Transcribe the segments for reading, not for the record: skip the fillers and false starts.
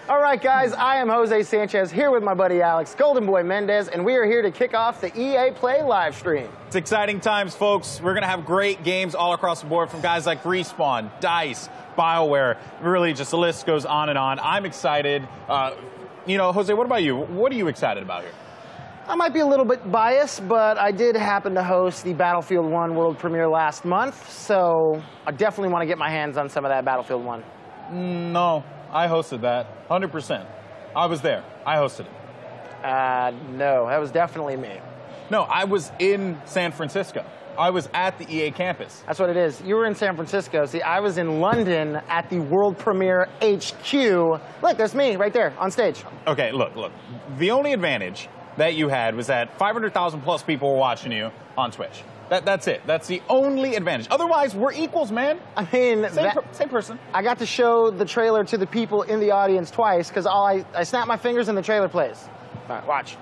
All right, guys, I am Jose Sanchez here with my buddy Alex Golden Boy Mendez, and we are here to kick off the EA Play live stream. It's exciting times, folks. We're going to have great games all across the board from guys like Respawn, DICE, BioWare. Really, just the list goes on and on. I'm excited. You know, Jose, what about you? What are you excited about here? I might be a little bit biased, but I did happen to host the Battlefield 1 world premiere last month, so I definitely want to get my hands on some of that Battlefield 1. No, I hosted that, 100%. I was there. I hosted it. No, that was definitely me. No, I was in San Francisco. I was at the EA campus. That's what it is. You were in San Francisco. See, I was in London at the world premiere HQ. Look, there's me right there on stage. Okay, look. The only advantage that you had was that 500,000 plus people were watching you on Twitch. That's it. That's the only advantage. Otherwise, we're equals, man. I mean, same person. I got to show the trailer to the people in the audience twice because I snap my fingers and the trailer plays. All right, watch.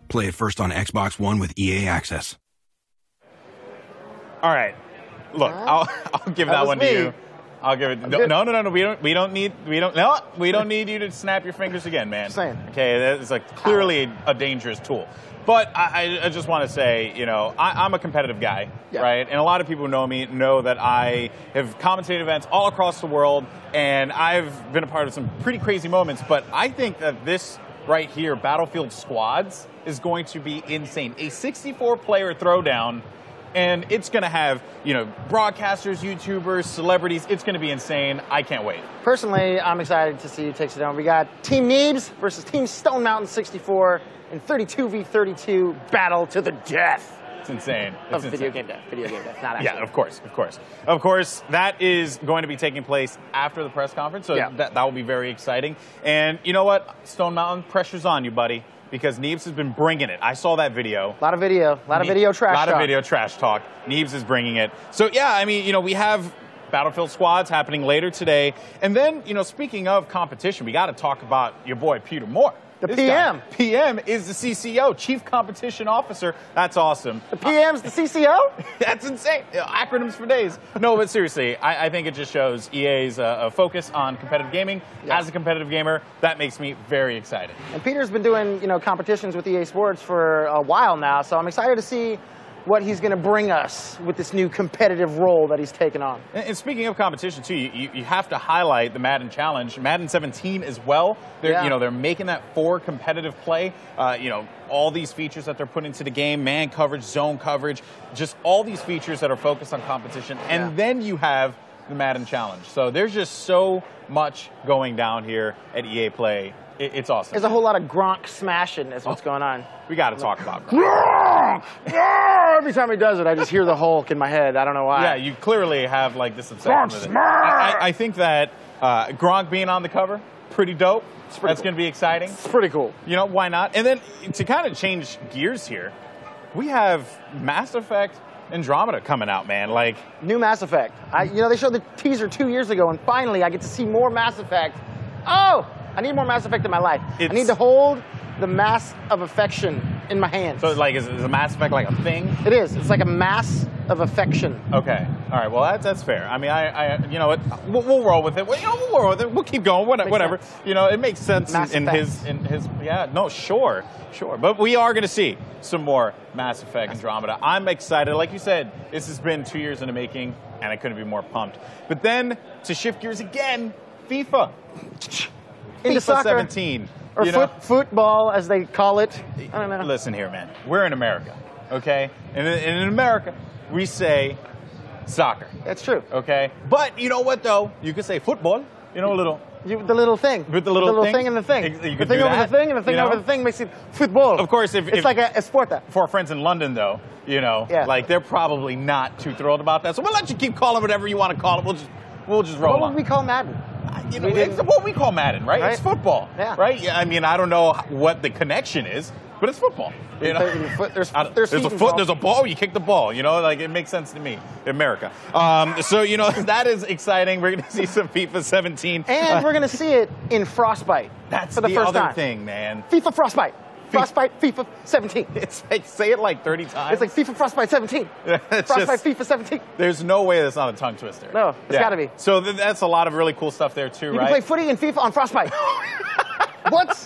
Play it first on Xbox One with EA Access. All right, look, I'll give that one to you. I'll give it. No. We don't need you to snap your fingers again, man. Same. Okay, that's like clearly a dangerous tool. But I just want to say, you know, I'm a competitive guy, right? And a lot of people who know me know that I have commentated events all across the world, and I've been a part of some pretty crazy moments. But I think that this right here, Battlefield Squads, is going to be insane. A 64-player throwdown, and it's going to have, you know, broadcasters, YouTubers, celebrities. It's going to be insane. I can't wait. Personally, I'm excited to see who takes it on. We got Team Neebs versus Team Stone Mountain 64 in 32v32 battle to the death. It's insane. It's Video game death, not actually. Yeah, of course. That is going to be taking place after the press conference, so that will be very exciting. And you know what? Stone Mountain, pressure's on you, buddy, because Neebs has been bringing it. I saw that video. A lot of video trash talk. A lot of video trash talk. Neebs is bringing it. So yeah, I mean, you know, we have Battlefield Squads happening later today. And then, you know, speaking of competition, we got to talk about your boy Peter Moore. The PM. PM is the CCO, Chief Competition Officer. That's awesome. The PM's the CCO? That's insane. Acronyms for days. No, but seriously, I think it just shows EA's focus on competitive gaming. Yeah. As a competitive gamer, that makes me very excited. And Peter's been doing, you know, competitions with EA Sports for a while now, so I'm excited to see what he's going to bring us with this new competitive role that he's taken on. And speaking of competition, too, you have to highlight the Madden Challenge, Madden 17 as well. You know, they're making that for competitive play. You know, all these features that they're putting into the game, man coverage, zone coverage, just all these features that are focused on competition. And then you have the Madden Challenge. So there's just so much going down here at EA Play. It's awesome. There's a whole lot of Gronk smashing is what's going on. We got to talk about Gronk. Every time he does it, I just hear the Hulk in my head. I don't know why. Yeah, you clearly have like this obsession with it. I think that Gronk being on the cover, pretty dope. That's going to be exciting. It's pretty cool. You know, why not? And then to kind of change gears here, we have Mass Effect Andromeda coming out, man. Like new Mass Effect. You know, they showed the teaser 2 years ago, and finally I get to see more Mass Effect. Oh, I need more Mass Effect in my life. I need to hold the mass of affection in my hands. So, like, is a Mass Effect like a thing? It is. It's like a mass of affection. Okay. All right. Well, that's fair. I mean, you know what? We'll roll with it. We'll roll with it. We'll keep going. Whatever. You know, it makes sense in his. Yeah. No. Sure. But we are going to see some more Mass Effect Andromeda. I'm excited. Like you said, this has been 2 years in the making, and I couldn't be more pumped. But then to shift gears again, FIFA. Into FIFA soccer. 17. Or football, as they call it. I don't know. Listen here, man. We're in America, okay? And in America, we say soccer. That's true. Okay? But you know what, though? You could say football. You know, a little... the little thing. With the little thing and the thing. You the thing over the thing and the thing over the thing makes it football. Of course, it's like a sport that. For our friends in London, though, you know, like they're probably not too thrilled about that. So we'll let you keep calling whatever you want to call it. We'll just roll on. What would we call Madden? You know, it's what we call Madden, right? It's football, right? Yeah, I mean, I don't know what the connection is, but it's football. You know? There's a foot, there's a ball, you kick the ball. You know, like it makes sense to me. America. So, you know, that is exciting. We're going to see some FIFA 17. And we're going to see it in Frostbite. That's for the first other time. thing, man. FIFA Frostbite. Frostbite FIFA 17. It's like, say it like 30 times. It's like FIFA Frostbite 17. Frostbite FIFA 17. There's no way that's not a tongue twister. No, it's got to be. So that's a lot of really cool stuff there too, right? You can play footy and FIFA on Frostbite. What?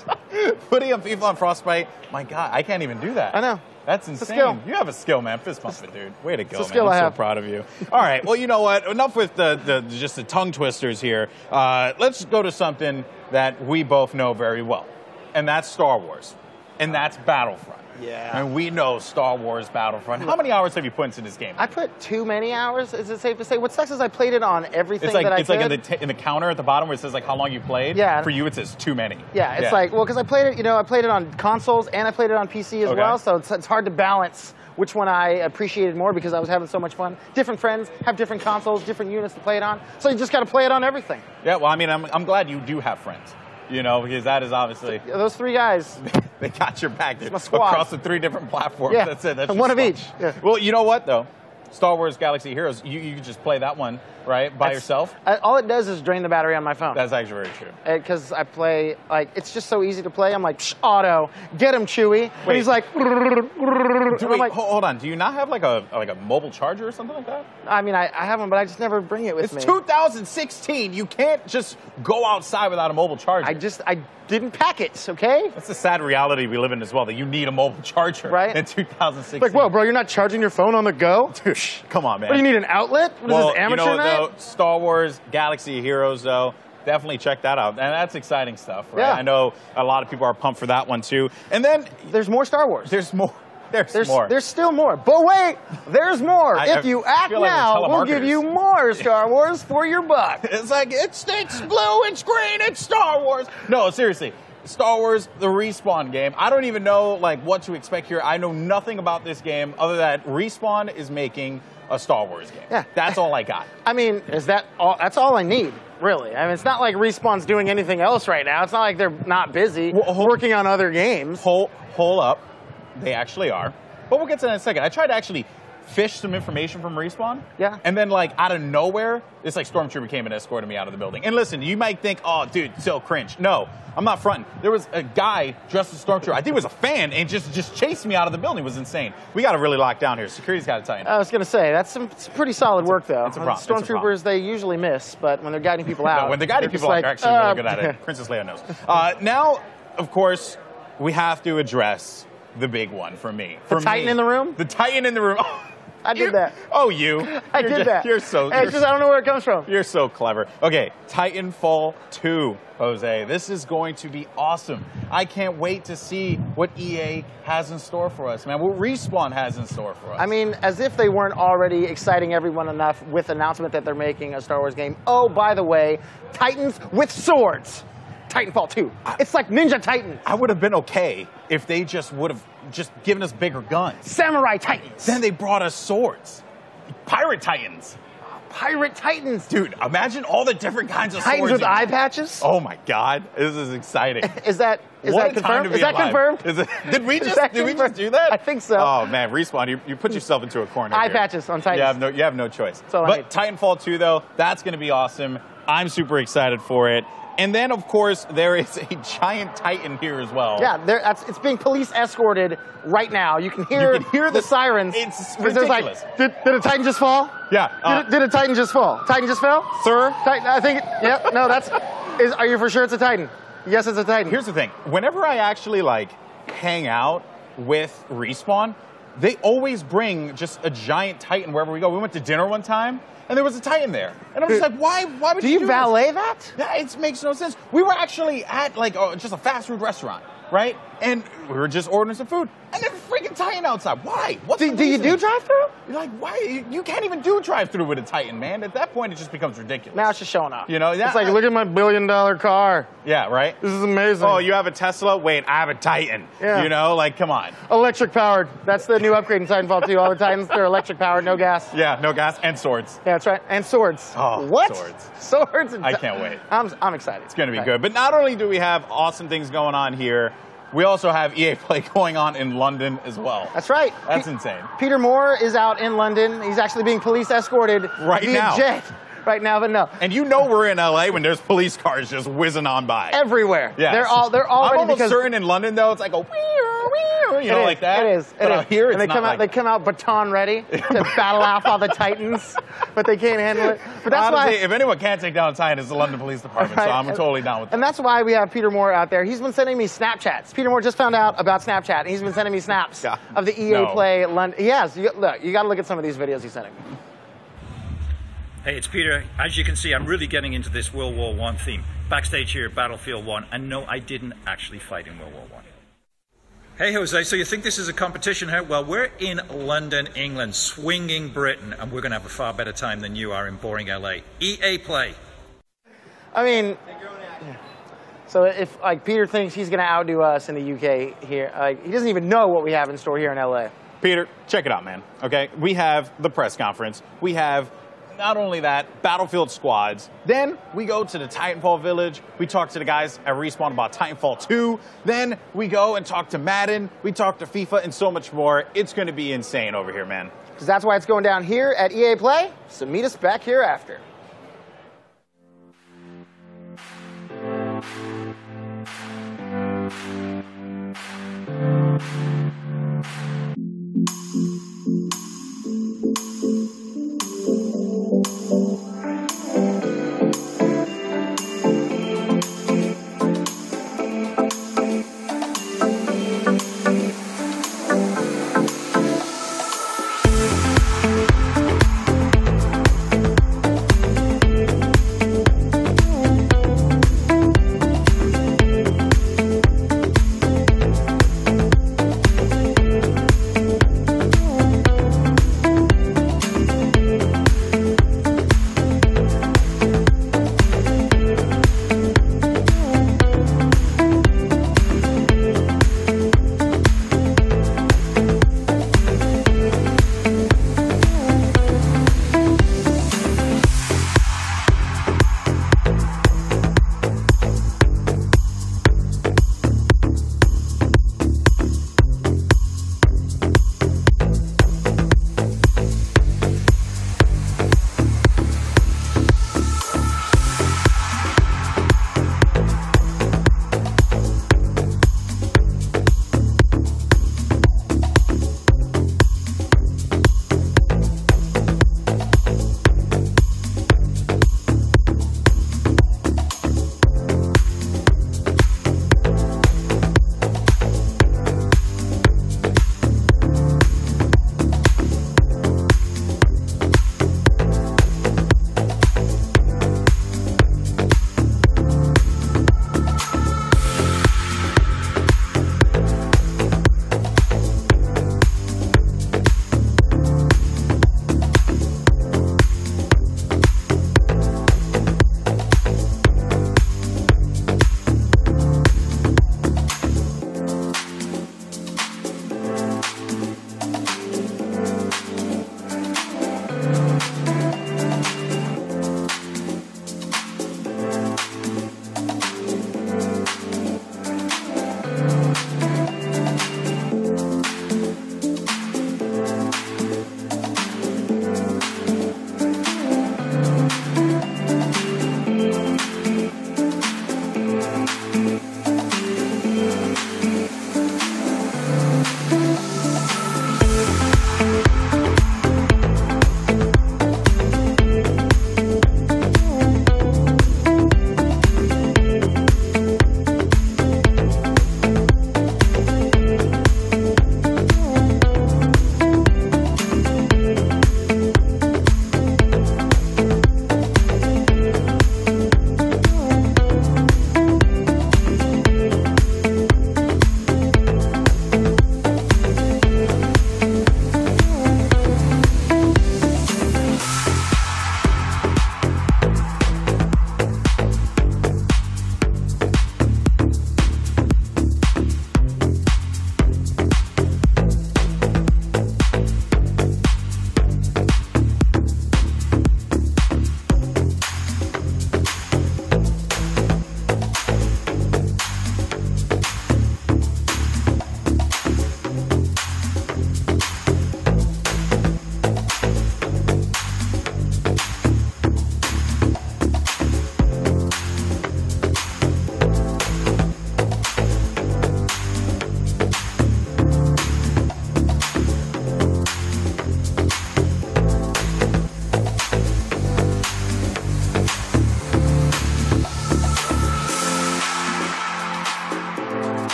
Footy and FIFA on Frostbite? My God, I can't even do that. I know. That's insane. You have a skill, man. Fist bump it, dude. Way to go, man. I'm so proud of you. All right. Well, you know what? Enough with just the tongue twisters here. Let's go to something that we both know very well, and that's Star Wars. And that's Battlefront. Yeah. And we know Star Wars Battlefront. How many hours have you put into this game? I put too many hours, is it safe to say? What sucks is I played it on everything that I could. It's like in the counter at the bottom where it says like how long you played. Yeah. For you, it says too many. Yeah, it's like, well, because I played it, I played it on consoles and I played it on PC as well, so it's hard to balance which one I appreciated more because I was having so much fun. Different friends have different consoles, different units to play it on, so you just got to play it on everything. Yeah, well, I mean, I'm glad you do have friends. You know, because that is obviously... Those three guys. They got your back my squad. across the 3 different platforms. Yeah. That's it. That's one of each. Yeah. Well, you know what, though? Star Wars Galaxy of Heroes, you can just play that one, right, by yourself? All it does is drain the battery on my phone. That's actually very true. Because I play, it's just so easy to play. I'm like, auto, get him, Chewie. And he's like, hold on. Do you not have like a mobile charger or something like that? I mean, I have one, but I just never bring it with me. It's 2016. You can't just go outside without a mobile charger. I didn't pack it, okay? That's the sad reality we live in as well, that you need a mobile charger in 2016. Like, whoa, bro, you're not charging your phone on the go? Dude, come on, man. What, do you need an outlet? What is this, amateur you know night? what, though? Star Wars Galaxy of Heroes, though, definitely check that out. And that's exciting stuff, right? Yeah. I know a lot of people are pumped for that one, too. And then... There's more Star Wars. There's more. There's more. There's still more. But wait, there's more. If you act now, we'll give you more Star Wars for your buck. It's like, it's blue, it's green, it's Star Wars. No, seriously. Star Wars, the Respawn game. I don't even know what to expect here. I know nothing about this game other than Respawn is making a Star Wars game. Yeah. That's all I got. I mean, that's all I need, really. I mean, it's not like Respawn's doing anything else right now. It's not like they're not busy working on other games. Hold up. They actually are. But we'll get to that in a second. I tried to actually fish some information from Respawn. Yeah. And then, out of nowhere, this, Stormtrooper came and escorted me out of the building. And listen, you might think, oh, dude, so cringe. No, I'm not fronting. There was a guy dressed as Stormtrooper. I think he was a fan and just chased me out of the building. It was insane. We got to really lock down here. Security's got to tighten up. I was going to say, that's some pretty solid work, though. It's a problem. Stormtroopers, they usually miss, but when they're guiding people out... No, when they're guiding people out, they're actually really good at it. Princess Leia knows. Now, of course, we have to address the big one for me. The Titan in the room? The Titan in the room. I did that. Oh, you. I did that. You're so... It's just, I don't know where it comes from. You're so clever. Okay, Titanfall 2, Jose. This is going to be awesome. I can't wait to see what EA has in store for us, man. What Respawn has in store for us. I mean, as if they weren't already exciting everyone enough with the announcement that they're making a Star Wars game. Oh, by the way, Titans with swords. Titanfall 2. It's like Ninja Titans. I would have been okay if they just would have given us bigger guns. Samurai Titans. Then they brought us swords. Pirate Titans. Pirate Titans. Dude, imagine all the different kinds of Titans swords. with eye patches? Oh my God. This is exciting. Is that confirmed? Is that confirmed? Did we just do that? I think so. Oh man, Respawn, you put yourself into a corner. Eye patches on Titans. You have no choice. But Titanfall 2 though, that's gonna be awesome. I'm super excited for it. And then, of course, there is a giant Titan here as well. Yeah, it's being police escorted right now. You can hear the sirens. It's ridiculous. Did a Titan just fall? Yeah. Did a Titan just fall? Titan just fell? Sir? Titan, I think, yep, no, are you for sure it's a Titan? Yes, it's a Titan. Here's the thing. Whenever I actually, hang out with Respawn, they always bring just a giant Titan wherever we go. We went to dinner one time, and there was a Titan there. And I'm just like, why would you do you valet this? that? Yeah, it makes no sense. We were actually at, just a fast food restaurant, right? And we were just ordering some food, and there's a freaking Titan outside. Why? What's the reason? Do you do drive-thru? You're like, why? You can't even do drive-thru with a Titan, man. At that point, it just becomes ridiculous. Now it's just showing off. You know, it's like, look at my $1 billion car. Yeah, right? This is amazing. Oh, you have a Tesla? Wait, I have a Titan. Yeah. You know, come on. Electric powered. That's the new upgrade in Titanfall 2. All the Titans, they're electric powered, no gas. Yeah, no gas and swords. Yeah, that's right. And swords. Oh, what? Swords. Swords. And I can't wait. I'm excited. It's going to be good. But not only do we have awesome things going on here, we also have EA Play going on in London as well. That's right. That's insane. Peter Moore is out in London. He's actually being police escorted via jet right now, but no. And you know we're in LA when there's police cars just whizzing on by. Everywhere. Yeah. They're all I'm almost certain in London though it's like a like that. It is. But out here, and they come out baton ready to battle off all the Titans, but they can't handle it. But that's honestly, why, if anyone can't take down a Titan, it's the London Police Department. Right. So I'm totally down with that. And that's why we have Peter Moore out there. He's been sending me Snapchats. Peter Moore just found out about Snapchat, and he's been sending me snaps of the EA Play London. He has. You got to look at some of these videos he's sending me. Hey, it's Peter. As you can see, I'm really getting into this World War I theme. Backstage here at Battlefield 1, and no, I didn't actually fight in World War I. Hey, Jose, so you think this is a competition here? Well, we're in London, England, swinging Britain, and we're going to have a far better time than you are in boring LA. EA Play. I mean, so if Peter thinks he's going to outdo us in the UK here, he doesn't even know what we have in store here in LA. Peter, check it out, man. Okay, we have the press conference. We have not only that, Battlefield squads. Then we go to the Titanfall village. We talk to the guys at Respawn about Titanfall 2. Then we go and talk to Madden. We talk to FIFA and so much more. It's going to be insane over here, man. Because that's why it's going down here at EA Play. So meet us back here after.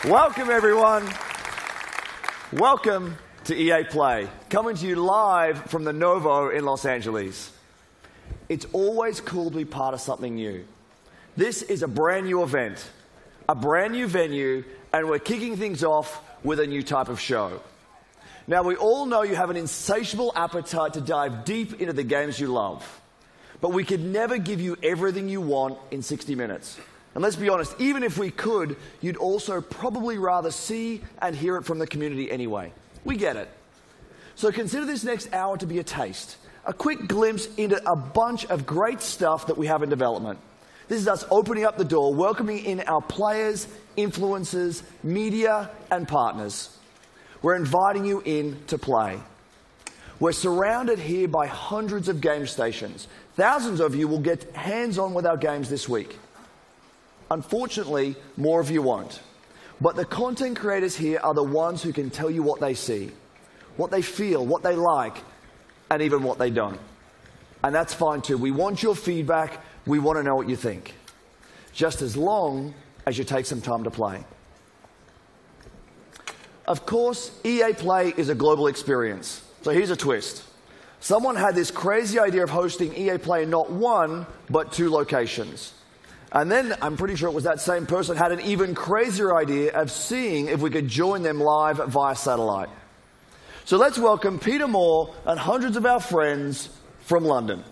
Welcome, everyone. Welcome to EA Play, coming to you live from the Novo in Los Angeles. It's always cool to be part of something new. This is a brand new event, a brand new venue, and we're kicking things off with a new type of show. Now, we all know you have an insatiable appetite to dive deep into the games you love, but we could never give you everything you want in 60 minutes. And let's be honest, even if we could, you'd also probably rather see and hear it from the community anyway. We get it. So consider this next hour to be a taste, a quick glimpse into a bunch of great stuff that we have in development. This is us opening up the door, welcoming in our players, influencers, media, and partners. We're inviting you in to play. We're surrounded here by hundreds of game stations. Thousands of you will get hands-on with our games this week. Unfortunately, more of you won't. But the content creators here are the ones who can tell you what they see, what they feel, what they like, and even what they don't. And that's fine too. We want your feedback. We want to know what you think. Just as long as you take some time to play. Of course, EA Play is a global experience. So here's a twist. Someone had this crazy idea of hosting EA Play in not one, but 2 locations. And then, I'm pretty sure it was that same person had an even crazier idea of seeing if we could join them live via satellite. So let's welcome Peter Moore and hundreds of our friends from London.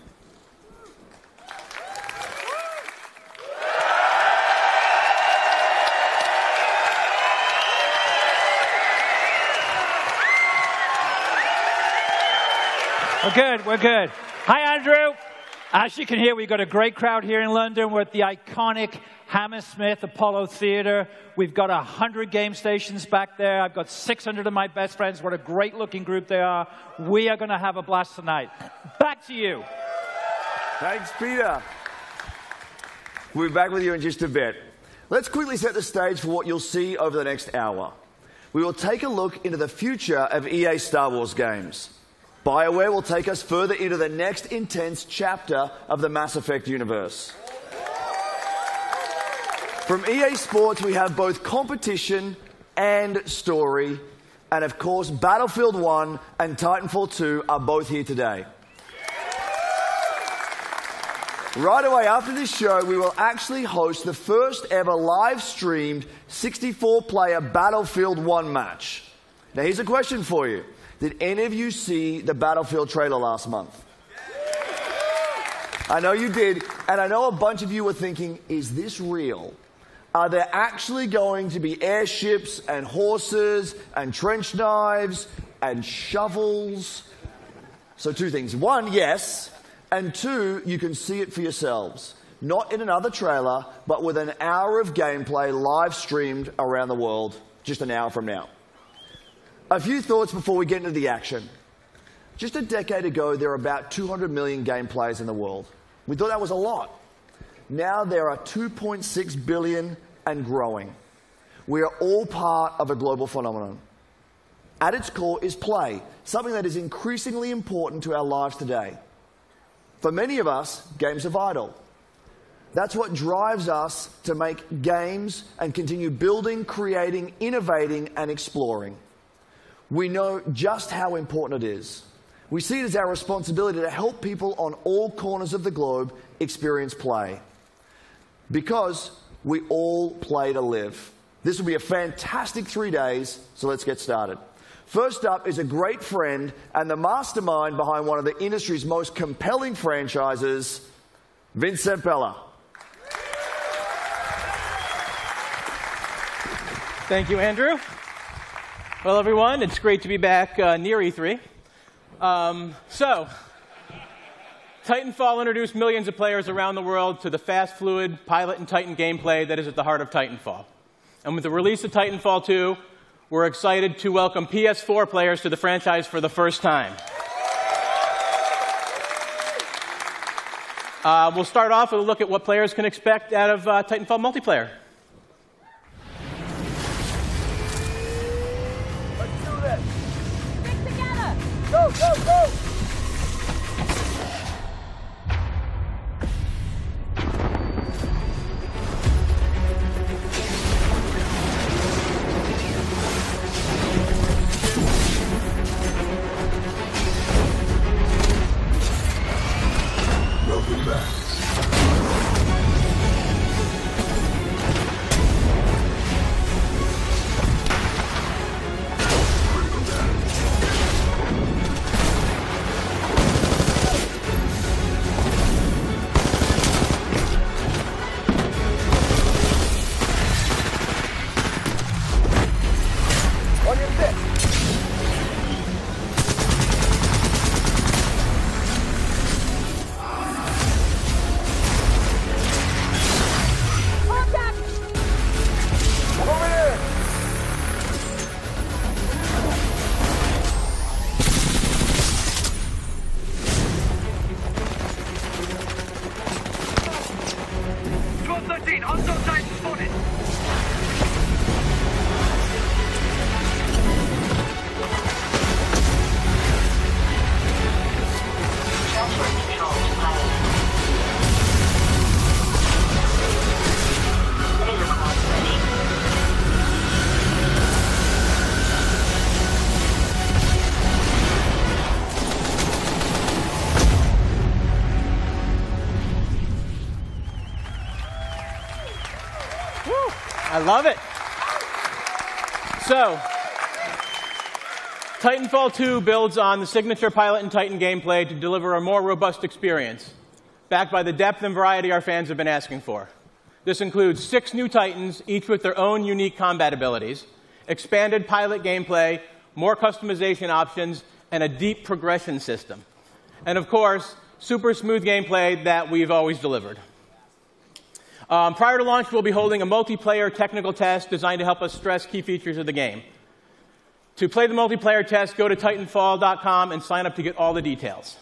We're good. Hi, Andrew. As you can hear, we've got a great crowd here in London. We're at the iconic Hammersmith Apollo Theater. We've got 100 game stations back there. I've got 600 of my best friends. What a great-looking group they are. We are going to have a blast tonight. Back to you. Thanks, Peter. We'll be back with you in just a bit. Let's quickly set the stage for what you'll see over the next hour. We will take a look into the future of EA Star Wars games. BioWare will take us further into the next intense chapter of the Mass Effect universe. From EA Sports, we have both competition and story. And of course, Battlefield 1 and Titanfall 2 are both here today. Right away after this show, we will actually host the first ever live-streamed 64-player Battlefield 1 match. Now, here's a question for you. Did any of you see the Battlefield trailer last month? I know you did, and I know a bunch of you were thinking, is this real? Are there actually going to be airships and horses and trench knives and shovels? So two things. One, yes, and two, you can see it for yourselves. Not in another trailer, but with an hour of gameplay live streamed around the world just an hour from now. A few thoughts before we get into the action. Just a decade ago, there were about 200 million game players in the world. We thought that was a lot. Now there are 2.6 billion and growing. We are all part of a global phenomenon. At its core is play, something that is increasingly important to our lives today. For many of us, games are vital. That's what drives us to make games and continue building, creating, innovating, and exploring. We know just how important it is. We see it as our responsibility to help people on all corners of the globe experience play. Because we all play to live. This will be a fantastic 3 days, so let's get started. First up is a great friend and the mastermind behind one of the industry's most compelling franchises, Vincent Bella. Thank you, Andrew. Well, everyone, it's great to be back near E3. So, Titanfall introduced millions of players around the world to the fast, fluid, pilot and Titan gameplay that is at the heart of Titanfall. And with the release of Titanfall 2, we're excited to welcome PS4 players to the franchise for the first time. We'll start off with a look at what players can expect out of Titanfall multiplayer. Go, go, go! Welcome back. love it. So, Titanfall 2 builds on the signature Pilot and Titan gameplay to deliver a more robust experience, backed by the depth and variety our fans have been asking for. This includes 6 new Titans, each with their own unique combat abilities, expanded Pilot gameplay, more customization options, and a deep progression system. And of course, super smooth gameplay that we've always delivered. Prior to launch, we'll be holding a multiplayer technical test designed to help us stress key features of the game. To play the multiplayer test, go to Titanfall.com and sign up to get all the details.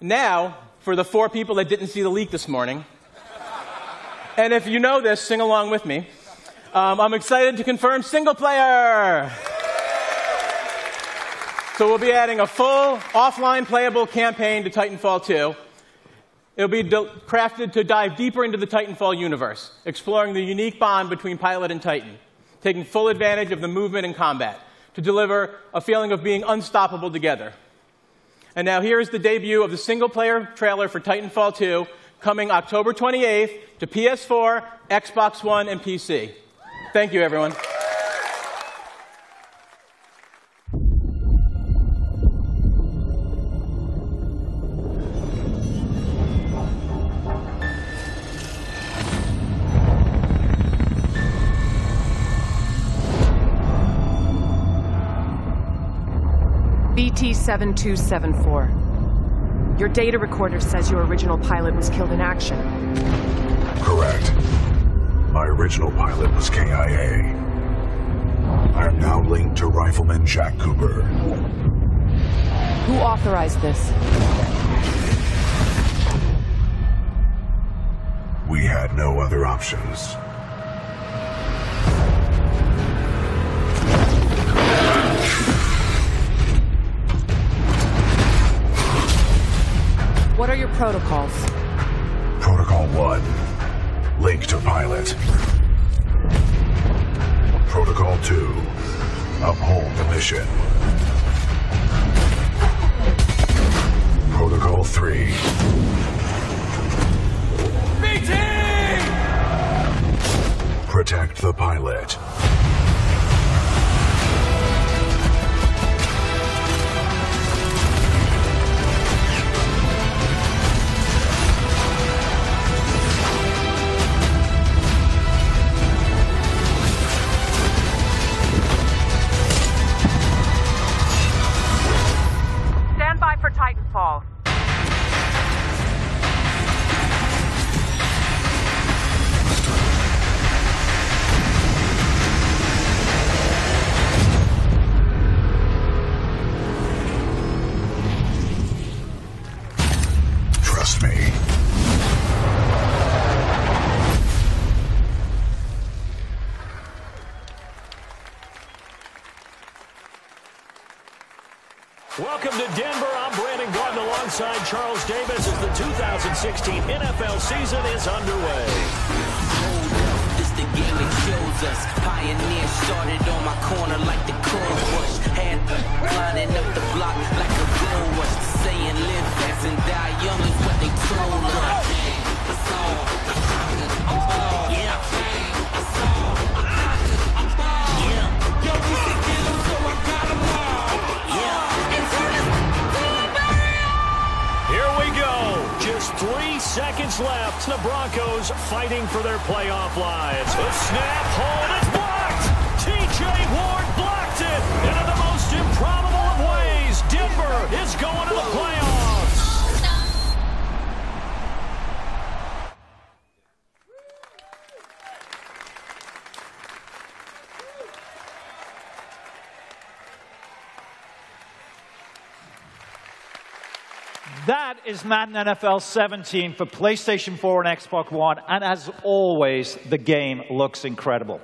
Now, for the 4 people that didn't see the leak this morning, and if you know this, sing along with me, I'm excited to confirm single player. So we'll be adding a full offline playable campaign to Titanfall 2. It'll be crafted to dive deeper into the Titanfall universe, exploring the unique bond between Pilot and Titan, taking full advantage of the movement and combat to deliver a feeling of being unstoppable together. And now here is the debut of the single-player trailer for Titanfall 2, coming October 28th to PS4, Xbox One, and PC. Thank you, everyone. BT-7274. Your data recorder says your original pilot was killed in action. Correct. My original pilot was KIA. I am now linked to Rifleman Jack Cooper. Who authorized this? We had no other options. What are your protocols? Protocol 1. Link to pilot. Protocol 2. Uphold the mission. Protocol 3. BT! Protect the pilot. For Titanfall. Trust me. Welcome to Denver. I'm Brandon Gordon alongside Charles Davis as the 2016 NFL season is underway. Hold up, this the game that shows us. Pioneer started on my corner like the cold rush. Had lining up the block like a gold rush. Saying live fast and die young is what they told us. Yeah. Yo, we should get them, so I got them all. Yeah. Here we go. Just 3 seconds left. The Broncos fighting for their playoff lives. A snap, hold, it's blocked. T.J. Ward blocked it. And in the most improbable of ways, Denver is going to the playoffs. That is Madden NFL 17 for PlayStation 4 and Xbox One, and as always, the game looks incredible.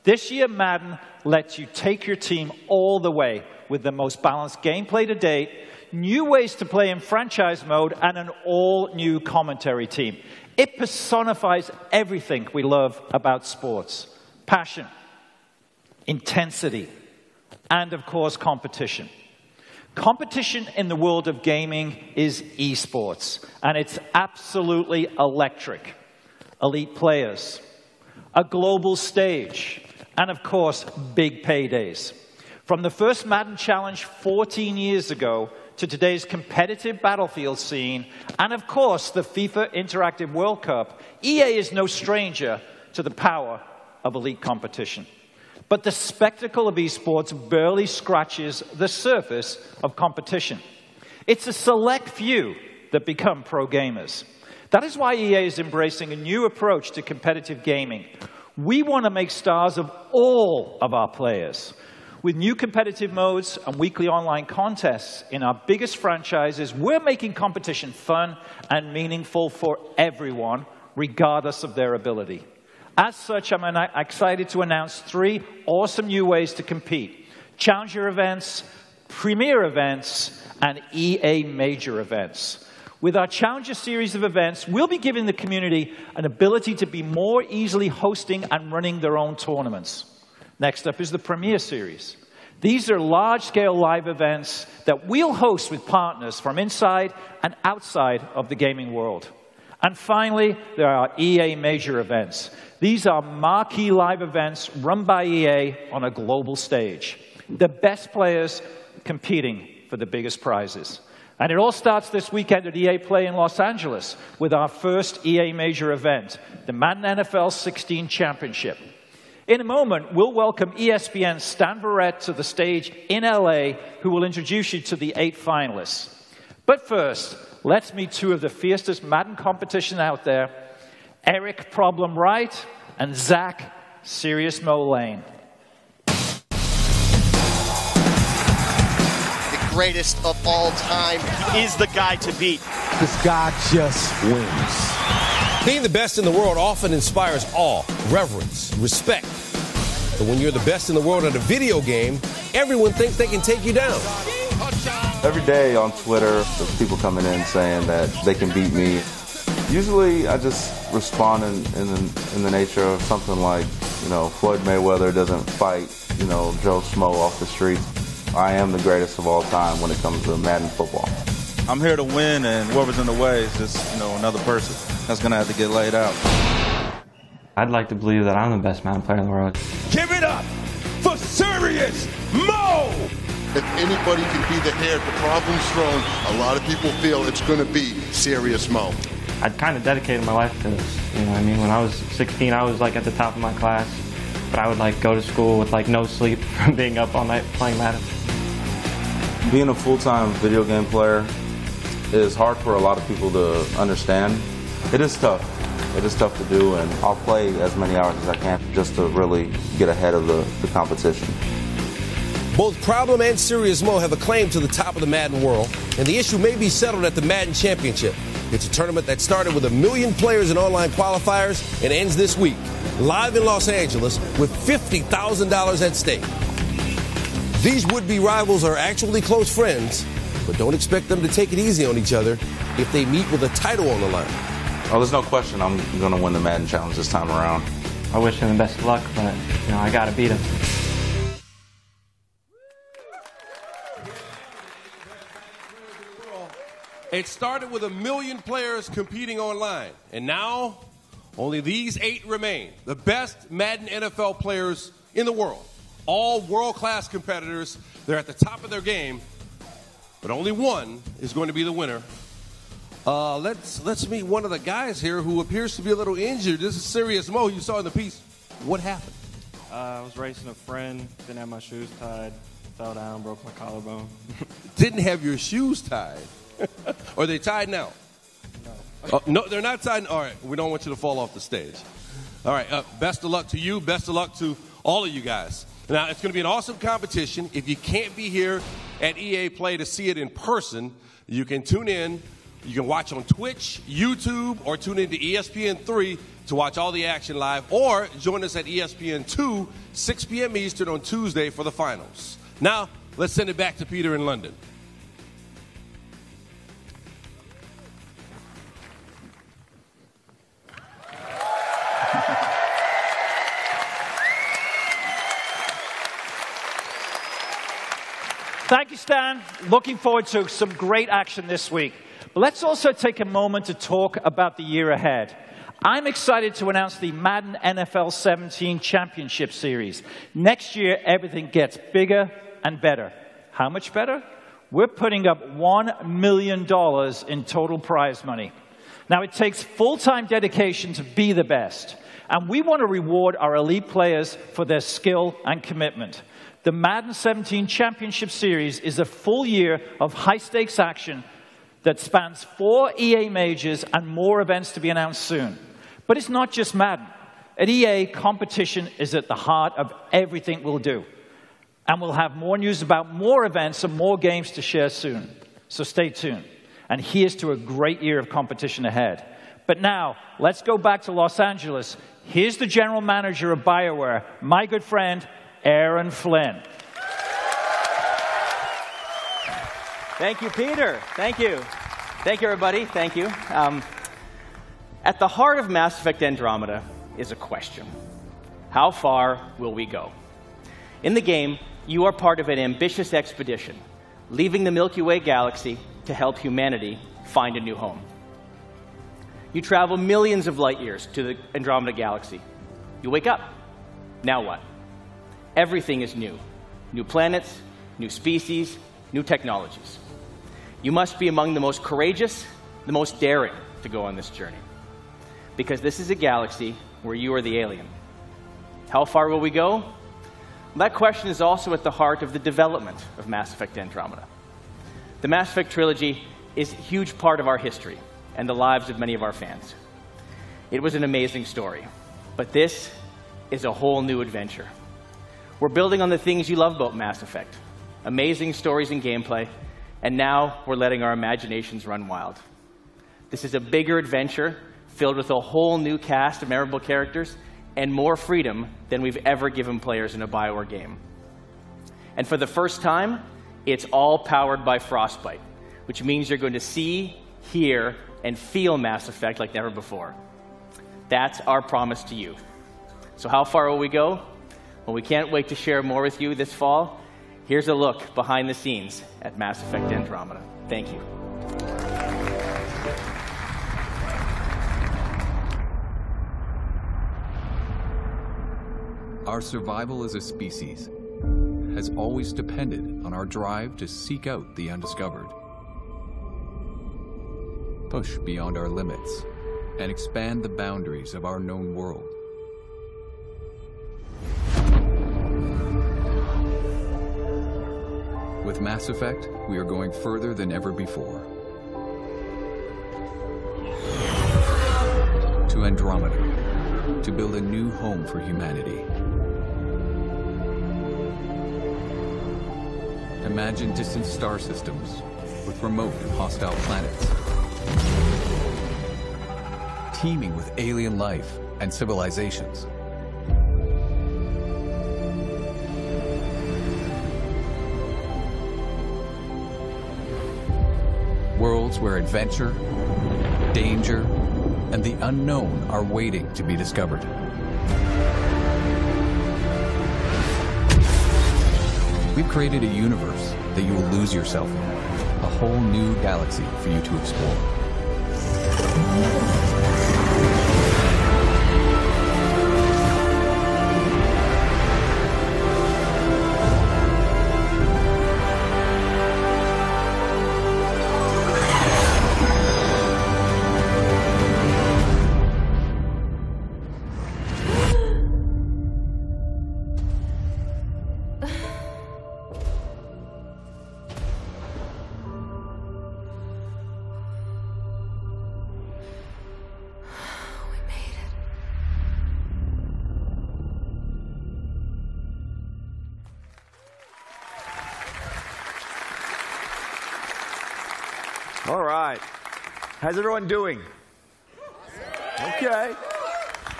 This year, Madden lets you take your team all the way with the most balanced gameplay to date, new ways to play in franchise mode, and an all-new commentary team. It personifies everything we love about sports: passion, intensity, and, of course, competition. Competition in the world of gaming is esports, and it's absolutely electric. Elite players, a global stage, and of course, big paydays. From the first Madden Challenge 14 years ago to today's competitive Battlefield scene, and of course, the FIFA Interactive World Cup, EA is no stranger to the power of elite competition. But the spectacle of esports barely scratches the surface of competition. It's a select few that become pro gamers. That is why EA is embracing a new approach to competitive gaming. We want to make stars of all of our players. With new competitive modes and weekly online contests in our biggest franchises, we're making competition fun and meaningful for everyone, regardless of their ability. As such, I'm excited to announce 3 awesome new ways to compete: Challenger events, Premier events, and EA Major events. With our Challenger series of events, we'll be giving the community an ability to be more easily hosting and running their own tournaments. Next up is the Premier Series. These are large-scale live events that we'll host with partners from inside and outside of the gaming world. And finally, there are EA Major events. These are marquee live events run by EA on a global stage. The best players competing for the biggest prizes. And it all starts this weekend at EA Play in Los Angeles with our first EA Major event, the Madden NFL 16 Championship. In a moment, we'll welcome ESPN's Stan Verrett to the stage in LA, who will introduce you to the 8 finalists. But first, let's meet 2 of the fiercest Madden competition out there, Eric Problem Wright and Zach Serious Mo Lane. The greatest of all time is the guy to beat. This guy just wins. Being the best in the world often inspires awe, reverence, respect. But when you're the best in the world at a video game, everyone thinks they can take you down. Every day on Twitter, there's people coming in saying that they can beat me. Usually, I just respond in the nature of something like, you know, Floyd Mayweather doesn't fight, you know, Joe Schmo off the streets. I am the greatest of all time when it comes to Madden football. I'm here to win, and whoever's in the way is just, you know, another person that's going to have to get laid out. I'd like to believe that I'm the best Madden player in the world. Give it up for Serious Mo! If anybody can be the heir to problems thrown, a lot of people feel it's going to be Serious Mo. I'd kind of dedicated my life to this. You know what I mean? When I was 16, I was like at the top of my class, but I would like go to school with like no sleep from being up all night playing Madden. Being a full-time video game player is hard for a lot of people to understand. It is tough. It is tough to do, and I'll play as many hours as I can just to really get ahead of the competition. Both Problem and Serious Mo have a claim to the top of the Madden world, and the issue may be settled at the Madden Championship. It's a tournament that started with 1 million players in online qualifiers and ends this week, live in Los Angeles, with $50,000 at stake. These would-be rivals are actually close friends, but don't expect them to take it easy on each other if they meet with a title on the line. Oh, there's no question I'm going to win the Madden Challenge this time around. I wish him the best of luck, but you know, I got to beat him. It started with 1 million players competing online, and now only these 8 remain. The best Madden NFL players in the world. All world-class competitors. They're at the top of their game, but only one is going to be the winner. Let's meet one of the guys here who appears to be a little injured. This is Serious Mo. You saw in the piece. What happened? I was racing a friend, didn't have my shoes tied, fell down, broke my collarbone. Didn't have your shoes tied? Are they tied now? No. No, they're not tied. All right, we don't want you to fall off the stage. All right, best of luck to you. Best of luck to all of you guys. Now, it's going to be an awesome competition. If you can't be here at EA Play to see it in person, you can tune in. You can watch on Twitch, YouTube, or tune into ESPN3 to watch all the action live, or join us at ESPN2, 6 p.m. Eastern on Tuesday for the finals. Now, let's send it back to Peter in London. Thank you, Stan. Looking forward to some great action this week. But let's also take a moment to talk about the year ahead. I'm excited to announce the Madden NFL 17 Championship Series. Next year, everything gets bigger and better. How much better? We're putting up $1 million in total prize money. Now, it takes full-time dedication to be the best, and we want to reward our elite players for their skill and commitment. The Madden 17 Championship Series is a full year of high-stakes action that spans 4 EA majors and more events to be announced soon. But it's not just Madden. At EA, competition is at the heart of everything we'll do. And we'll have more news about more events and more games to share soon. So stay tuned. And here's to a great year of competition ahead. But now, let's go back to Los Angeles. Here's the general manager of BioWare, my good friend, Aaron Flynn. Thank you, Peter. Thank you. Thank you, everybody. Thank you. At the heart of Mass Effect Andromeda is a question. How far will we go? In the game, you are part of an ambitious expedition, leaving the Milky Way galaxy to help humanity find a new home. You travel millions of light years to the Andromeda galaxy. You wake up. Now what? Everything is new. New planets, new species, new technologies. You must be among the most courageous, the most daring to go on this journey. Because this is a galaxy where you are the alien. How far will we go? That question is also at the heart of the development of Mass Effect Andromeda. The Mass Effect trilogy is a huge part of our history and the lives of many of our fans. It was an amazing story, but this is a whole new adventure. We're building on the things you love about Mass Effect, amazing stories and gameplay, and now we're letting our imaginations run wild. This is a bigger adventure filled with a whole new cast of memorable characters and more freedom than we've ever given players in a BioWare game. And for the first time, it's all powered by Frostbite, which means you're going to see, hear, and feel Mass Effect like never before. That's our promise to you. So how far will we go? Well, we can't wait to share more with you this fall. Here's a look behind the scenes at Mass Effect Andromeda. Thank you. Our survival as a species has always depended on our drive to seek out the undiscovered, push beyond our limits, and expand the boundaries of our known world. With Mass Effect, we are going further than ever before. To Andromeda, to build a new home for humanity. Imagine distant star systems with remote and hostile planets, teeming with alien life and civilizations. Worlds where adventure, danger, and the unknown are waiting to be discovered. We've created a universe that you will lose yourself in, a whole new galaxy for you to explore. All right. How's everyone doing? Okay.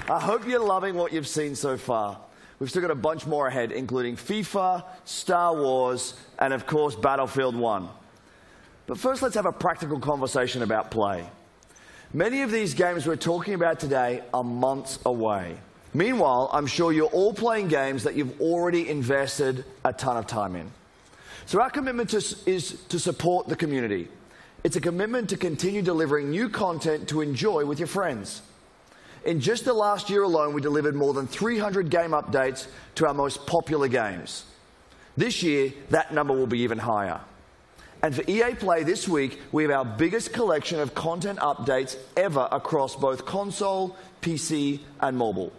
I hope you're loving what you've seen so far. We've still got a bunch more ahead, including FIFA, Star Wars, and of course, Battlefield 1. But first, let's have a practical conversation about play. Many of these games we're talking about today are months away. Meanwhile, I'm sure you're all playing games that you've already invested a ton of time in. So our commitment is to support the community. It's a commitment to continue delivering new content to enjoy with your friends. In just the last year alone, we delivered more than 300 game updates to our most popular games. This year, that number will be even higher. And for EA Play this week, we have our biggest collection of content updates ever across both console, PC, and mobile.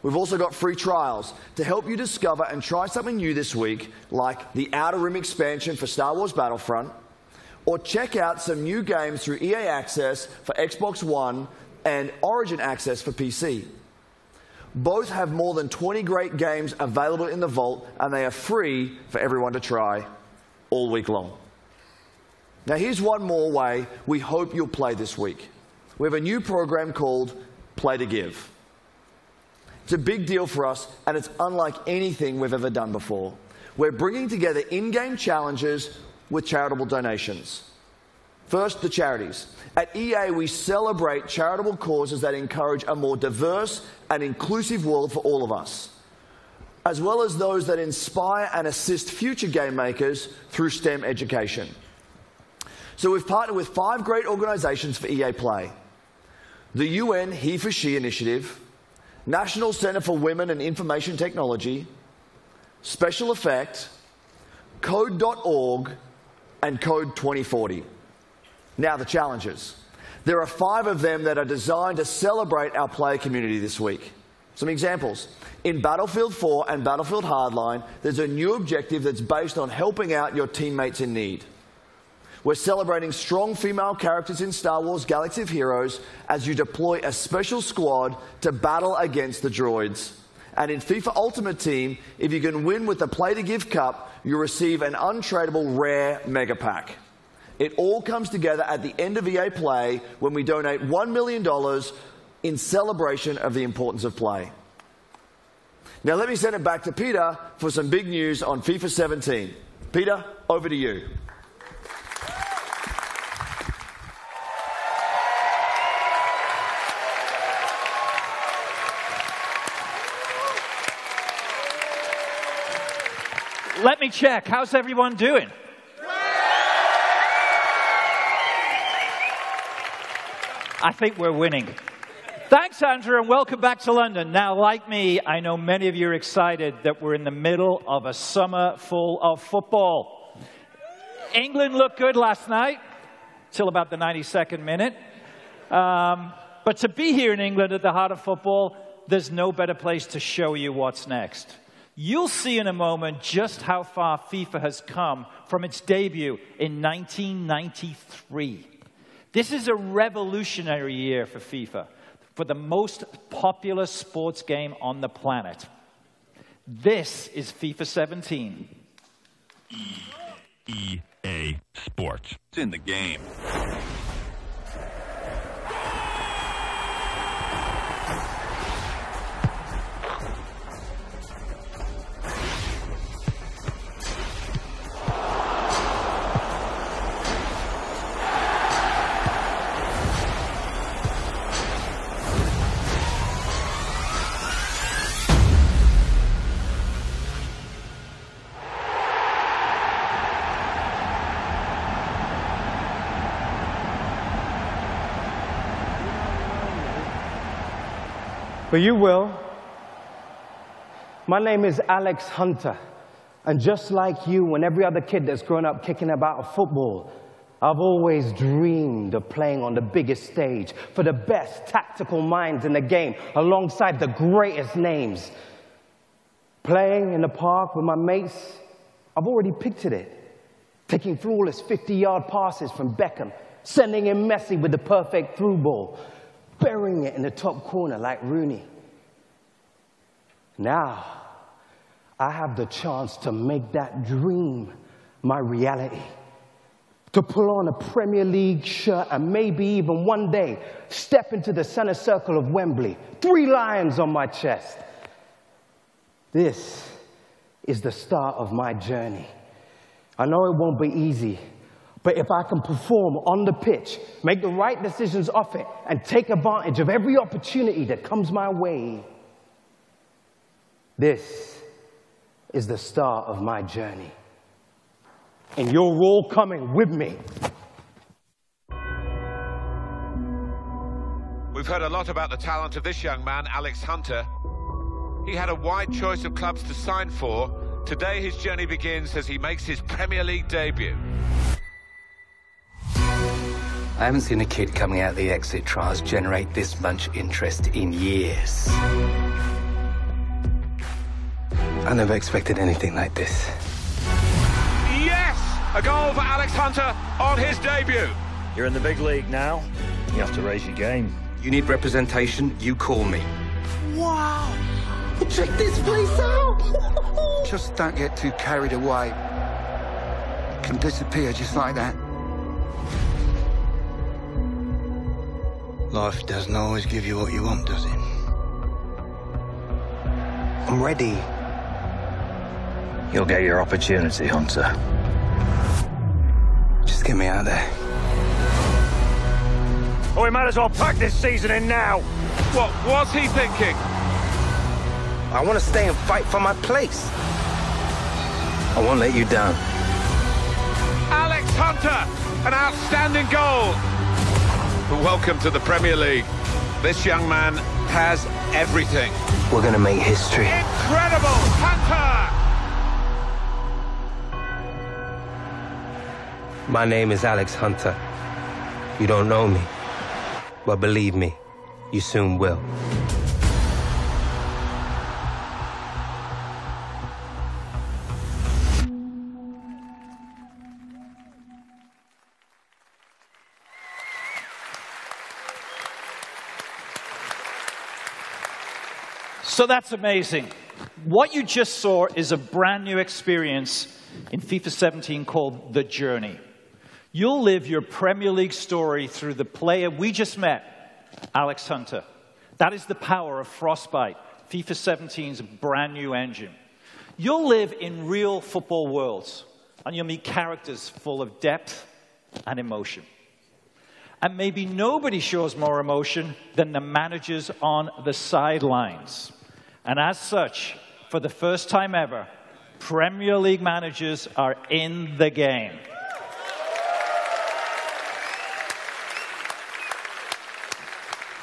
We've also got free trials to help you discover and try something new this week, like the Outer Rim expansion for Star Wars Battlefront, or check out some new games through EA Access for Xbox One and Origin Access for PC. Both have more than 20 great games available in the vault, and they are free for everyone to try all week long. Now here's one more way we hope you'll play this week. We have a new program called Play to Give. It's a big deal for us, and it's unlike anything we've ever done before. We're bringing together in-game challenges with charitable donations. First, the charities. At EA, we celebrate charitable causes that encourage a more diverse and inclusive world for all of us, as well as those that inspire and assist future game makers through STEM education. So we've partnered with 5 great organizations for EA Play. The UN He for She Initiative, National Center for Women and Information Technology, Special Effect, Code.org, and Code 2040. Now the challenges. There are 5 of them that are designed to celebrate our player community this week. Some examples. In Battlefield 4 and Battlefield Hardline, there's a new objective that's based on helping out your teammates in need. We're celebrating strong female characters in Star Wars Galaxy of Heroes as you deploy a special squad to battle against the droids. And in FIFA Ultimate Team, if you can win with the Play to Give Cup, you receive an untradeable rare mega pack. It all comes together at the end of EA Play when we donate $1 million in celebration of the importance of play. Now let me send it back to Peter for some big news on FIFA 17. Peter, over to you. Let me check. How's everyone doing? I think we're winning. Thanks, Andrew, and welcome back to London. Now, like me, I know many of you are excited that we're in the middle of a summer full of football. England looked good last night, till about the 92nd minute. But to be here in England at the heart of football, there's no better place to show you what's next. You'll see in a moment just how far FIFA has come from its debut in 1993. This is a revolutionary year for FIFA, for the most popular sports game on the planet. This is FIFA 17. EA Sports. It's in the game. But you will. My name is Alex Hunter, and just like you and every other kid that's grown up kicking about a football, I've always dreamed of playing on the biggest stage for the best tactical minds in the game, alongside the greatest names. Playing in the park with my mates, I've already pictured it. Taking flawless 50-yard passes from Beckham, sending in Messi with the perfect through ball, burying it in the top corner like Rooney. Now, I have the chance to make that dream my reality. To pull on a Premier League shirt and maybe even one day step into the center circle of Wembley, 3 lions on my chest. This is the start of my journey. I know it won't be easy, but if I can perform on the pitch, make the right decisions off it, and take advantage of every opportunity that comes my way, this is the start of my journey. And you're all coming with me. With We've heard a lot about the talent of this young man, Alex Hunter. He had a wide choice of clubs to sign for. Today his journey begins as he makes his Premier League debut. I haven't seen a kid coming out of the exit trials generate this much interest in years. I never expected anything like this. Yes! A goal for Alex Hunter on his debut. You're in the big league now. You have to raise your game. You need representation, you call me. Wow! Check this place out! Just don't get too carried away. It can disappear just like that. Life doesn't always give you what you want, does it? I'm ready. You'll get your opportunity, Hunter. Just get me out there. Oh, we might as well pack this season in now. What was he thinking? I want to stay and fight for my place. I won't let you down. Alex Hunter, an outstanding goal. Welcome to the Premier League. This young man has everything. We're going to make history. Incredible! Hunter! My name is Alex Hunter. You don't know me, but believe me, you soon will. So that's amazing. What you just saw is a brand new experience in FIFA 17 called The Journey. You'll live your Premier League story through the player we just met, Alex Hunter. That is the power of Frostbite, FIFA 17's brand new engine. You'll live in real football worlds, and you'll meet characters full of depth and emotion. And maybe nobody shows more emotion than the managers on the sidelines. And as such, for the first time ever, Premier League managers are in the game.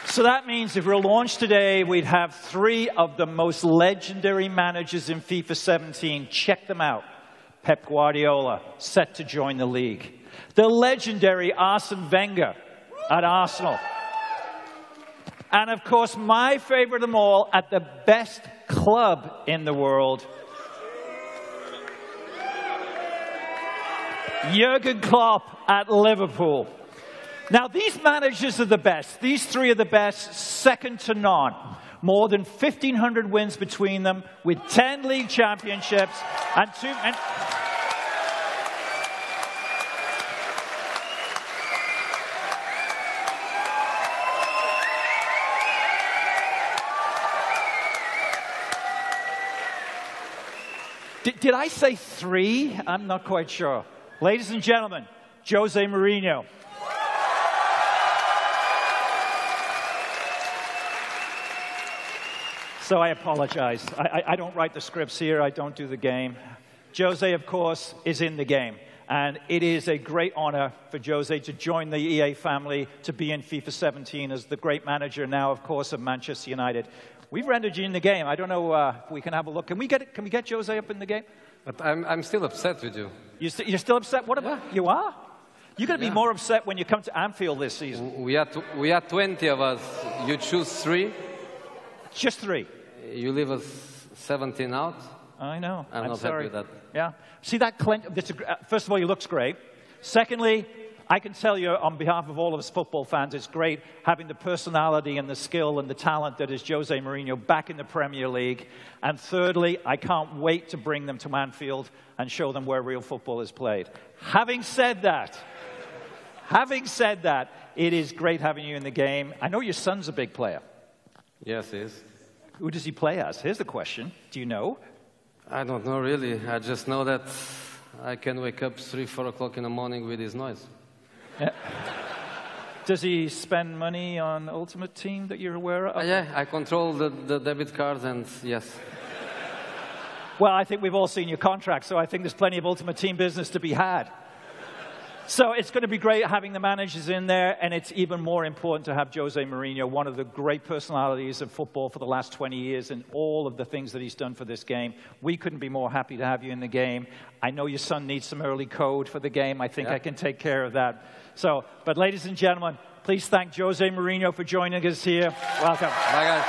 So that means if we're launched today, we'd have 3 of the most legendary managers in FIFA 17. Check them out. Pep Guardiola, set to join the league. The legendary Arsene Wenger at Arsenal. And of course, my favorite of them all, at the best club in the world, Jurgen Klopp at Liverpool. Now, these managers are the best. These 3 are the best, second to none. More than 1,500 wins between them, with 10 league championships and 2... Did I say 3? I'm not quite sure. Ladies and gentlemen, Jose Mourinho. So I apologize. I don't write the scripts here. I don't do the game. Jose, of course, is in the game. And it is a great honor for Jose to join the EA family, to be in FIFA 17 as the great manager now, of course, of Manchester United. We've rendered you in the game. I don't know if we can have a look. Can we get Jose up in the game? But I'm still upset with you. You're still upset? What about you are? You're going to be more upset when you come to Anfield this season. We are 20 of us. You choose 3. Just 3. You leave us 17 out. I know. I'm not happy with that. Yeah. See that? First of all, he looks great. Secondly, I can tell you on behalf of all of us football fans, it's great having the personality and the skill and the talent that is Jose Mourinho back in the Premier League. And thirdly, I can't wait to bring them to Anfield and show them where real football is played. Having said that, it is great having you in the game. I know your son's a big player. Yes, he is. Who does he play as? Here's the question. Do you know? I don't know, really. I just know that I can wake up 3, 4 o'clock in the morning with his noise. Yeah. Does he spend money on Ultimate Team that you're aware of? Yeah, I control the debit cards, and yes. Well, I think we've all seen your contract, so I think there's plenty of Ultimate Team business to be had. So it's going to be great having the managers in there, and it's even more important to have Jose Mourinho, one of the great personalities of football for the last 20 years, and all of the things that he's done for this game. We couldn't be more happy to have you in the game. I know your son needs some early code for the game. I think I can take care of that. So, but ladies and gentlemen, please thank Jose Mourinho for joining us here. Welcome. Bye, guys.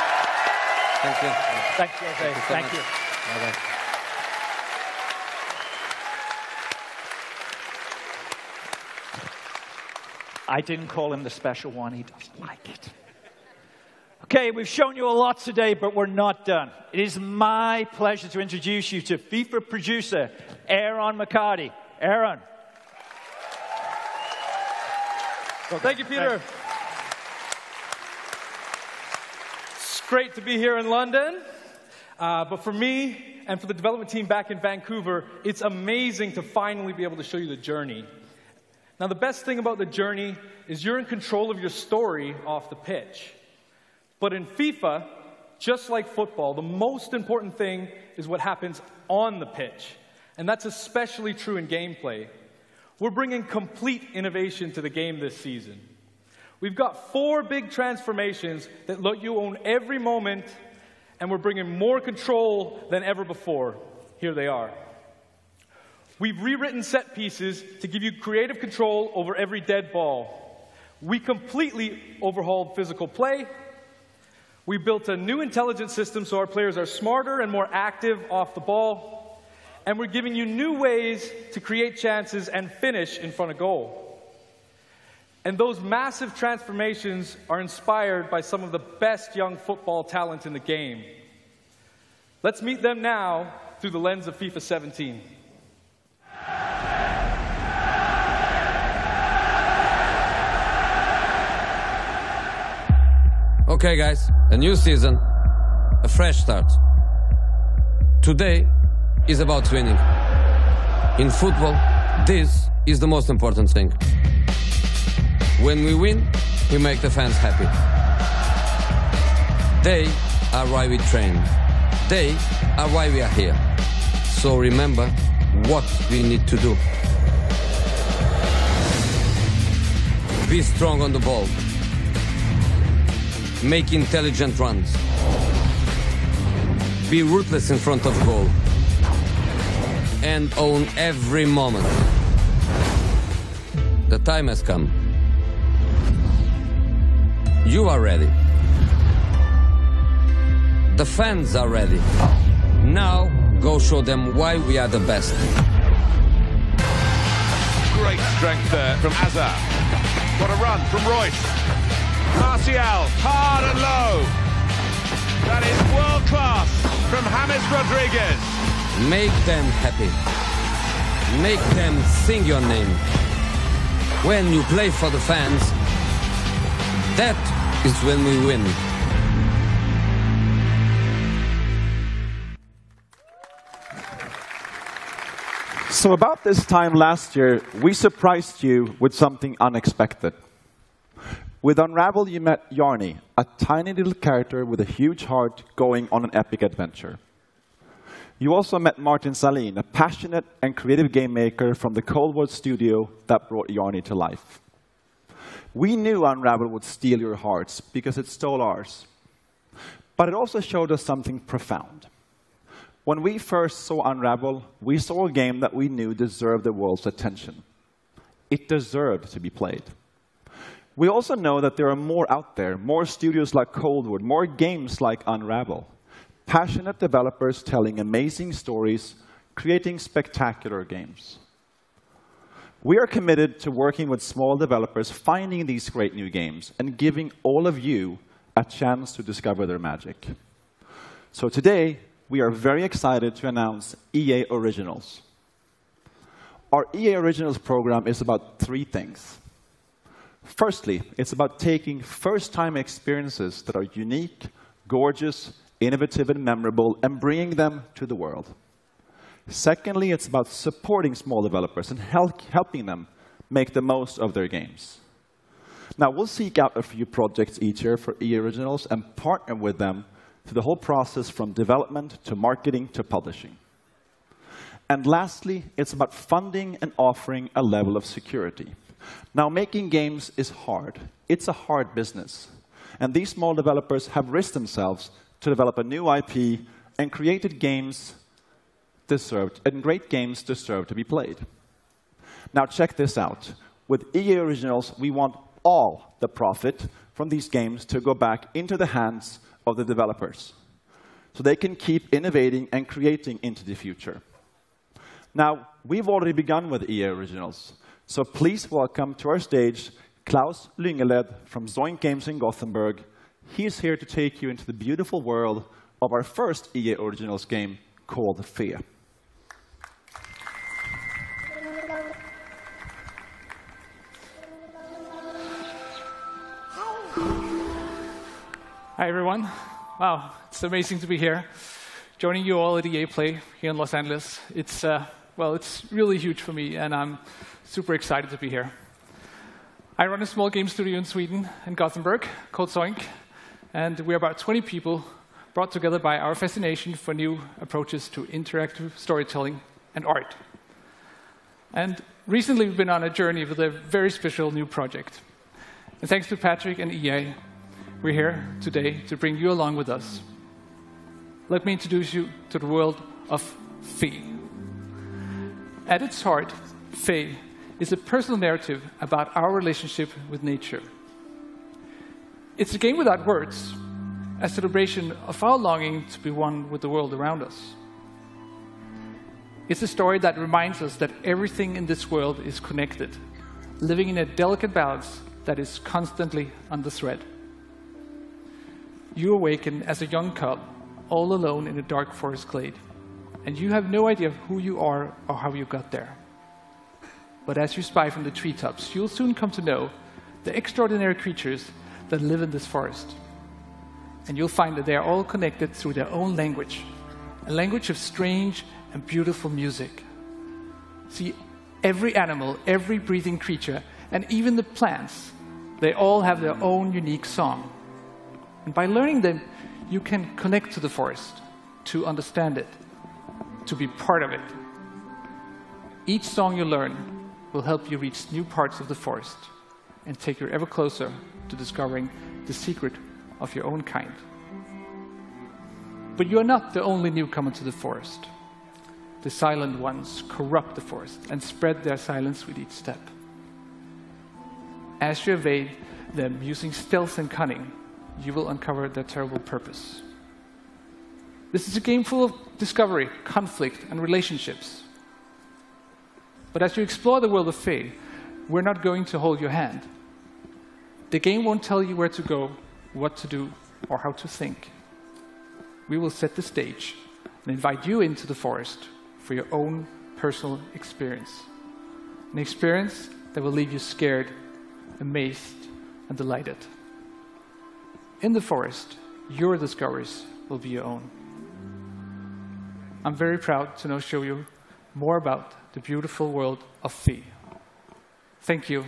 Thank you. Thanks, Jose. Thank you. Bye-bye. I didn't call him the special one. He doesn't like it. Okay, we've shown you a lot today, but we're not done. It is my pleasure to introduce you to FIFA producer Aaron McCarty. Aaron. Well, thank you, Peter. It's great to be here in London. But for me and for the development team back in Vancouver, it's amazing to finally be able to show you the journey. Now, the best thing about the journey is you're in control of your story off the pitch. But in FIFA, just like football, the most important thing is what happens on the pitch. And that's especially true in gameplay. We're bringing complete innovation to the game this season. We've got 4 big transformations that let you own every moment, and we're bringing more control than ever before. Here they are. We've rewritten set pieces to give you creative control over every dead ball. We completely overhauled physical play. We built a new intelligence system so our players are smarter and more active off the ball. And we're giving you new ways to create chances and finish in front of goal. And those massive transformations are inspired by some of the best young football talent in the game. Let's meet them now through the lens of FIFA 17. Okay, guys, a new season, a fresh start. Today is about winning. In football, this is the most important thing. When we win, we make the fans happy. They are why we train. They are why we are here. So remember what we need to do. Be strong on the ball. Make intelligent runs. Be ruthless in front of goal. And own every moment. The time has come. You are ready. The fans are ready. Now, go show them why we are the best. Great strength there from Hazard. What a run from Royce. Martial, hard and low. That is world class from James Rodriguez. Make them happy. Make them sing your name. When you play for the fans, that is when we win. So about this time last year, we surprised you with something unexpected. With Unravel, you met Yarny, a tiny little character with a huge heart going on an epic adventure. You also met Martin Salin, a passionate and creative game maker from the Cold War studio that brought Yarny to life. We knew Unravel would steal your hearts because it stole ours. But it also showed us something profound. When we first saw Unravel, we saw a game that we knew deserved the world's attention. It deserved to be played. We also know that there are more out there, more studios like Cold War, more games like Unravel. Passionate developers telling amazing stories, creating spectacular games. We are committed to working with small developers, finding these great new games, and giving all of you a chance to discover their magic. So today, we are very excited to announce EA Originals. Our EA Originals program is about 3 things. Firstly, it's about taking first-time experiences that are unique, gorgeous, innovative, and memorable, and bringing them to the world. Secondly, it's about supporting small developers and helping them make the most of their games. Now, we'll seek out a few projects each year for EA Originals and partner with them through the whole process from development to marketing to publishing. And lastly, it's about funding and offering a level of security. Now, making games is hard. It's a hard business. And these small developers have risked themselves to develop a new IP and created games and great games deserve to be played. Now, check this out. With EA Originals, we want all the profit from these games to go back into the hands of the developers, so they can keep innovating and creating into the future. Now, we've already begun with EA Originals, so please welcome to our stage Klaus Lyngeled from Zoink Games in Gothenburg. He is here to take you into the beautiful world of our first EA Originals game called Fe. Hi, everyone. Wow, it's amazing to be here, joining you all at EA Play here in Los Angeles. It's really huge for me, and I'm super excited to be here. I run a small game studio in Sweden, in Gothenburg, called Zoink, and we're about 20 people brought together by our fascination for new approaches to interactive storytelling and art. And recently, we've been on a journey with a very special new project. And thanks to Patrick and EA, we're here today to bring you along with us. Let me introduce you to the world of Fe. At its heart, Fe is a personal narrative about our relationship with nature. It's a game without words, a celebration of our longing to be one with the world around us. It's a story that reminds us that everything in this world is connected, living in a delicate balance that is constantly on the thread. You awaken as a young cub, all alone in a dark forest glade, and you have no idea who you are or how you got there. But as you spy from the treetops, you'll soon come to know the extraordinary creatures that live in this forest. And you'll find that they are all connected through their own language, a language of strange and beautiful music. See, every animal, every breathing creature, and even the plants, they all have their own unique song. And by learning them, you can connect to the forest, to understand it, to be part of it. Each song you learn will help you reach new parts of the forest and take you ever closer to discovering the secret of your own kind. But you are not the only newcomer to the forest. The silent ones corrupt the forest and spread their silence with each step. As you evade them using stealth and cunning, you will uncover their terrible purpose. This is a game full of discovery, conflict, and relationships. But as you explore the world of Fe, we're not going to hold your hand. The game won't tell you where to go, what to do, or how to think. We will set the stage and invite you into the forest for your own personal experience. An experience that will leave you scared, amazed, and delighted. In the forest, your discoveries will be your own. I'm very proud to now show you more about the beautiful world of Fe. Thank you.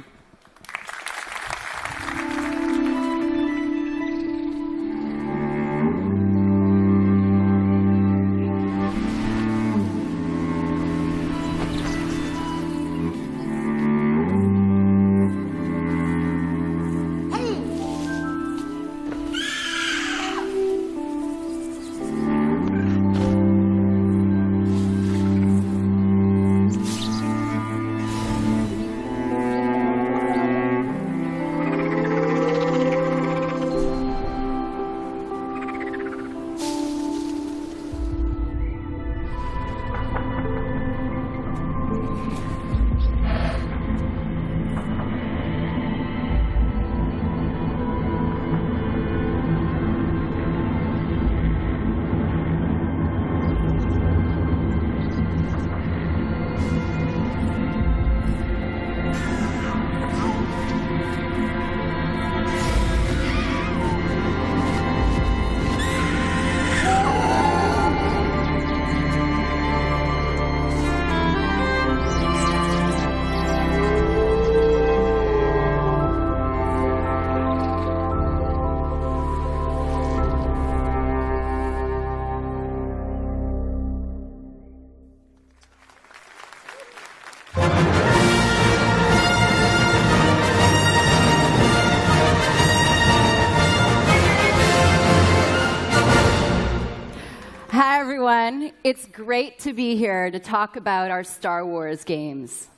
It's great to be here to talk about our Star Wars games.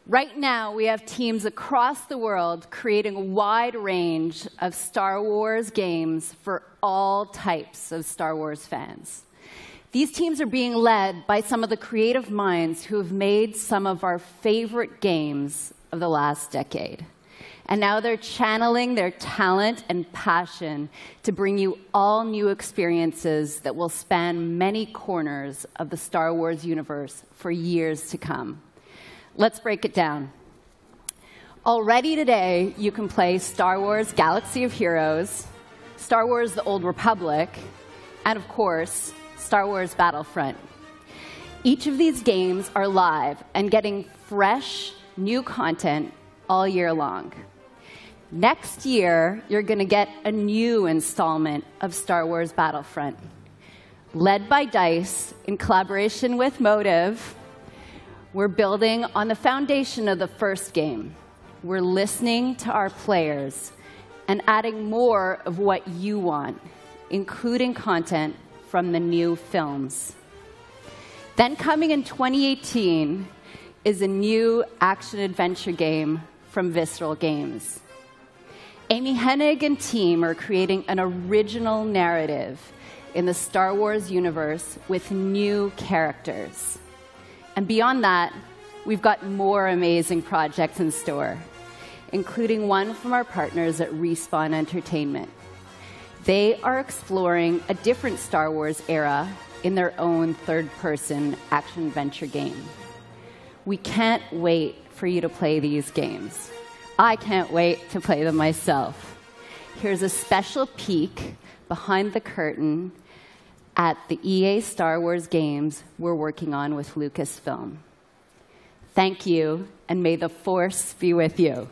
Right now, we have teams across the world creating a wide range of Star Wars games for all types of Star Wars fans. These teams are being led by some of the creative minds who have made some of our favorite games of the last decade. And now they're channeling their talent and passion to bring you all new experiences that will span many corners of the Star Wars universe for years to come. Let's break it down. Already today, you can play Star Wars Galaxy of Heroes, Star Wars The Old Republic, and of course, Star Wars Battlefront. Each of these games are live and getting fresh, new content all year long. Next year, you're going to get a new installment of Star Wars Battlefront. Led by DICE, in collaboration with Motive, we're building on the foundation of the first game. We're listening to our players and adding more of what you want, including content from the new films. Then coming in 2018 is a new action-adventure game from Visceral Games. Amy Hennig and team are creating an original narrative in the Star Wars universe with new characters. And beyond that, we've got more amazing projects in store, including one from our partners at Respawn Entertainment. They are exploring a different Star Wars era in their own third-person action-adventure game. We can't wait for you to play these games. I can't wait to play them myself. Here's a special peek behind the curtain at the EA Star Wars games we're working on with Lucasfilm. Thank you, and may the Force be with you.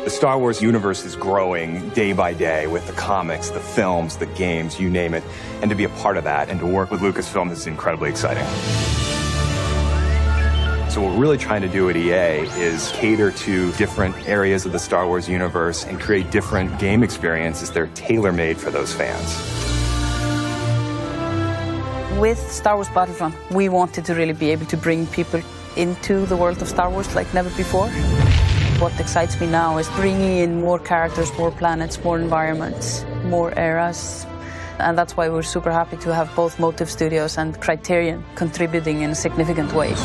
The Star Wars universe is growing day by day with the comics, the films, the games, you name it. And to be a part of that and to work with Lucasfilm is incredibly exciting. So what we're really trying to do at EA is cater to different areas of the Star Wars universe and create different game experiences that are tailor-made for those fans. With Star Wars Battlefront, we wanted to really be able to bring people into the world of Star Wars like never before. What excites me now is bringing in more characters, more planets, more environments, more eras. And that's why we're super happy to have both Motive Studios and Criterion contributing in significant ways.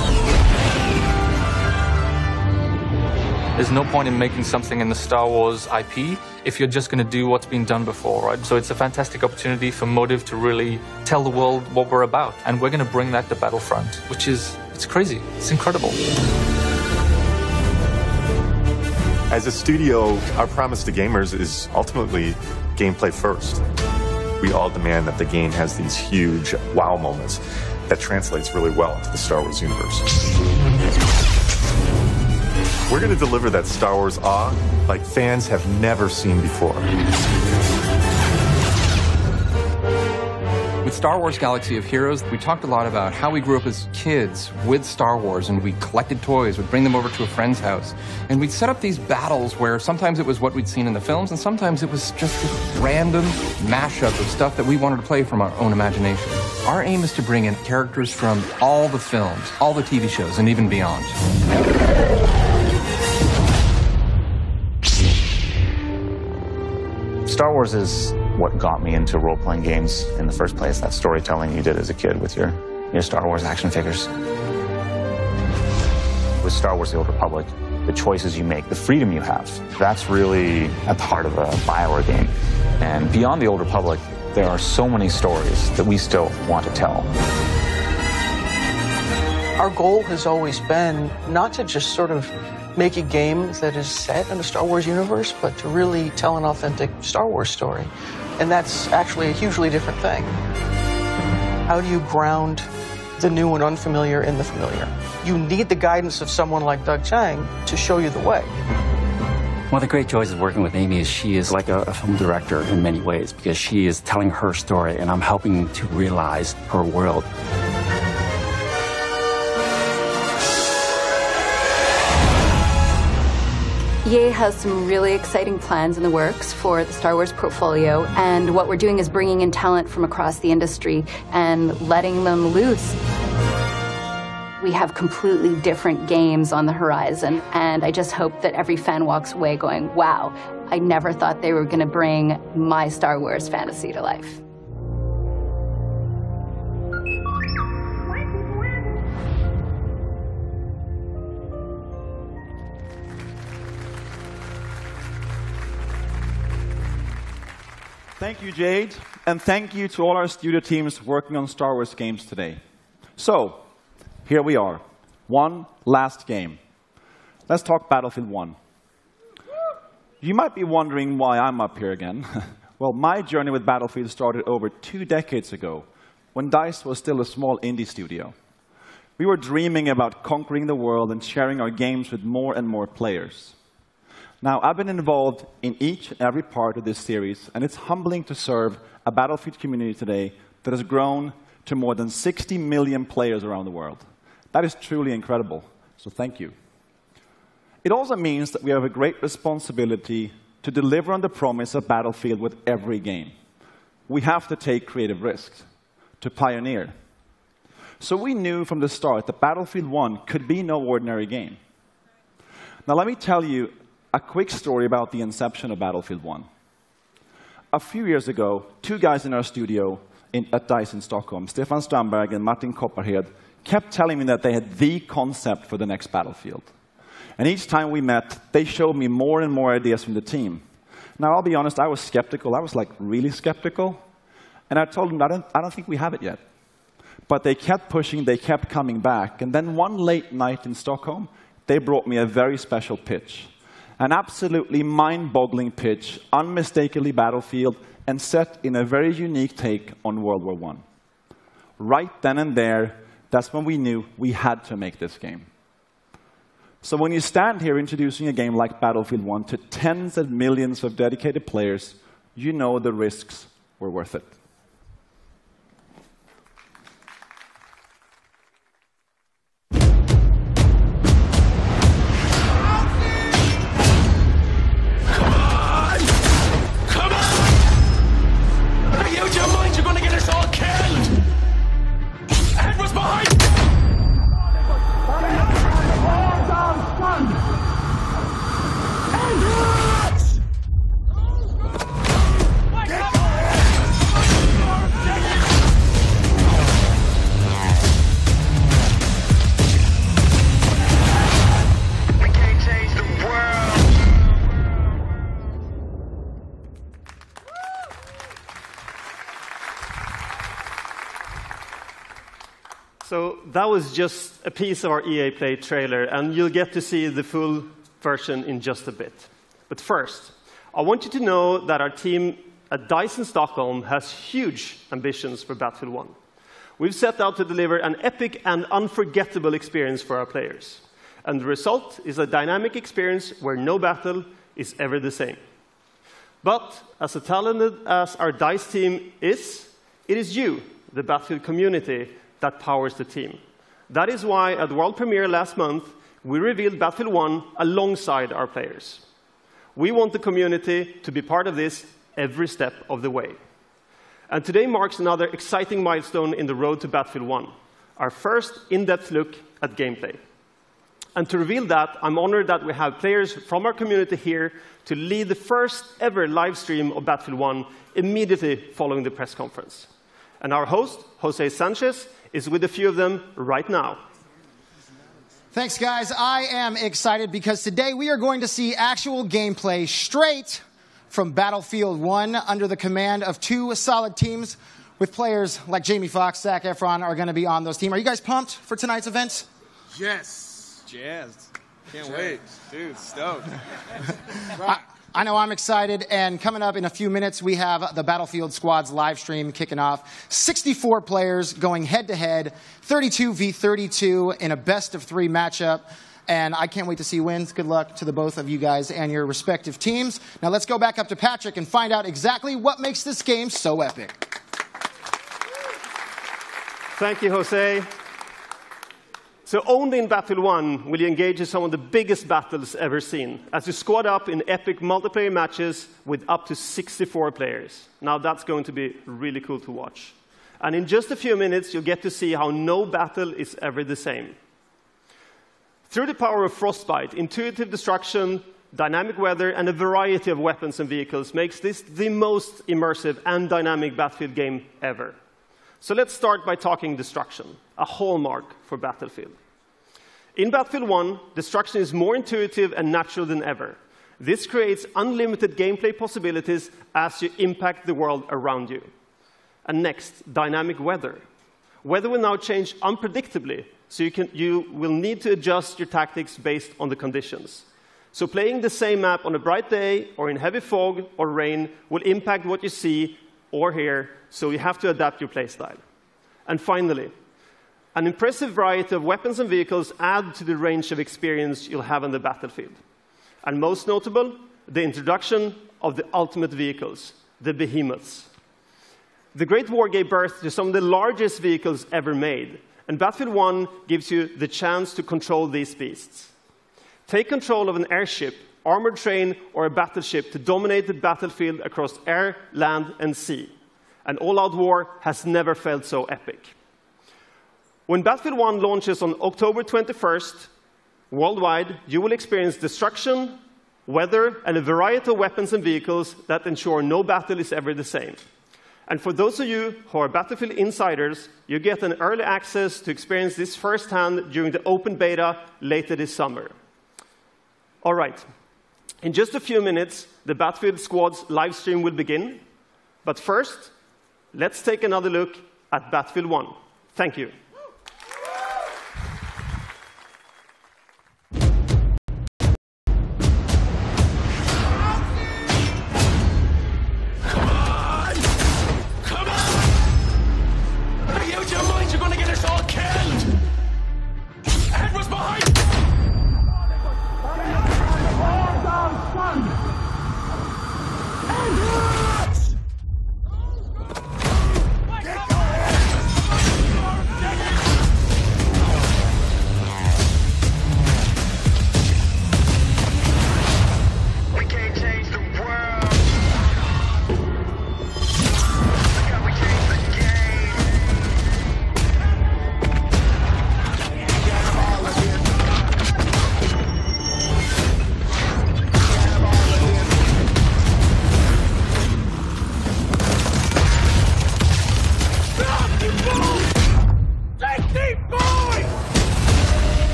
There's no point in making something in the Star Wars IP if you're just going to do what's been done before, right? So it's a fantastic opportunity for Motive to really tell the world what we're about. And we're going to bring that to Battlefront, which is, it's crazy. It's incredible. As a studio, our promise to gamers is ultimately gameplay first. We all demand that the game has these huge wow moments that translates really well into the Star Wars universe. We're going to deliver that Star Wars awe like fans have never seen before. With Star Wars Galaxy of Heroes, we talked a lot about how we grew up as kids with Star Wars, and we collected toys, we'd bring them over to a friend's house, and we'd set up these battles where sometimes it was what we'd seen in the films, and sometimes it was just this random mashup of stuff that we wanted to play from our own imagination. Our aim is to bring in characters from all the films, all the TV shows, and even beyond. Star Wars is what got me into role-playing games in the first place, that storytelling you did as a kid with your Star Wars action figures. With Star Wars The Old Republic, the choices you make, the freedom you have, that's really at the heart of a BioWare game. And beyond The Old Republic, there are so many stories that we still want to tell. Our goal has always been not to just sort of make a game that is set in the Star Wars universe, but to really tell an authentic Star Wars story. And that's actually a hugely different thing. How do you ground the new and unfamiliar in the familiar? You need the guidance of someone like Doug Chiang to show you the way. One of the great joys of working with Amy is she is like a film director in many ways, because she is telling her story and I'm helping to realize her world. EA has some really exciting plans in the works for the Star Wars portfolio, and what we're doing is bringing in talent from across the industry and letting them loose. We have completely different games on the horizon, and I just hope that every fan walks away going, wow, I never thought they were going to bring my Star Wars fantasy to life. Thank you, Jade, and thank you to all our studio teams working on Star Wars games today. So, here we are. One last game. Let's talk Battlefield 1. You might be wondering why I'm up here again. Well, my journey with Battlefield started over 2 decades ago, when DICE was still a small indie studio. We were dreaming about conquering the world and sharing our games with more and more players. Now, I've been involved in each and every part of this series, and it's humbling to serve a Battlefield community today that has grown to more than 60 million players around the world. That is truly incredible, so thank you. It also means that we have a great responsibility to deliver on the promise of Battlefield with every game. We have to take creative risks, to pioneer. So we knew from the start that Battlefield 1 could be no ordinary game. Now, let me tell you a quick story about the inception of Battlefield 1. A few years ago, 2 guys in our studio at DICE in Stockholm, Stefan Strandberg and Martin Kopparhed, kept telling me that they had the concept for the next Battlefield. And each time we met, they showed me more and more ideas from the team. Now, I'll be honest, I was skeptical. I was like really skeptical. And I told them, I don't think we have it yet. But they kept pushing, they kept coming back. And then one late night in Stockholm, they brought me a very special pitch. An absolutely mind-boggling pitch, unmistakably Battlefield, and set in a very unique take on World War I. Right then and there, that's when we knew we had to make this game. So when you stand here introducing a game like Battlefield 1 to tens of millions of dedicated players, you know the risks were worth it. So that was just a piece of our EA Play trailer, and you'll get to see the full version in just a bit. But first, I want you to know that our team at DICE in Stockholm has huge ambitions for Battlefield 1. We've set out to deliver an epic and unforgettable experience for our players. And the result is a dynamic experience where no battle is ever the same. But as talented as our DICE team is, it is you, the Battlefield community, that powers the team. That is why at the world premiere last month, we revealed Battlefield 1 alongside our players. We want the community to be part of this every step of the way. And today marks another exciting milestone in the road to Battlefield 1, our first in-depth look at gameplay. And to reveal that, I'm honored that we have players from our community here to lead the first ever live stream of Battlefield 1 immediately following the press conference. And our host, Jose Sanchez, is with a few of them right now. Thanks, guys. I am excited because today we are going to see actual gameplay straight from Battlefield 1 under the command of 2 solid teams with players like Jamie Foxx, Zac Efron are going to be on those teams. Are you guys pumped for tonight's event? Yes. Jazzed. Can't wait. Dude, stoked. I know I'm excited, and coming up in a few minutes, we have the Battlefield Squad's live stream kicking off. 64 players going head-to-head, 32 v 32 in a best-of-3 matchup, and I can't wait to see wins. Good luck to the both of you guys and your respective teams. Now let's go back up to Patrick and find out exactly what makes this game so epic. Thank you, Jose. So only in Battlefield 1 will you engage in some of the biggest battles ever seen, as you squad up in epic multiplayer matches with up to 64 players. Now that's going to be really cool to watch. And in just a few minutes, you'll get to see how no battle is ever the same. Through the power of Frostbite, intuitive destruction, dynamic weather, and a variety of weapons and vehicles makes this the most immersive and dynamic Battlefield game ever. So let's start by talking destruction, a hallmark for Battlefield. In Battlefield 1, destruction is more intuitive and natural than ever. This creates unlimited gameplay possibilities as you impact the world around you. And next, dynamic weather. Weather will now change unpredictably, so you will need to adjust your tactics based on the conditions. So playing the same map on a bright day or in heavy fog or rain will impact what you see or hear, so you have to adapt your playstyle. And finally, an impressive variety of weapons and vehicles add to the range of experience you'll have on the battlefield. And most notable, the introduction of the ultimate vehicles, the behemoths. The Great War gave birth to some of the largest vehicles ever made, and Battlefield 1 gives you the chance to control these beasts. Take control of an airship, armored train, or a battleship to dominate the battlefield across air, land, and sea. An all-out war has never felt so epic. When Battlefield 1 launches on October 21st, worldwide, you will experience destruction, weather, and a variety of weapons and vehicles that ensure no battle is ever the same. And for those of you who are Battlefield insiders, you get an early access to experience this firsthand during the open beta later this summer. All right. In just a few minutes, the Battlefield Squad's live stream will begin. But first, let's take another look at Battlefield 1. Thank you.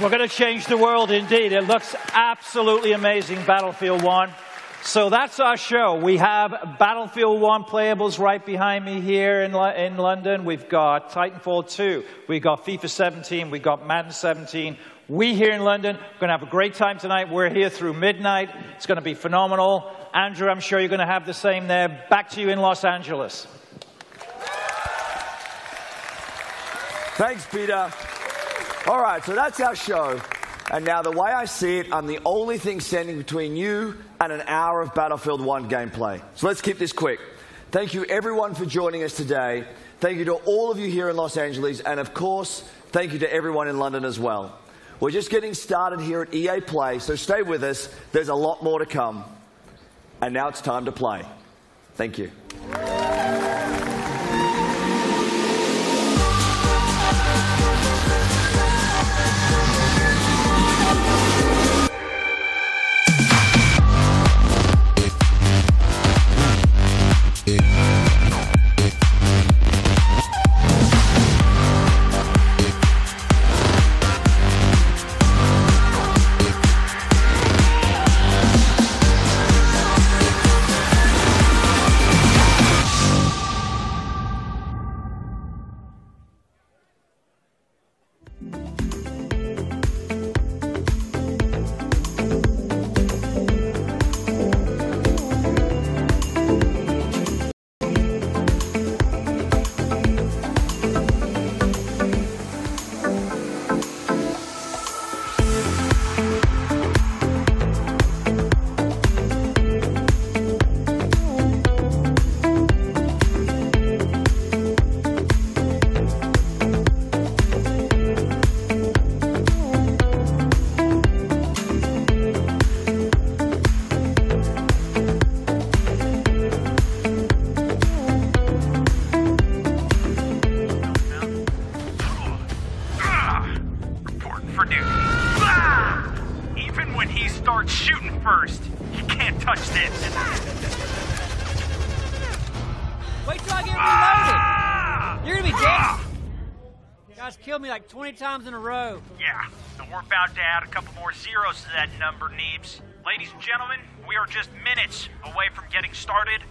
We're going to change the world indeed. It looks absolutely amazing, Battlefield 1. So that's our show. We have Battlefield 1 playables right behind me here in London. We've got Titanfall 2. We've got FIFA 17. We've got Madden 17. We here in London are going to have a great time tonight. We're here through midnight. It's going to be phenomenal. Andrew, I'm sure you're going to have the same there. Back to you in Los Angeles. Thanks, Peter. All right, so that's our show. And now, the way I see it, I'm the only thing standing between you and an hour of Battlefield 1 gameplay. So let's keep this quick. Thank you, everyone, for joining us today. Thank you to all of you here in Los Angeles. And, of course, thank you to everyone in London as well. We're just getting started here at EA Play, so stay with us. There's a lot more to come. And now it's time to play. Thank you. Wait till I get reloaded. You're gonna be dead. You guys killed me like 20 times in a row. Yeah, and we're about to add a couple more zeros to that number, Neebs. Ladies and gentlemen, we are just minutes away from getting started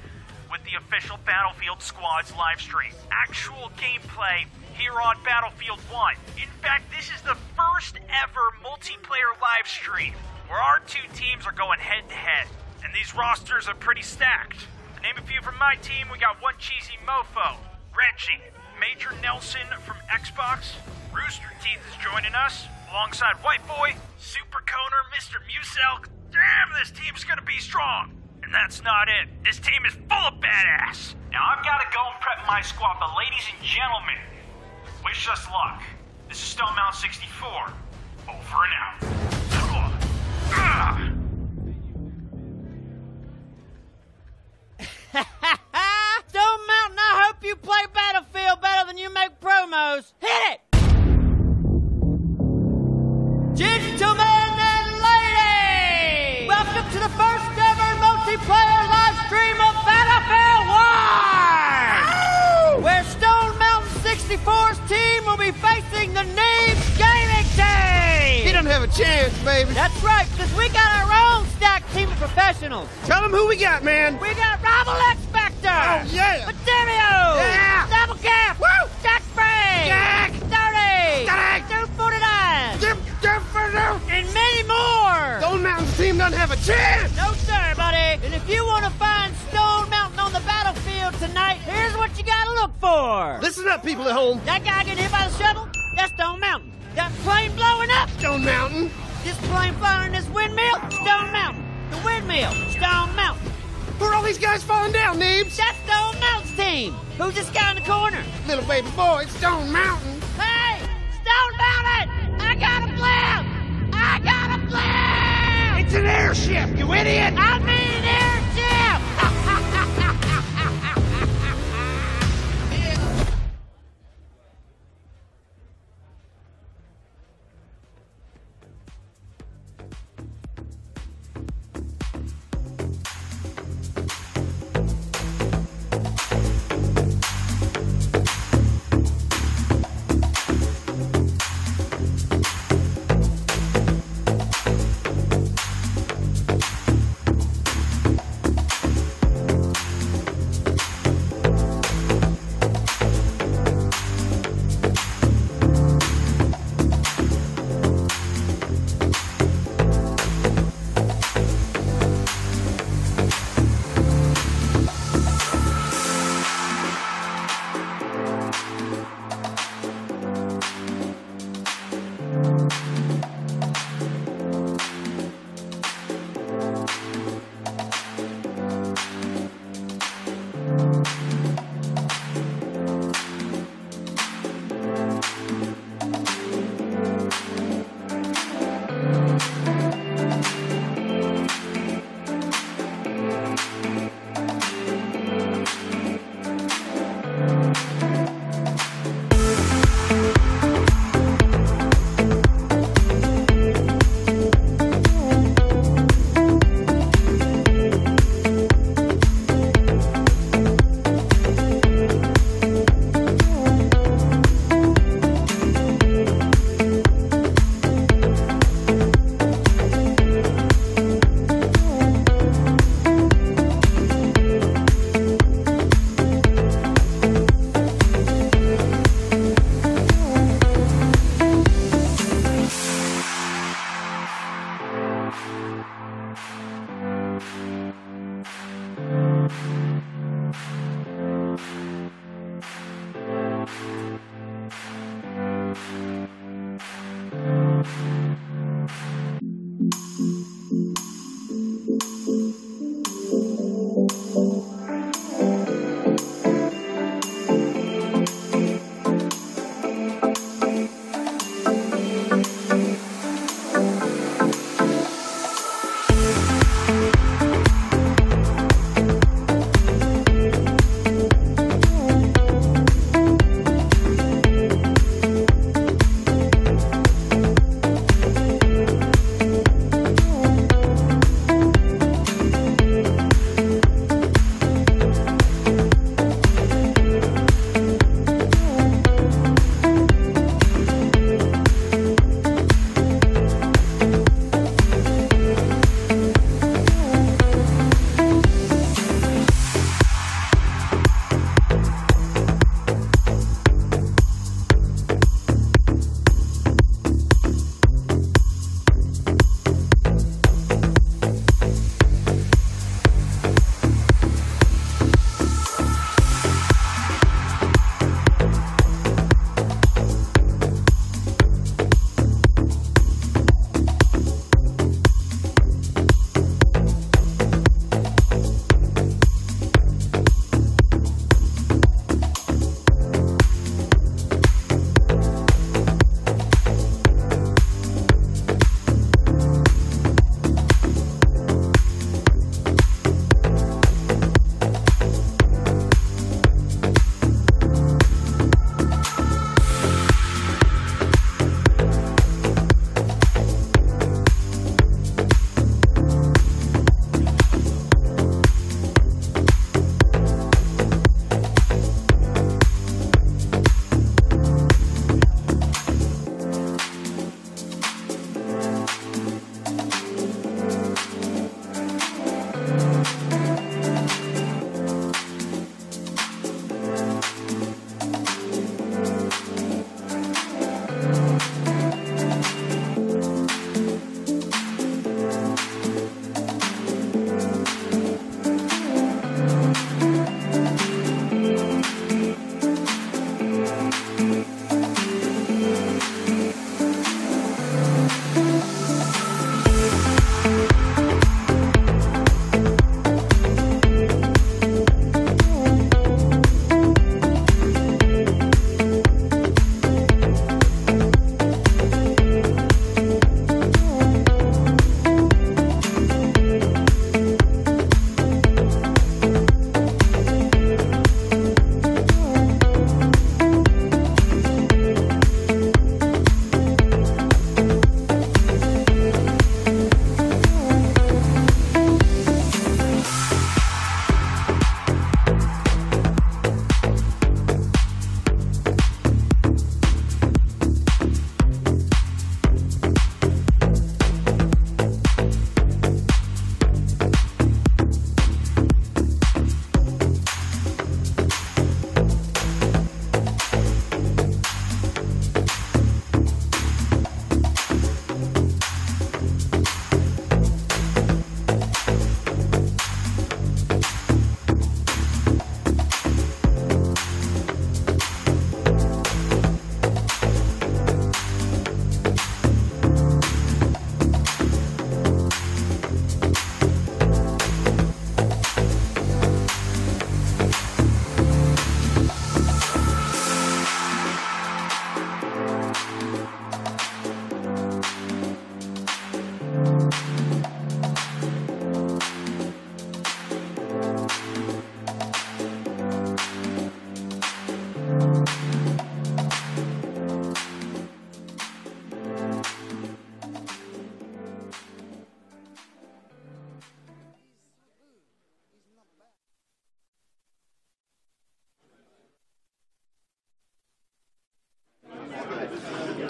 with the official Battlefield Squads live stream. Actual gameplay here on Battlefield 1. In fact, this is the first ever multiplayer live stream where our two teams are going head to head. And these rosters are pretty stacked. To name a few from my team, we got One Cheesy Mofo, Reggie, Major Nelson from Xbox, Rooster Teeth is joining us, alongside White Boy, Super Coner, Mr. Musel. Damn, this team's gonna be strong. And that's not it. This team is full of badass. Now I've gotta go and prep my squad, but ladies and gentlemen, wish us luck. This is Stone Mountain 64. Over and out. Stone Mountain, I hope you play Battlefield better than you make promos. Hit it! Gentlemen and ladies, welcome to the first ever multiplayer live stream of Battlefield 1! Where Stone Mountain 64's team will be facing the Neebs Gaming team! He doesn't have a chance, baby. That's right, because we got our own stacked team of professionals. Tell them who we got, man. We got Rival X-Factor! Oh, yeah! Materio! Yeah! Double Cap! Woo! Jack Spray! Jack! 30! Jack! 249! And many more! Stone Mountain's team doesn't have a chance! No, sir, buddy. And if you want to find Stone Mountain on the battlefield tonight, here's what you gotta look for. Listen up, people at home. That guy getting hit by the shuttle? That's Stone Mountain. That plane blowing up? Stone Mountain. This plane flying in this windmill? Stone Mountain. The windmill? Stone Mountain. Who are all these guys falling down, Neebs? That's Stone Mountain's team. Who's this guy in the corner? Little baby boy, Stone Mountain. Hey! Stone Mountain! I got a plan! I got a plan! It's an airship, you idiot! I mean airship!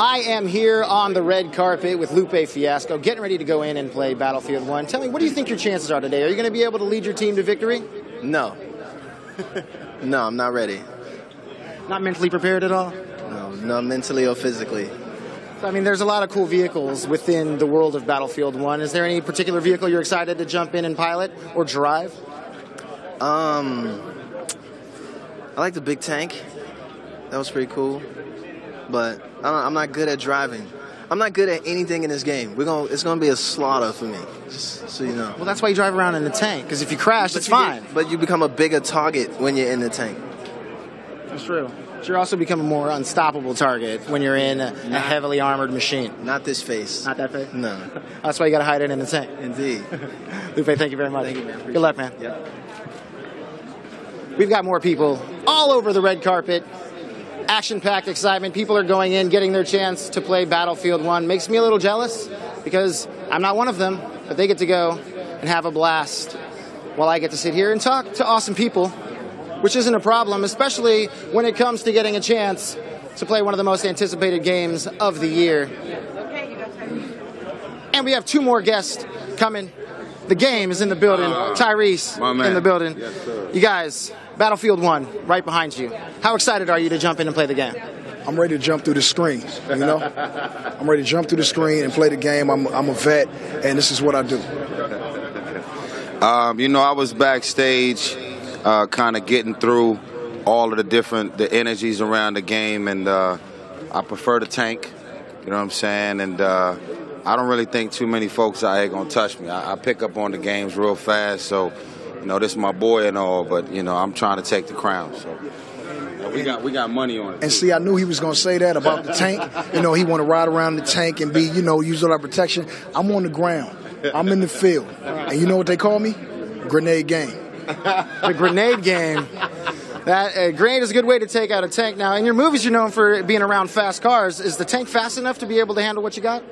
I am here on the red carpet with Lupe Fiasco, getting ready to go in and play Battlefield 1. Tell me, what do you think your chances are today? Are you going to be able to lead your team to victory? No. No, I'm not ready. Not mentally prepared at all? No, not mentally or physically. So, I mean, there's a lot of cool vehicles within the world of Battlefield 1. Is there any particular vehicle you're excited to jump in and pilot or drive? I like the big tank. That was pretty cool. But I'm not good at driving. I'm not good at anything in this game. It's gonna be a slaughter for me, just so you know. Well, that's why you drive around in the tank, because if you crash, it's fine. But you become a bigger target when you're in the tank. That's true. But you also become a more unstoppable target when you're in a heavily armored machine. Not this face. Not that face? No. That's why you gotta hide it in the tank. Indeed. Lupe, thank you very much. Thank you, man. Good luck, man. Yep. We've got more people all over the red carpet. Action-packed excitement. People are going in, getting their chance to play Battlefield 1. Makes me a little jealous because I'm not one of them, but they get to go and have a blast while I get to sit here and talk to awesome people, which isn't a problem, especially when it comes to getting a chance to play one of the most anticipated games of the year. And we have two more guests coming. The game is in the building. Tyrese in the building. Yes, sir. You guys, Battlefield 1, right behind you. How excited are you to jump in and play the game? I'm ready to jump through the screen, you know? I'm ready to jump through the screen and play the game. I'm a vet, and this is what I do. You know, I was backstage kind of getting through all of the energies around the game, and I prefer the tank, you know what I'm saying? And I don't really think too many folks out here going to touch me. I pick up on the games real fast, so, you know, this is my boy and all, but, you know, I'm trying to take the crown, so. We got money on it. And see, I knew he was going to say that about the tank. You know, he want to ride around the tank and be, you know, use all that protection. I'm on the ground. I'm in the field. And you know what they call me? Grenade game. The grenade game. That grenade is a good way to take out a tank. Now, in your movies, you're known for being around fast cars. Is the tank fast enough to be able to handle what you got?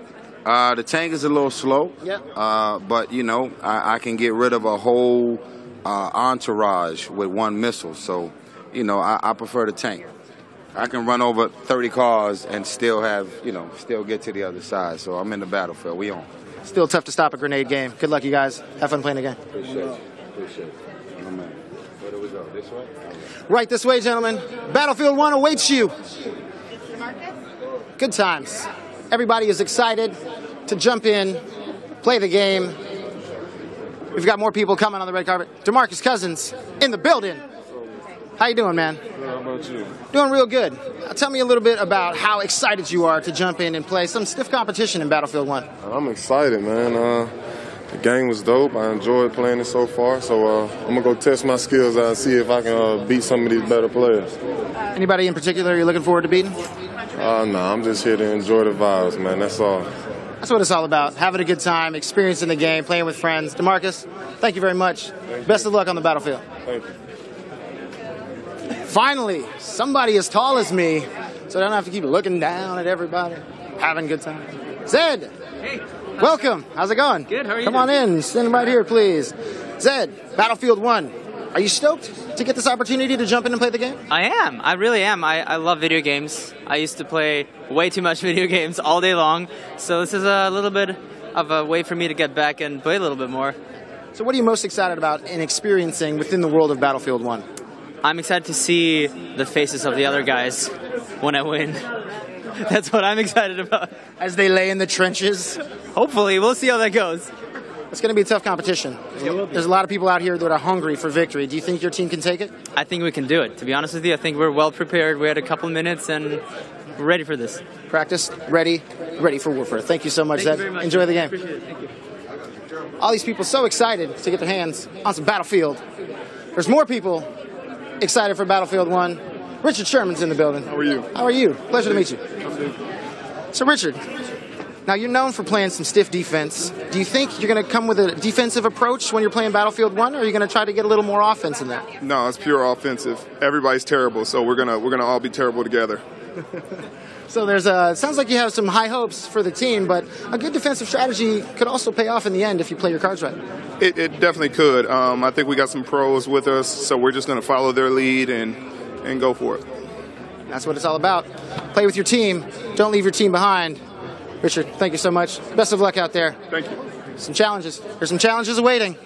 The tank is a little slow. Yep. But, you know, I can get rid of a whole entourage with one missile. So, you know, I prefer the tank. I can run over 30 cars and still have, you know, still get to the other side. So I'm in the battlefield. We on. Still tough to stop a grenade game. Good luck, you guys. Have fun playing the game. Appreciate it. Appreciate it. Oh, man. Where do we go? This way? Right this way, gentlemen. Battlefield 1 awaits you. Good times. Everybody is excited to jump in, play the game. We've got more people coming on the red carpet. DeMarcus Cousins in the building. How you doing, man? Good, how about you? Doing real good. Tell me a little bit about how excited you are to jump in and play some stiff competition in Battlefield 1. I'm excited, man. The game was dope. I enjoyed playing it so far, so I'm going to go test my skills out and see if I can beat some of these better players. Anybody in particular you're looking forward to beating? No, I'm just here to enjoy the vibes, man. That's all. That's what it's all about. Having a good time, experiencing the game, playing with friends. DeMarcus, thank you very much. Best of luck on the battlefield. Thank you. Finally, somebody as tall as me, so I don't have to keep looking down at everybody. Having a good time. Zed! Hey. Welcome. How's it going? Good. How are you? Come on in. Stand right here, please. Zed, Battlefield 1. Are you stoked to get this opportunity to jump in and play the game? I am. I really am. I love video games. I used to play way too much video games all day long, so this is a little bit of a way for me to get back and play a little bit more. So what are you most excited about in experiencing within the world of Battlefield 1? I'm excited to see the faces of the other guys when I win. That's what I'm excited about. As they lay in the trenches? Hopefully. We'll see how that goes. It's going to be a tough competition. There's a lot of people out here that are hungry for victory. Do you think your team can take it? I think we can do it. To be honest with you, I think we're well prepared. We had a couple of minutes and we're ready for this. Practice, ready for warfare. Thank you so much, Zed. Very much. Enjoy the game. Appreciate it. Thank you. All these people so excited to get their hands on some Battlefield. There's more people excited for Battlefield 1. Richard Sherman's in the building. How are you? How are you? Pleasure to meet you. So, Richard, now you're known for playing some stiff defense. Do you think you're going to come with a defensive approach when you're playing Battlefield 1, or are you going to try to get a little more offense in there? No, it's pure offensive. Everybody's terrible, so we're gonna all be terrible together. So it sounds like you have some high hopes for the team, but a good defensive strategy could also pay off in the end if you play your cards right. It definitely could. I think we got some pros with us, so we're just going to follow their lead and go for it. That's what it's all about. Play with your team. Don't leave your team behind. Richard, thank you so much. Best of luck out there. Thank you. Some challenges. There's some challenges awaiting.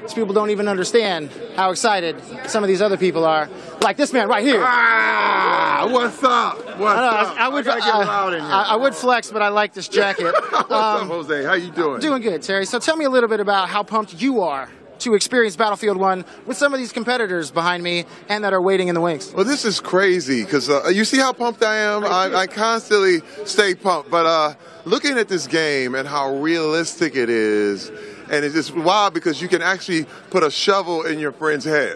These people don't even understand how excited some of these other people are. Like this man right here. What's up? What's up? I would, gotta get loud in here. I would flex, but I like this jacket. What's up, Jose? How you doing? Doing good, Terry. So tell me a little bit about how pumped you are to experience Battlefield 1 with some of these competitors behind me and that are waiting in the wings. Well, this is crazy because you see how pumped I am? I constantly stay pumped. But looking at this game and how realistic it is, and it's just wild because you can actually put a shovel in your friend's head.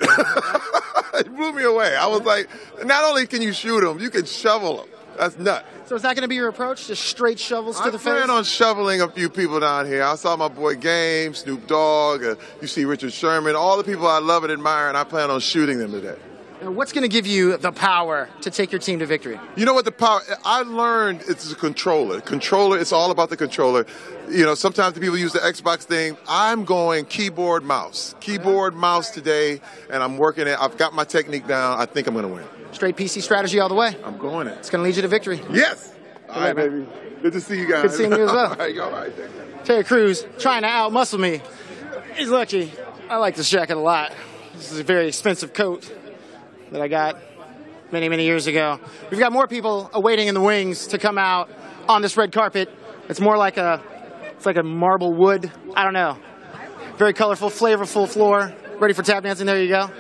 It blew me away. I was like, not only can you shoot them, you can shovel them. That's nuts. So is that going to be your approach? Just straight shovels to the face? I plan on shoveling a few people down here. I saw my boy Game, Snoop Dogg, you see Richard Sherman, all the people I love and admire, and I plan on shooting them today. And what's going to give you the power to take your team to victory? You know what the power, I learned it's a controller. Controller, it's all about the controller. You know, sometimes the people use the Xbox thing. I'm going keyboard, mouse. Keyboard, mouse today, and I'm working it. I've got my technique down. I think I'm going to win. Straight PC strategy all the way. I'm going it. It's going to lead you to victory. Yes. All right, baby. Good to see you guys. Good seeing you as well. All right. Terry Crews trying to out-muscle me. He's lucky. I like this jacket a lot. This is a very expensive coat that I got many, many years ago. We've got more people awaiting in the wings to come out on this red carpet. It's more like it's like a marble wood. I don't know. Very colorful, flavorful floor. Ready for tap dancing? There you go.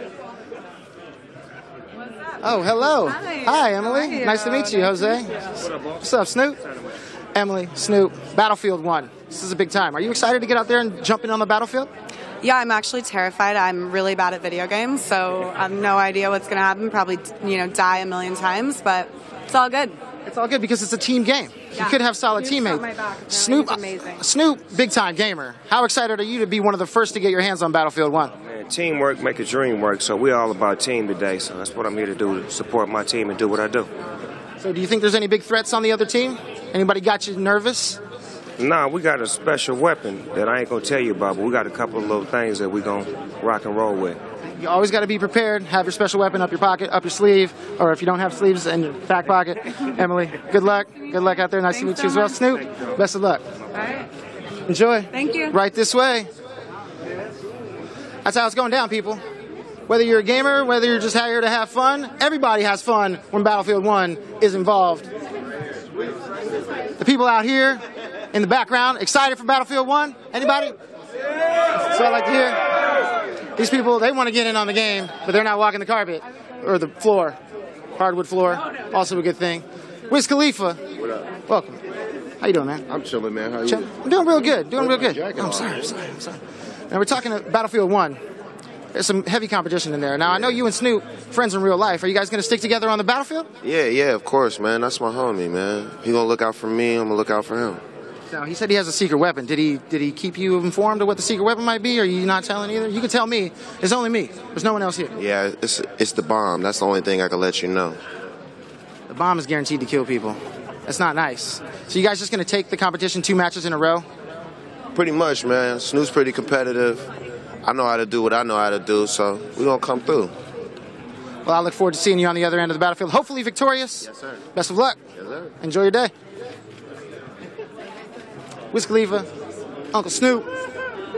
Oh, hello. Hi, Emily. Nice to meet you, Jose. What's up, Snoop? Emily, Snoop, Battlefield 1. This is a big time. Are you excited to get out there and jump in on the battlefield? Yeah, I'm actually terrified. I'm really bad at video games, so I have no idea what's going to happen. Probably, die a million times, but it's all good. It's all good because it's a team game. Yeah. You could have solid teammates. Snoop, amazing. Snoop, big time gamer. How excited are you to be one of the first to get your hands on Battlefield 1? Man, teamwork make a dream work, so we're all about team today. So that's what I'm here to do, to support my team and do what I do. So do you think there's any big threats on the other team? Anybody got you nervous? Nah, we got a special weapon that I ain't going to tell you about, but we got a couple of little things that we're going to rock and roll with. You always got to be prepared. Have your special weapon up your pocket, up your sleeve, or if you don't have sleeves, in your back pocket. Emily, good luck. Good luck out there. Nice to meet you as well. Snoop, best of luck. All right. Enjoy. Thank you. Right this way. That's how it's going down, people. Whether you're a gamer, whether you're just here to have fun, everybody has fun when Battlefield 1 is involved. The people out here in the background, excited for Battlefield 1? Anybody? That's what I like to hear. These people, they want to get in on the game, but they're not walking the carpet or the floor. Hardwood floor, also a good thing. Wiz Khalifa. What up? Welcome. How you doing, man? I'm chilling, man. How are you? I'm doing real good. I'm sorry. Now we're talking about Battlefield 1. There's some heavy competition in there. Now I know you and Snoop, friends in real life. Are you guys going to stick together on the battlefield? Yeah, of course, man. That's my homie, man. He gonna look out for me. I'm gonna look out for him. Now, he said he has a secret weapon. Did he keep you informed of what the secret weapon might be, or are you not telling either? You can tell me. It's only me. There's no one else here. Yeah, it's the bomb. That's the only thing I can let you know. The bomb is guaranteed to kill people. That's not nice. So you guys just going to take the competition 2 matches in a row? Pretty much, man. Snoop's pretty competitive. I know how to do what I know how to do, so we're going to come through. Well, I look forward to seeing you on the other end of the battlefield. Hopefully victorious. Yes, sir. Best of luck. Yes, sir. Enjoy your day. Wiz Khalifa, Uncle Snoop,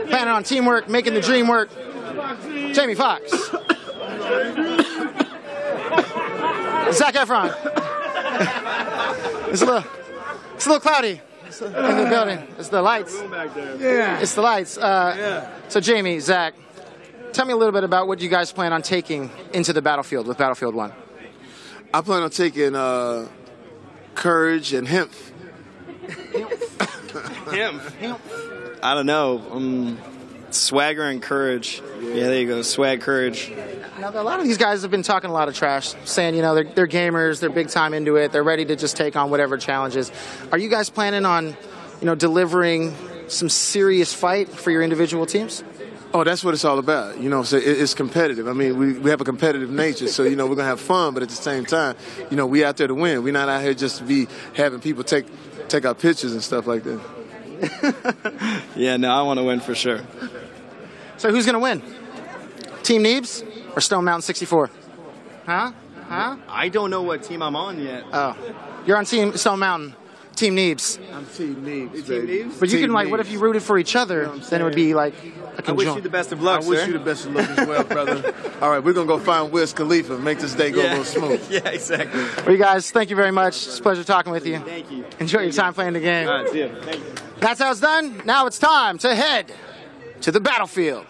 planning on teamwork, making the dream work. Jamie Foxx. Zac Efron. It's a little cloudy. It's in the building. It's the lights. Yeah. It's the lights. So Jamie, Zach, tell me a little bit about what you guys plan on taking into the battlefield with Battlefield 1. I plan on taking courage and hemp. Him. I don't know. Swagger and courage. Yeah, there you go. Swag, courage. Now, a lot of these guys have been talking a lot of trash, saying, they're gamers, they're big time into it, they're ready to just take on whatever challenges. Are you guys planning on, delivering some serious fight for your individual teams? Oh, that's what it's all about. So it's competitive. I mean, we have a competitive nature, so, we're going to have fun, but at the same time, we out there to win. We're not out here just to be having people take our pictures and stuff like that. Yeah, no, I want to win for sure. So who's going to win? Team Neebs or Stone Mountain 64? Huh? Huh? I don't know what team I'm on yet. Oh. You're on Team Stone Mountain. Team Neebs. I'm Team Neebs. Team Neebs? But you Team can, like, Neebs. what if you rooted for each other? Then it would be, like, a I wish you the best of luck, I wish sir. you the best of luck as well, brother. All right, we're going to go find Wiz Khalifa. Make this day go a little smooth. Yeah, exactly. Well, you guys, thank you very much. It's a pleasure talking with you. Thank you. Enjoy your time playing the game. All right, see you. Thank you. That's how it's done. Now it's time to head to the battlefield.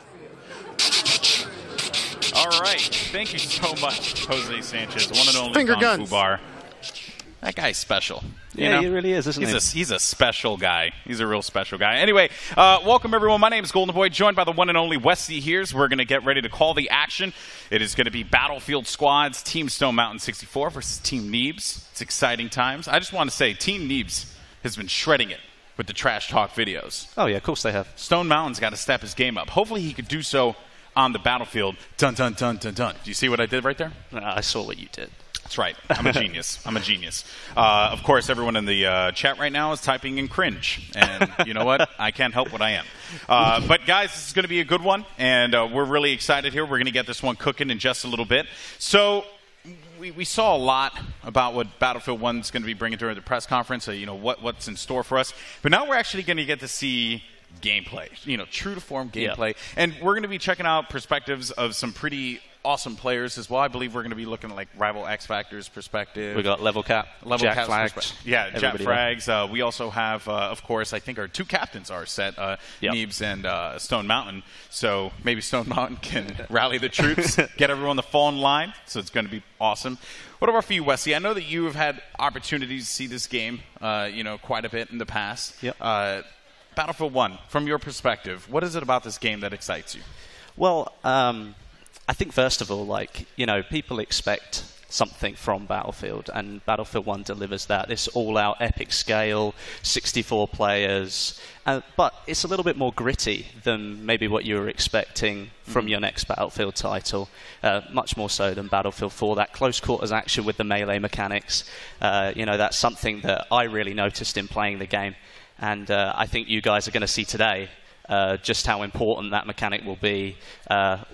All right. Thank you so much, Jose Sanchez, one and only Finger Don guns. Fubar. That guy's special. You Yeah, know? he really is, isn't he? He's a special guy. He's a real special guy. Anyway, welcome everyone. My name is Golden Boy, joined by the one and only Westy here. We're going to get ready to call the action. It is going to be Battlefield Squads, Team Stone Mountain 64 versus Team Neebs. It's exciting times. I just want to say, Team Neebs has been shredding it with the trash talk videos. Oh, yeah, of course they have. Stone Mountain's got to step his game up. Hopefully he could do so on the battlefield. Dun, dun, dun, dun, dun. Do you see what I did right there? I saw what you did. That's right. I'm a genius. I'm a genius. Of course, everyone in the chat right now is typing in cringe. And you know what? I can't help what I am. But, guys, this is going to be a good one. And we're really excited here. We're going to get this one cooking in just a little bit. So we saw a lot about what Battlefield 1 is going to be bringing during the press conference. You know, what's in store for us. But now we're actually going to get to see gameplay, you know, true to form gameplay. Yeah. And we're going to be checking out perspectives of some pretty awesome players as well. I believe we're going to be looking at like Rival X Factor's perspective. We got Level Cap, Jack Flags. Yeah, Jack Everybody Frags. We also have, of course, I think our two captains are set, Neebs and Stone Mountain. So maybe Stone Mountain can rally the troops, get everyone to fall in line. So it's going to be awesome. What about for you, Wesley? I know that you have had opportunities to see this game, you know, quite a bit in the past. Yep. Battlefield 1, from your perspective, what is it about this game that excites you? Well, I think first of all, like, you know, people expect something from Battlefield, and Battlefield 1 delivers that. This all-out epic scale, 64 players, but it's a little bit more gritty than maybe what you were expecting from your next Battlefield title, much more so than Battlefield 4. That close quarters action with the melee mechanics, you know, that's something that I really noticed in playing the game, and I think you guys are going to see today just how important that mechanic will be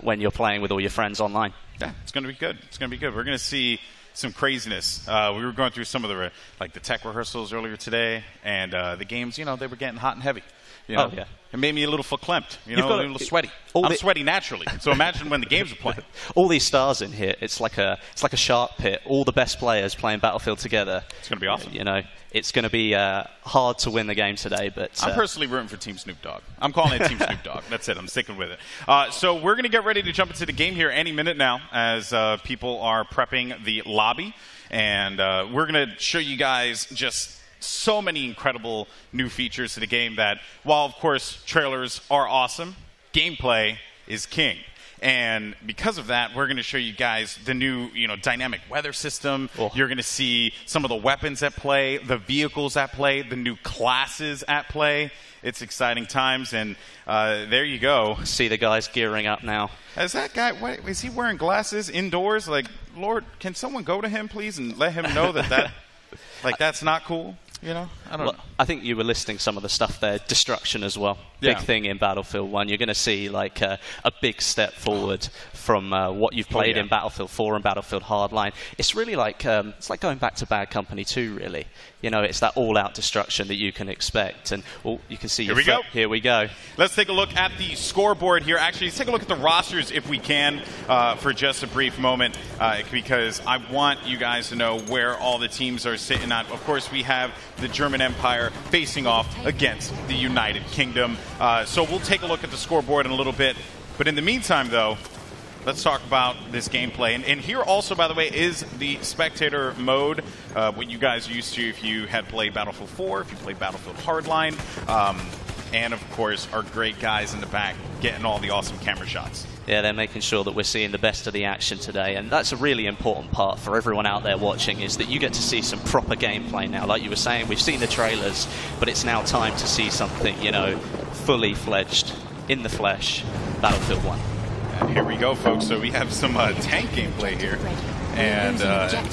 when you're playing with all your friends online. Yeah, it's going to be good. It's going to be good. We're going to see some craziness. We were going through some of the the tech rehearsals earlier today, and the games, you know, they were getting hot and heavy. You know? Oh, yeah. It made me a little verklempt, you know, a little sweaty. I'm sweaty naturally, so imagine when the games are playing. All these stars in here, it's like a shark pit. All the best players playing Battlefield together. It's going to be awesome. You know, it's going to be hard to win the game today, but I'm personally rooting for Team Snoop Dogg. I'm calling it Team Snoop Dogg. That's it. I'm sticking with it. So we're going to get ready to jump into the game here any minute now as people are prepping the lobby. And we're going to show you guys just so many incredible new features to the game that, while, of course, trailers are awesome, gameplay is king. And because of that, we're going to show you guys the new, you know, dynamic weather system. Oh. You're going to see some of the weapons at play, the vehicles at play, the new classes at play. It's exciting times, and there you go. See the guys gearing up now. Is that guy, is he wearing glasses indoors? Like, Lord, can someone go to him, please, and let him know that that's not cool? You know, I don't know. I think you were listing some of the stuff there. Destruction as well. Big thing in Battlefield 1. You're going to see like a big step forward from what you've played in Battlefield 4 and Battlefield Hardline. It's really like it's like going back to Bad Company 2, really. You know, it's that all-out destruction that you can expect. And you can see Here we go. Here we go. Let's take a look at the scoreboard here. Actually, let's take a look at the rosters if we can for just a brief moment because I want you guys to know where all the teams are sitting at. Of course, we have the German Empire facing off against the United Kingdom. So we'll take a look at the scoreboard in a little bit. But in the meantime, though, let's talk about this gameplay. And here also, by the way, is the spectator mode, what you guys are used to if you had played Battlefield 4, if you played Battlefield Hardline, and, of course, our great guys in the back getting all the awesome camera shots. Yeah, they're making sure that we're seeing the best of the action today, and that's a really important part for everyone out there watching, is that you get to see some proper gameplay now. Like you were saying, we've seen the trailers, but it's now time to see something, you know, fully fledged, in the flesh, Battlefield 1. And here we go, folks. So we have some tank gameplay here. And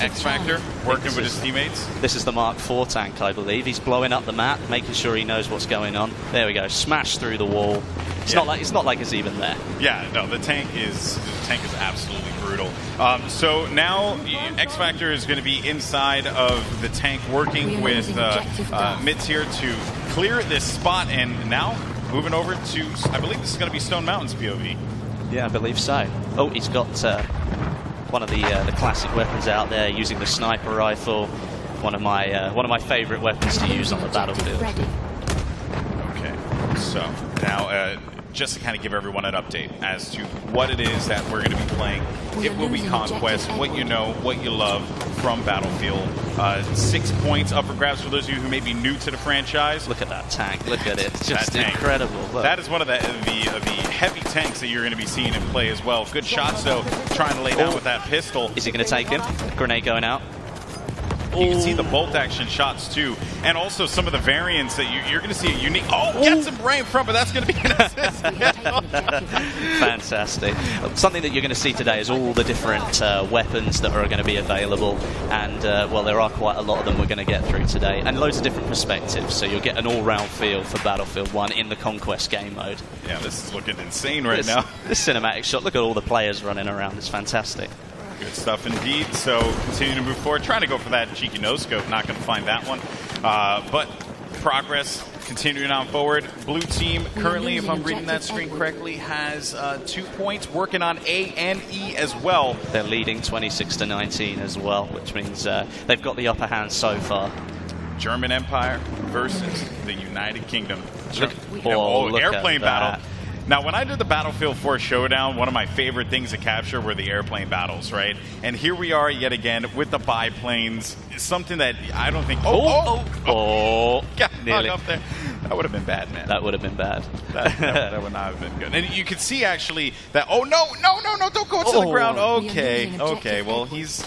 X Factor working with his teammates. This is the Mark IV tank, I believe. He's blowing up the map, making sure he knows what's going on. There we go, smash through the wall. It's not like it's even there. Yeah, no, the tank is absolutely brutal. So now X Factor is going to be inside of the tank, working with mids here to clear this spot, and now moving over to, I believe this is going to be Stone Mountain's POV. Yeah, I believe so. Oh, he's got one of the classic weapons out there, using the sniper rifle. One of my favorite weapons to use on the battlefield. Okay, so now just to kind of give everyone an update as to what it is that we're going to be playing. It will be Conquest, what you know, what you love from Battlefield. 6 points up for grabs for those of you who may be new to the franchise. Look at that tank. Look at it. It's just incredible. Look. That is one of the heavy tanks that you're going to be seeing in play as well. Good shots, though, trying to lay down with that pistol. Is he going to take him? Grenade going out. You can see the bolt action shots too, and also some of the variants that you're going to see a unique. Oh, gets him right in front, but that's going to be an assist. Fantastic. Something that you're going to see today is all the different weapons that are going to be available, and well, there are quite a lot of them we're going to get through today, and loads of different perspectives. So you'll get an all-round feel for Battlefield 1 in the Conquest game mode. Yeah, this is looking insane right now. This cinematic shot. Look at all the players running around. It's fantastic. Good stuff indeed. So continue to move forward. Trying to go for that cheeky no-scope. Not going to find that one. But progress continuing on forward. Blue team currently, if I'm reading that screen correctly, has 2 points. Working on A and E as well. They're leading 26-19 as well, which means they've got the upper hand so far. German Empire versus the United Kingdom. Look Airplane battle. Now, when I did the Battlefield 4 Showdown, one of my favorite things to capture were the airplane battles, right? And here we are yet again with the biplanes. Something that I don't think... Oh, got nearly up there. That would have been bad, man. That would have been bad. That would not have been good. And you could see, actually, that... Oh, no, don't go to the ground. Okay, well, he's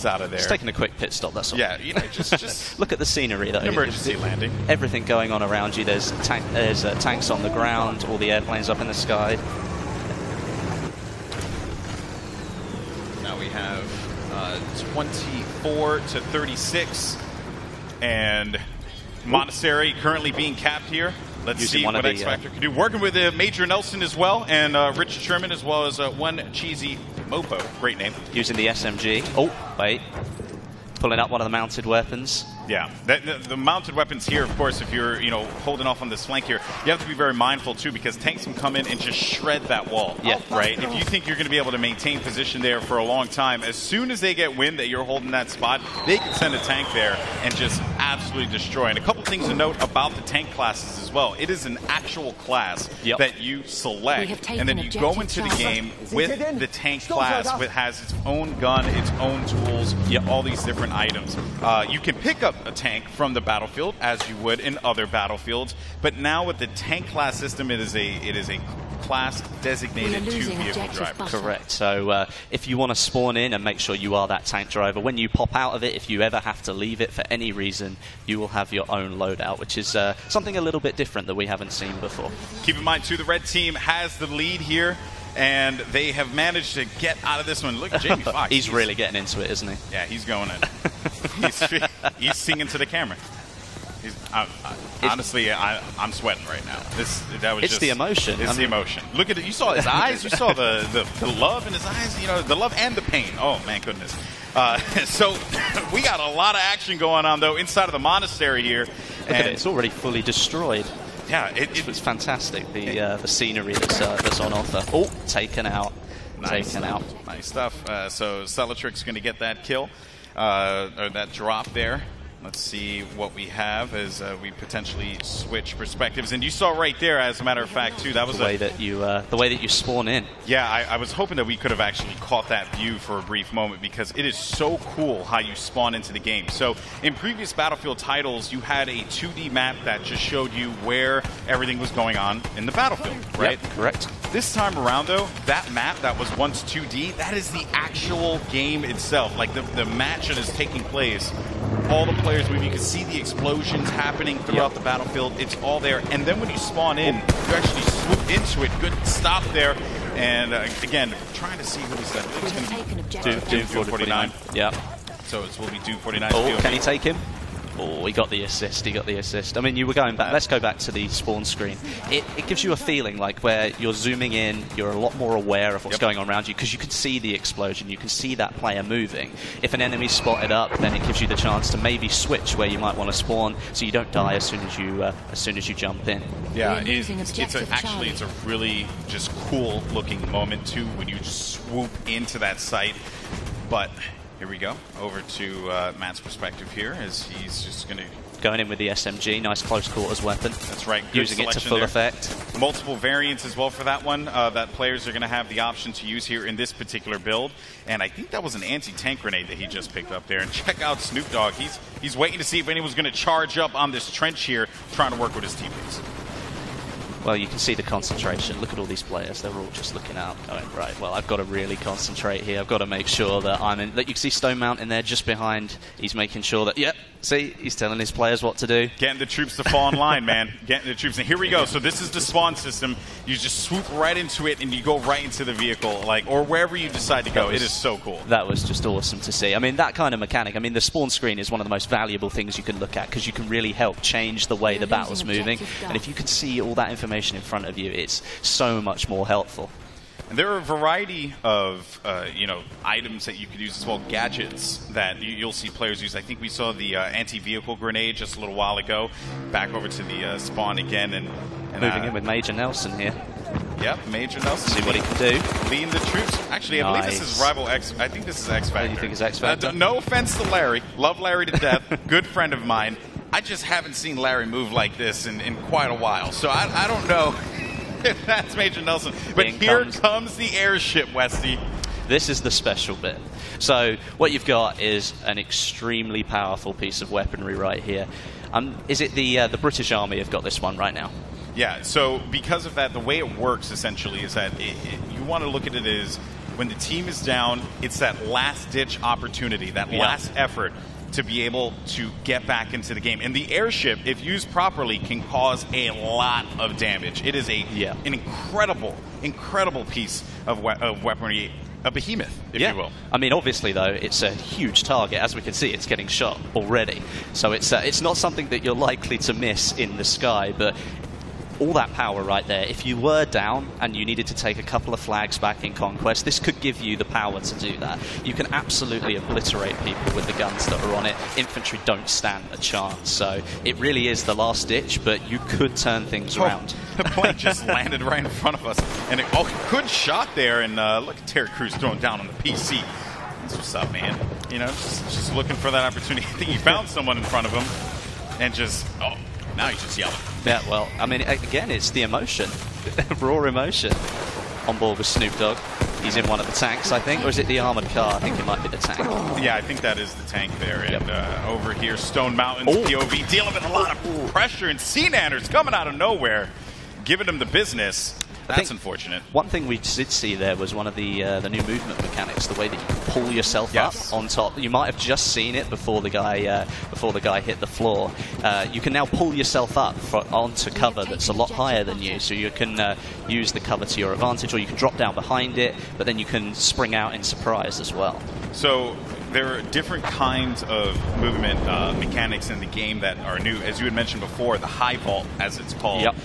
out of there. Just taking a quick pit stop, that's all. Yeah, just look at the scenery, though. Emergency landing. Everything going on around you. There's tanks on the ground, all the airplanes up in the sky. Now we have 24-36, and Monastery currently being capped here. Let's see what X Factor can do. Working with Major Nelson as well, and Richard Sherman, as well as one cheesy Mopo. Great name. Using the SMG. Oh, wait. Pulling up one of the mounted weapons. Yeah, the mounted weapons here, of course, if you're holding off on this flank here, you have to be very mindful too, because tanks can come in and just shred that wall. Yeah, right. If you think you're going to be able to maintain position there for a long time, as soon as they get wind that you're holding that spot, they can send a tank there and just absolutely destroy. And a couple things to note about the tank classes as well: it is an actual class that you select, and then you go into the game with the tank class, which has its own gun, its own tools, all these different items. You can pick up a tank from the battlefield as you would in other battlefields, but now with the tank class system, it is a class designated to vehicle drivers. Correct. So if you want to spawn in and make sure you are that tank driver, when you pop out of it, if you ever have to leave it for any reason, you will have your own loadout, which is something a little bit different that we haven't seen before. Keep in mind too, the red team has the lead here, and they have managed to get out of this one. Look at Jamie Foxx. He's really getting into it, isn't he? Yeah, he's going in. He's singing to the camera. Honestly, I'm sweating right now. It's the emotion. It's the emotion. Look at it. You saw his eyes. You saw the love in his eyes. The love and the pain. Oh, man, goodness. So we got a lot of action going on, though, inside of the monastery here. Look at it. It's already fully destroyed. Yeah, it's fantastic. The scenery that's on offer. Oh, taken out. Taken out. Nice stuff. So Celatrix's going to get that kill, or that drop there. Let's see what we have as we potentially switch perspectives. And you saw right there, as a matter of fact, too, that was the way that you spawn in. Yeah, I was hoping that we could have actually caught that view for a brief moment, because it is so cool how you spawn into the game. So in previous Battlefield titles, you had a 2D map that just showed you where everything was going on in the battlefield, right? Yep, correct. This time around, though, that map that was once 2D, that is the actual game itself. Like the match that is taking place, all the players move. You can see the explosions happening throughout the battlefield. It's all there. And then when you spawn in, you actually swoop into it. Good stop there. And again, trying to see who this is going to be. Doom 49. Yeah. So it will be Doom 49. Oh, can he take him? Oh, he got the assist. He got the assist. I mean, you were going back. Let's go back to the spawn screen. It gives you a feeling like where you're zooming in, you're a lot more aware of what's going on around you because you can see the explosion. You can see that player moving. If an enemy's spotted up, then it gives you the chance to maybe switch where you might want to spawn, so you don't die as soon as you jump in. Yeah, it's a really just cool looking moment too when you just swoop into that site. But here we go, over to Matt's perspective here as he's just going to... Going in with the SMG, nice close quarters weapon. That's right. Good using it to full effect. Multiple variants as well for that one that players are going to have the option to use here in this particular build. And I think that was an anti-tank grenade that he just picked up there. And check out Snoop Dogg. He's waiting to see if anyone's going to charge up on this trench here, trying to work with his teammates. Well, you can see the concentration. Look at all these players. They're all just looking out, going, right, well, I've got to really concentrate here. I've got to make sure that I'm in... Look, you can see Stone Mountain there just behind. He's making sure that, yep, see, he's telling his players what to do. Getting the troops to fall in line, man. Getting the troops. And here we go. So this is the spawn system. You just swoop right into it, and you go right into the vehicle, like, or wherever you decide to go. It is so cool. That was just awesome to see. I mean, that kind of mechanic. I mean, the spawn screen is one of the most valuable things you can look at because you can really help change the way the battle's moving. And if you can see all that information in front of you, it's so much more helpful. And there are a variety of items that you could use as well, gadgets that you'll see players use. I think we saw the anti-vehicle grenade just a little while ago. Back over to the spawn again. And moving in with Major Nelson here. Yep, Major Nelson. See what he can do. Leading the troops. Actually, I believe this is Rival X. I think this is X Factor. You think it's X Factor? No offense to Larry. Love Larry to death. Good friend of mine. I just haven't seen Larry move like this in quite a while. So I don't know if that's Major Nelson. But here comes the airship, Westy. This is the special bit. So what you've got is an extremely powerful piece of weaponry right here. Is it the British Army have got this one right now? Yeah, so because of that, the way it works essentially is that you want to look at it as when the team is down, it's that last-ditch opportunity, that last effort to be able to get back into the game. And the airship, if used properly, can cause a lot of damage. It is an incredible piece of weaponry, a behemoth, if you will. I mean, obviously, though, it's a huge target. As we can see, it's getting shot already. So it's not something that you're likely to miss in the sky, but all that power right there. If you were down and you needed to take a couple of flags back in Conquest, this could give you the power to do that. You can absolutely obliterate people with the guns that are on it. Infantry don't stand a chance. So it really is the last ditch, but you could turn things around. The plane just landed right in front of us. And good shot there. And look at Terry Crews throwing down on the PC. That's what's up, man. You know, just looking for that opportunity. I think he found someone in front of him and just, now he's just yelling. Yeah, well, I mean, again, it's the emotion, raw emotion. On board with Snoop Dogg. He's in one of the tanks, I think, or is it the armored car? I think it might be the tank. Yeah, I think that is the tank there. And over here, Stone Mountain's POV dealing with a lot of pressure, and Sea-Nanners coming out of nowhere, giving him the business. That's unfortunate. One thing we did see there was one of the new movement mechanics, the way that you can pull yourself up on top. You might have just seen it before the guy hit the floor. You can now pull yourself up onto cover that's a lot higher than you, so you can use the cover to your advantage, or you can drop down behind it, but then you can spring out in surprise as well. So there are different kinds of movement mechanics in the game that are new. As you had mentioned before, the high vault, as it's called. Yep.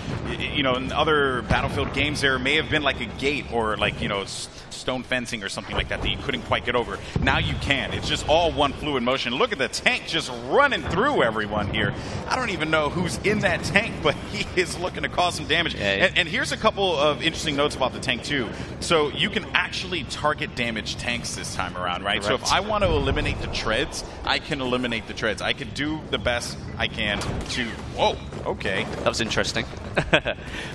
You know, in other Battlefield games, there may have been like a gate or like, you know, stone fencing or something like that that you couldn't quite get over. Now you can. It's just all one fluid motion. Look at the tank just running through everyone here. I don't even know who's in that tank, but he is looking to cause some damage. And here's a couple of interesting notes about the tank too. So you can actually target damage tanks this time around, right? Correct. So if I want to eliminate the treads, I can eliminate the treads. I can do the best I can to... Whoa, okay. That was interesting.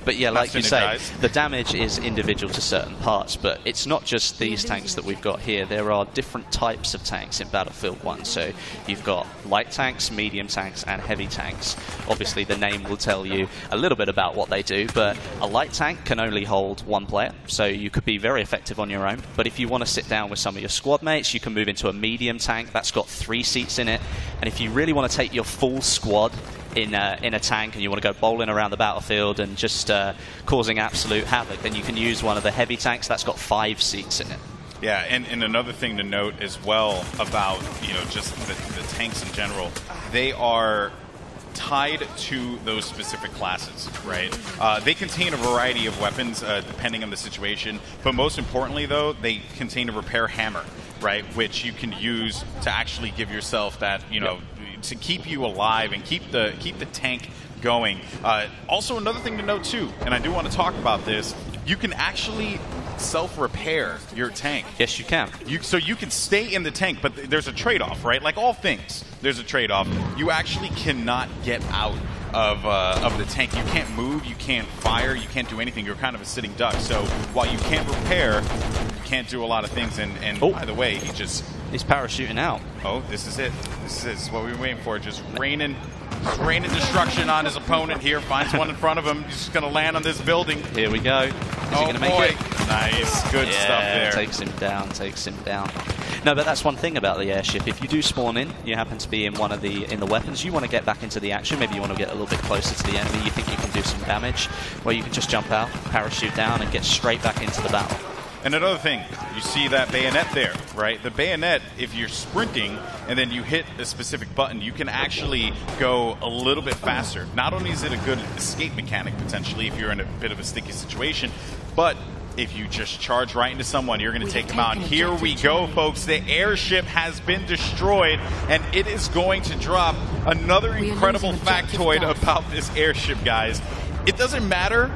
But yeah, like you say, the damage is individual to certain parts, but it's not just these tanks that we've got here. There are different types of tanks in Battlefield 1. So you've got light tanks, medium tanks, and heavy tanks. Obviously, the name will tell you a little bit about what they do, but a light tank can only hold one player, so you could be very effective on your own. But if you want to sit down with some of your squad mates, you can move into a medium tank. That's got 3 seats in it. And if you really want to take your full squad in a tank and you want to go bowling around the battlefield and just causing absolute havoc, then you can use one of the heavy tanks that's got 5 seats in it. Yeah, and another thing to note as well about just the tanks in general, they are tied to those specific classes, right? They contain a variety of weapons depending on the situation, but most importantly, though, they contain a repair hammer, right, which you can use to actually give yourself that, to keep you alive and keep the tank going. Also, another thing to note too, and I do want to talk about this, you can actually self-repair your tank. Yes, you can. So you can stay in the tank, but there's a trade-off, right? Like all things, there's a trade-off. You actually cannot get out of the tank. You can't move, you can't fire, you can't do anything. You're kind of a sitting duck. So while you can't repair, you can't do a lot of things. And by the way, he's parachuting out. Oh, this is it. This is what we were waiting for. Just raining destruction on his opponent here. Finds one in front of him. He's just going to land on this building. Here we go. Is he going to make it? Nice. Good stuff there. Takes him down. No, but that's one thing about the airship. If you do spawn in, you happen to be in one of the weapons, you want to get back into the action. Maybe you want to get a little bit closer to the enemy. You think you can do some damage. Well, you can just jump out, parachute down, and get straight back into the battle. And another thing, you see that bayonet there, right? The bayonet, if you're sprinting and then you hit a specific button, you can actually go a little bit faster. Not only is it a good escape mechanic, potentially, if you're in a bit of a sticky situation, but if you just charge right into someone, you're going to take them out. And here we go, folks. The airship has been destroyed, and it is going to drop another incredible factoid about this airship, guys. It doesn't matter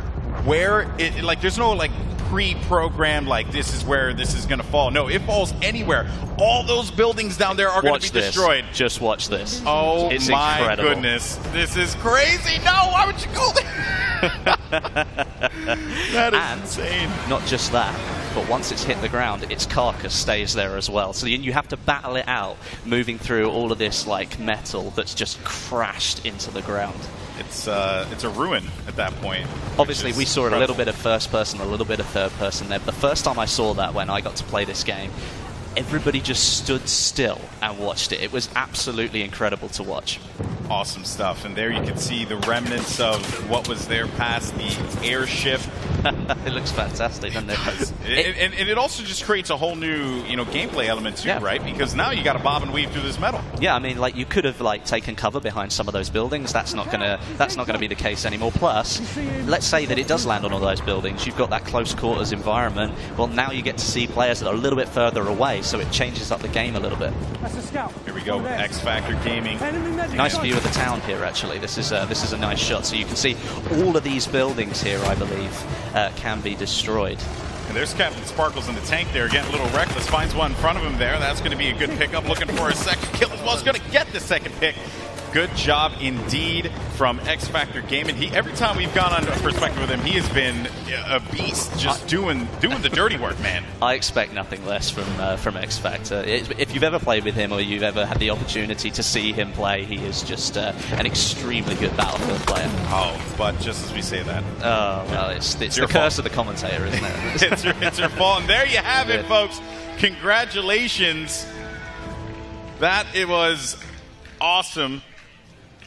where it, like, there's no, like, pre-programmed, like, this is where this is going to fall. No, it falls anywhere. All those buildings down there are going to be destroyed. Just watch this. Oh, it's my incredible. goodness. This is crazy. No, why would you go there? That is insane. Not just that, but once it's hit the ground, its carcass stays there as well. So you have to battle it out, moving through all of this like metal that's just crashed into the ground. It's a ruin at that point. Obviously, we saw a little bit of first person, a little bit of third person there. But the first time I saw that, when I got to play this game, everybody just stood still and watched it. It was absolutely incredible to watch. Awesome stuff. And there you can see the remnants of what was there past the airship. It looks fantastic, doesn't it? And it also just creates a whole new, gameplay element too, right? Because now you got to bob and weave through this metal. Yeah, I mean, like, you could have taken cover behind some of those buildings. That's not gonna be the case anymore. Plus, let's say that it does land on all those buildings. You've got that close quarters environment. Well, now you get to see players that are a little bit further away, so it changes up the game a little bit. Here we go, X Factor Gaming. Nice view of the town here, actually. This is a nice shot. So you can see all of these buildings here, I believe, can be destroyed. And there's Captain Sparkles in the tank there, getting a little reckless. Finds one in front of him there. That's going to be a good pickup. Looking for a second kill as well. He's going to get the second pick. Good job indeed from X Factor Gaming. Every time we've gone on a perspective with him, he has been a beast, just doing the dirty work, man. I expect nothing less from X Factor. If you've ever played with him or you've ever had the opportunity to see him play, he is just an extremely good Battlefield player. Oh, but just as we say that, well, it's the curse of the commentator, isn't it? it's your fault. And there you have it, folks. Congratulations. It was awesome.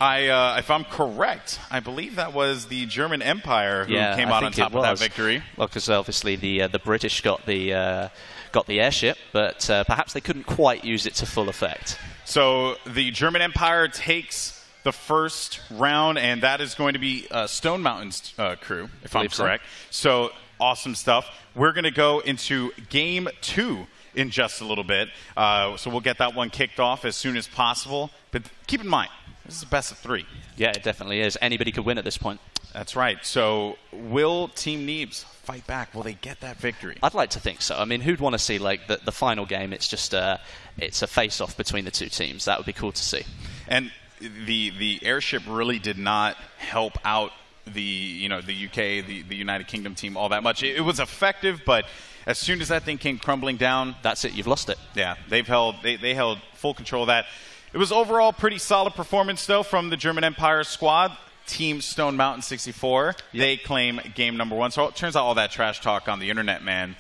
If I'm correct, I believe that was the German Empire who came out on top of that victory. Well, because obviously the British got the airship, but perhaps they couldn't quite use it to full effect. So the German Empire takes the first round, and that is going to be Stone Mountain's crew, if I'm correct. So awesome stuff. We're going to go into Game 2 in just a little bit. So we'll get that one kicked off as soon as possible. But keep in mind, this is a best of 3. Yeah, it definitely is. Anybody could win at this point. That's right. So will Team Neebs fight back? Will they get that victory? I'd like to think so. I mean, who'd want to see the final game? It's just it's a face-off between the two teams. That would be cool to see. And the airship really did not help out the UK, the United Kingdom team all that much. It was effective, but as soon as that thing came crumbling down, that's it. You've lost it. Yeah, they held full control of that. It was overall pretty solid performance, though, from the German Empire squad. Team Stone Mountain 64, they claim game number 1. So it turns out all that trash talk on the internet, man,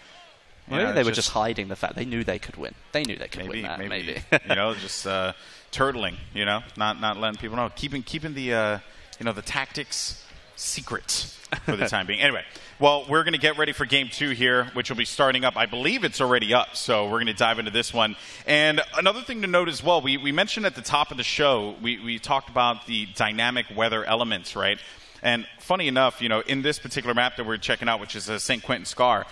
Maybe they were just hiding the fact they knew they could win. They knew they could win that. Maybe. Just turtling. Not letting people know. Keeping the the tactics secret for the time being. Anyway, well, we're going to get ready for Game 2 here, which will be starting up. I believe it's already up, so we're going to dive into this one. And another thing to note as well, we mentioned at the top of the show, we talked about the dynamic weather elements, right? And funny enough, in this particular map that we're checking out, which is St. Quentin Scar,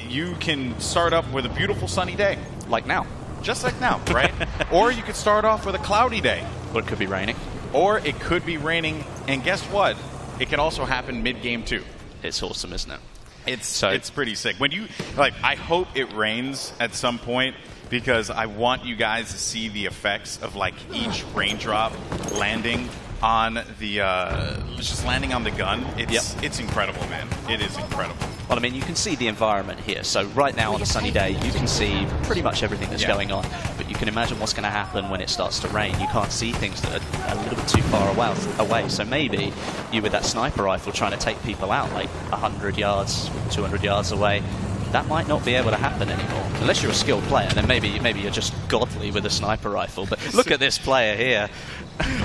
you can start up with a beautiful sunny day. Like now. Just like now, right? Or you could start off with a cloudy day. Or it could be raining. Or it could be raining, and guess what? It can also happen mid-game too. It's awesome, isn't it? It's pretty sick. When you I hope it rains at some point, because I want you guys to see the effects of each raindrop landing on the just landing on the gun. It's incredible, man. It is incredible. Well, I mean, you can see the environment here. So right now on a sunny day, you can see pretty much everything that's going on. But you can imagine what's going to happen when it starts to rain. You can't see things that are a little bit too far away. So maybe you, with that sniper rifle, trying to take people out 100 yards, 200 yards away, that might not be able to happen anymore. Unless you're a skilled player, then maybe you're just godly with a sniper rifle. But look at this player here.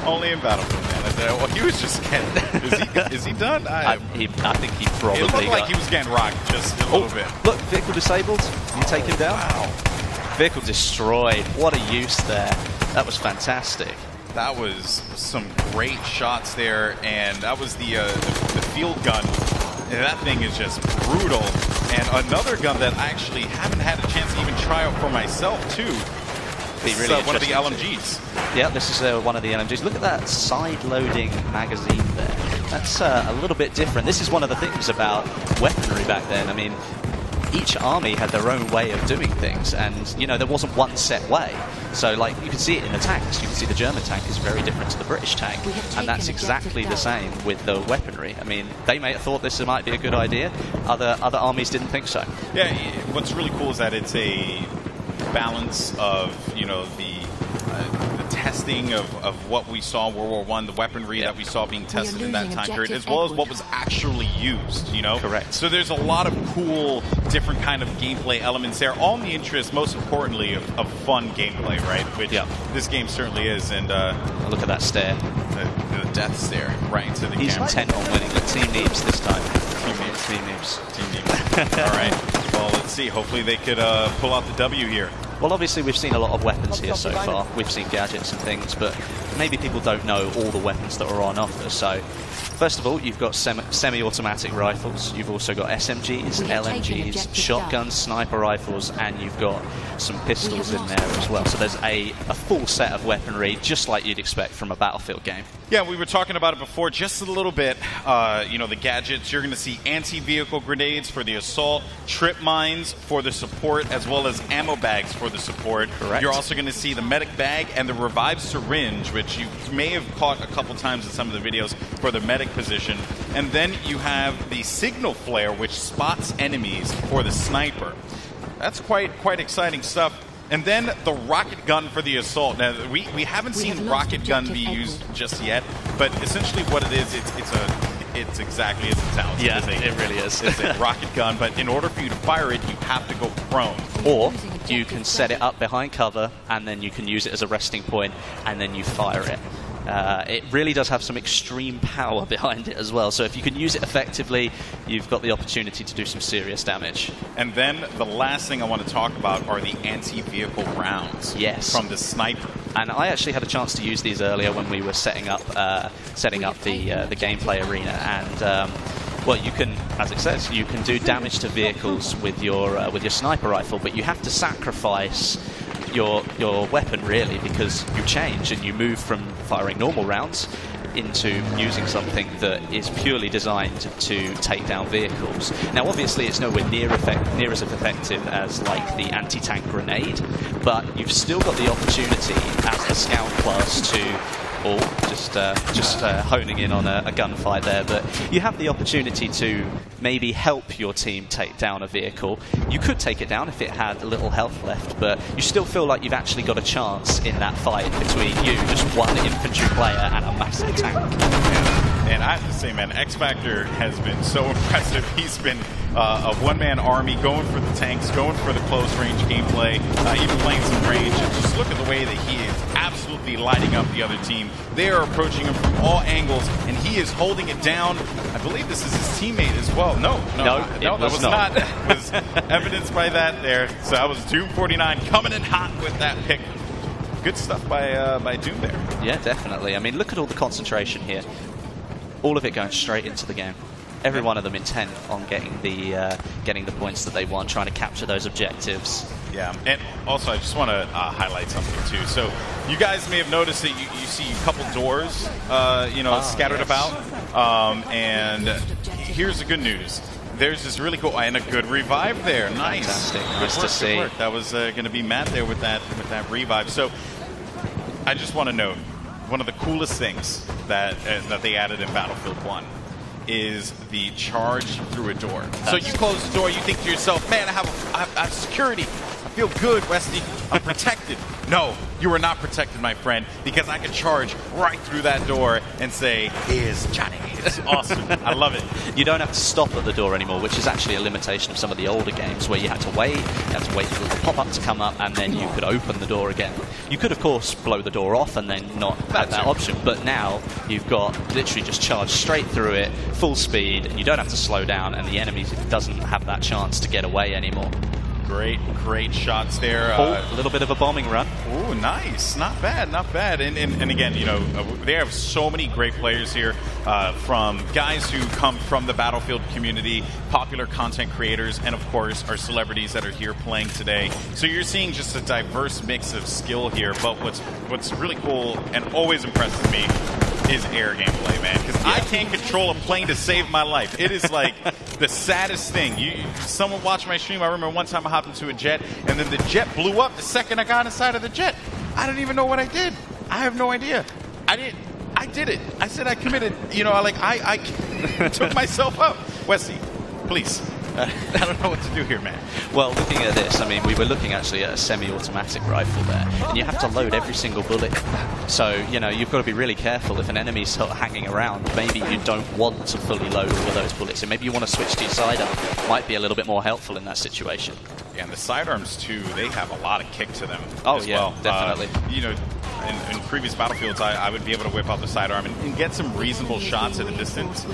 Only in Battlefield, man. Well, he was just getting... Is he done? I think he probably It looked like he was getting rocked just a little bit. Look, vehicle disabled. You take him down. Wow. Vehicle destroyed. What a use there. That was fantastic. That was some great shots there, and that was the field gun. And that thing is just brutal. And another gun that I actually haven't had a chance to even try out for myself, too. It's really one of the LMGs. Yeah, this is one of the LMGs. Look at that side-loading magazine there. That's a little bit different. This is one of the things about weaponry back then. I mean, each army had their own way of doing things, and there wasn't one set way. So you can see it in the tanks. You can see the German tank is very different to the British tank, and that's exactly the same with the weaponry. I mean, they may have thought this might be a good idea. Other armies didn't think so. Yeah, what's really cool is that it's a balance of the testing of what we saw in World War I, the weaponry that we saw being tested in that time period, as well as what was actually used, Correct. So there's a lot of cool, different kind of gameplay elements there, all in the interest, most importantly, of fun gameplay, right? Which this game certainly is. And look at that stare. The death stare right into the He's camera. intent on winning. The Team Neebs this time. Team Neebs. All right. Well, let's see. Hopefully they could pull out the W here. Well, obviously, we've seen a lot of weapons here so far. We've seen gadgets and things, but maybe people don't know all the weapons that are on offer. So, first of all, you've got semi-automatic rifles. You've also got SMGs, LMGs, shotguns, sniper rifles, and you've got some pistols in there as well. So there's a full set of weaponry, just like you'd expect from a Battlefield game. Yeah, we were talking about it before just a little bit. The gadgets, you're going to see anti-vehicle grenades for the assault, trip mines for the support, as well as ammo bags for the support. Correct. You're also going to see the medic bag and the revived syringe, which you may have caught a couple times in some of the videos for the medic position. And then you have the signal flare, which spots enemies for the sniper. That's quite exciting stuff. And then the rocket gun for the assault. Now, we haven't seen rocket gun be used just yet, but essentially what it is, it's exactly as it sounds. Yeah, it really is. It's a rocket gun, but in order for you to fire it, you have to go prone. Or you can set it up behind cover, and then you can use it as a resting point, and then you fire it. It really does have some extreme power behind it as well. So if you can use it effectively, you've got the opportunity to do some serious damage. And then the last thing I want to talk about are the anti-vehicle rounds. Yes. From the sniper. And I actually had a chance to use these earlier when we were setting up the gameplay arena. And well, you can, as it says, you can do damage to vehicles with your sniper rifle, but you have to sacrifice your weapon, really, because you change and you move from firing normal rounds into using something that is purely designed to take down vehicles. Now, obviously, it's nowhere near as effective as like the anti-tank grenade, but you've still got the opportunity as the scout class to, or just honing in on a gunfight there, but you have the opportunity to maybe help your team take down a vehicle. You could take it down if it had a little health left, but you still feel like you've actually got a chance in that fight between you, just one infantry player and a massive tank. And I have to say, man, X Factor has been so impressive. He's been a one-man army, going for the tanks, going for the close-range gameplay, even playing some range. And just look at the way that he is absolutely lighting up the other team. They are approaching him from all angles, and he is holding it down. I believe this is his teammate as well. No, that was not. It was evidenced by that there. So that was Doom49 coming in hot with that pick. Good stuff by Doom there. Yeah, definitely. I mean, look at all the concentration here. All of it going straight into the game. Every one of them intent on getting the points that they want, trying to capture those objectives. Yeah, and also I just want to highlight something too. So you guys may have noticed that you see a couple doors, scattered about. And here's the good news. There's this really cool and a good revive there. Nice, fantastic. Nice to see. Good work. That was going to be Matt there with that revive. So I just want to note, one of the coolest things that they added in Battlefield 1 is the charge through a door. So you close the door, you think to yourself, man, I have security. I feel good, Westy. I'm protected. No, you are not protected, my friend, because I can charge right through that door and say, here's Johnny. It's awesome. I love it. You don't have to stop at the door anymore, which is actually a limitation of some of the older games where you had to wait for the pop-up to come up, and then you could open the door again. You could, of course, blow the door off and then not have that option, but now you've got literally just charge straight through it, full speed, and you don't have to slow down, and the enemy doesn't have that chance to get away anymore. Great shots there. A little bit of a bombing run. Oh, nice. Not bad, not bad. And again, they have so many great players here, from guys who come from the Battlefield community, popular content creators, and of course our celebrities that are here playing today. So you're seeing just a diverse mix of skill here. But what's really cool and always impresses me is air gameplay, man. Because I can't control a plane to save my life. It is like the saddest thing. Someone watched my stream. I remember one time I hopped into a jet, and then the jet blew up the second I got inside of the jet. I don't even know what I did. I have no idea. I did it. I said I committed. I took myself up. Wesley, please. I don't know what to do here, man. Well, looking at this, I mean, we were looking actually at a semi-automatic rifle there, and you have to load every single bullet. So, you've got to be really careful. If an enemy's sort of hanging around, maybe you don't want to fully load all of those bullets, and maybe you want to switch to your sidearm. Might be a little bit more helpful in that situation. Yeah, and the sidearms, too, they have a lot of kick to them as well. Definitely. In previous Battlefields, I would be able to whip out the sidearm and get some reasonable shots at a distance.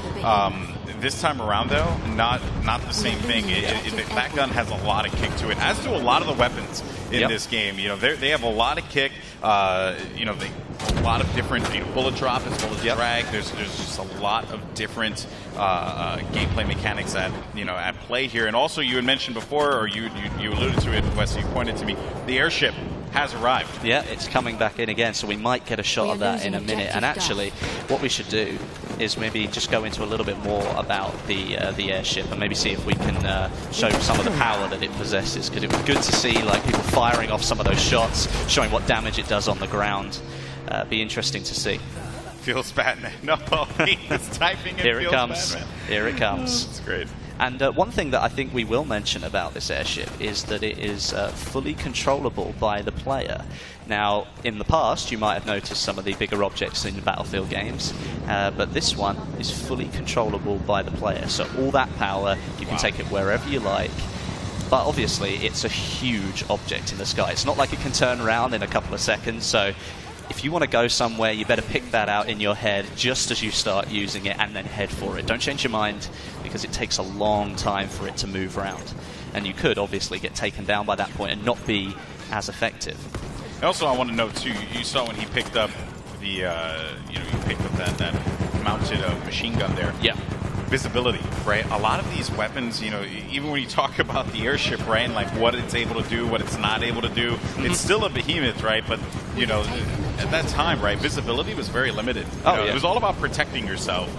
This time around, though, not the same thing. That gun has a lot of kick to it, as do a lot of the weapons in this game. They have a lot of kick. A lot of different bullet drop as well as drag. There's just a lot of different gameplay mechanics at play here. And also, you had mentioned before, or you alluded to it, Wesley. You pointed to me. The airship has arrived. Yeah, it's coming back in again, so we might get a shot of that in a minute. And actually, what we should do is maybe just go into a little bit more about the airship and maybe see if we can show some of the power that it possesses, because it was good to see people firing off some of those shots, showing what damage it does on the ground. Be interesting to see. Feels bad, man. No, he's typing in. Here it comes. Bad, man. Here it comes. It's great. And one thing that I think we will mention about this airship is that it is fully controllable by the player. Now, in the past, you might have noticed some of the bigger objects in the Battlefield games, but this one is fully controllable by the player. So all that power, you can take it wherever you like. But obviously, it's a huge object in the sky. It's not like it can turn around in a couple of seconds, so if you want to go somewhere, you better pick that out in your head just as you start using it and then head for it. Don't change your mind, because it takes a long time for it to move around. And you could obviously get taken down by that point and not be as effective. Also, I want to note too, you saw when he picked up the, you picked up that mounted machine gun there. Yeah. Visibility, right? A lot of these weapons, even when you talk about the airship, right, and what it's able to do, what it's not able to do, it's still a behemoth, right? But, at that time, right, visibility was very limited. Oh, yeah. It was all about protecting yourself.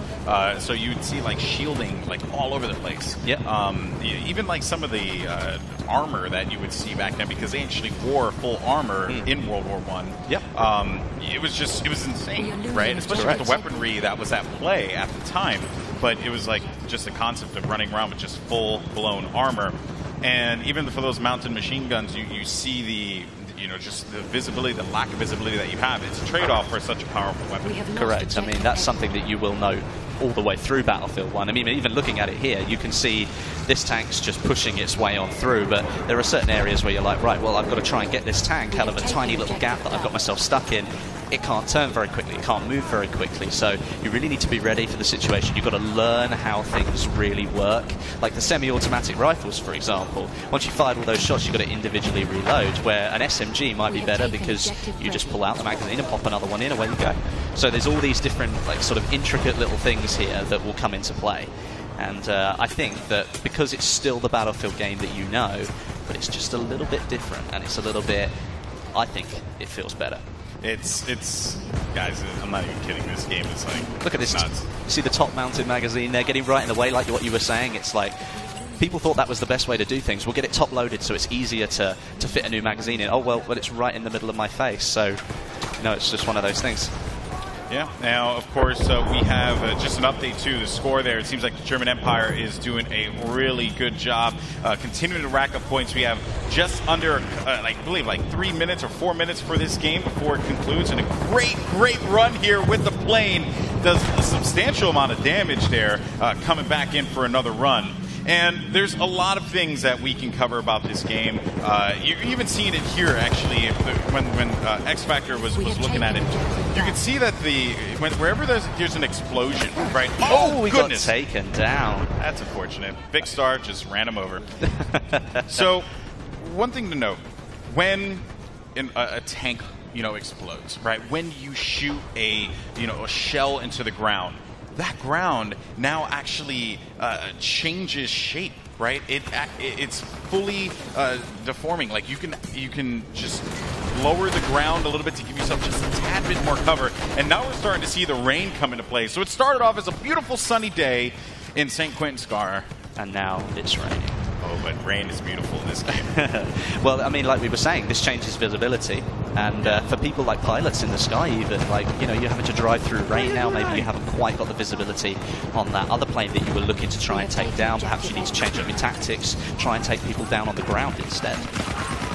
So you'd see like shielding like all over the place. Yeah. Even like some of the armor that you would see back then, because they actually wore full armor in World War I. Yep. It was insane, right? Especially with the weaponry that was at play at the time. But it was like just the concept of running around with just full-blown armor. And even for those mounted machine guns, you see the just the visibility, the lack of visibility that you have. It's a trade-off for such a powerful weapon. Correct. I mean, that's something that you will know all the way through Battlefield 1. I mean, even looking at it here, you can see this tank's just pushing its way on through, but there are certain areas where you're like, right, well, I've got to try and get this tank out of a tiny little gap that I've got myself stuck in. It can't turn very quickly, it can't move very quickly, so you really need to be ready for the situation. You've got to learn how things really work. Like the semi-automatic rifles, for example. Once you fired all those shots, you've got to individually reload, where an SMG might be better because you just pull out the magazine and pop another one in, away you go. So there's all these different, like, sort of intricate little things here that will come into play. And I think that because it's still the Battlefield game that you know, but it's just a little bit different, and it's a little bit, I think it feels better. It's guys, I'm not even kidding, this game is like, look at this, nuts. See the top mounted magazine there getting right in the way, like what you were saying. It's like, people thought that was the best way to do things. We'll get it top loaded so it's easier to fit a new magazine in. Oh, well, it's right in the middle of my face. So, it's just one of those things. Yeah. Now, of course, we have just an update to the score there. It seems like the German Empire is doing a really good job continuing to rack up points. We have just under, I believe, like 3 minutes or 4 minutes for this game before it concludes. And a great run here with the plane. Does a substantial amount of damage there, coming back in for another run. And there's a lot of things that we can cover about this game. You're even seeing it here, actually, when X Factor was looking at it. You can see that wherever there's an explosion, right? Oh, we goodness. got taken down. That's unfortunate. Big Star just ran him over. So, one thing to note, when a tank, explodes, right? When you shoot a shell into the ground, that ground now actually changes shape, right? It's fully deforming. Like you can just lower the ground a little bit to give yourself just a tad bit more cover. And now we're starting to see the rain come into play. So it started off as a beautiful sunny day in St. Quentin Scar, and now it's raining. Oh, but rain is beautiful in this game. Well, I mean, like we were saying, this changes visibility. And for people like pilots in the sky even, like, you're having to drive through rain now. Maybe you haven't quite got the visibility on that other plane that you were looking to try and take down. Perhaps you need to change up your tactics, try and take people down on the ground instead.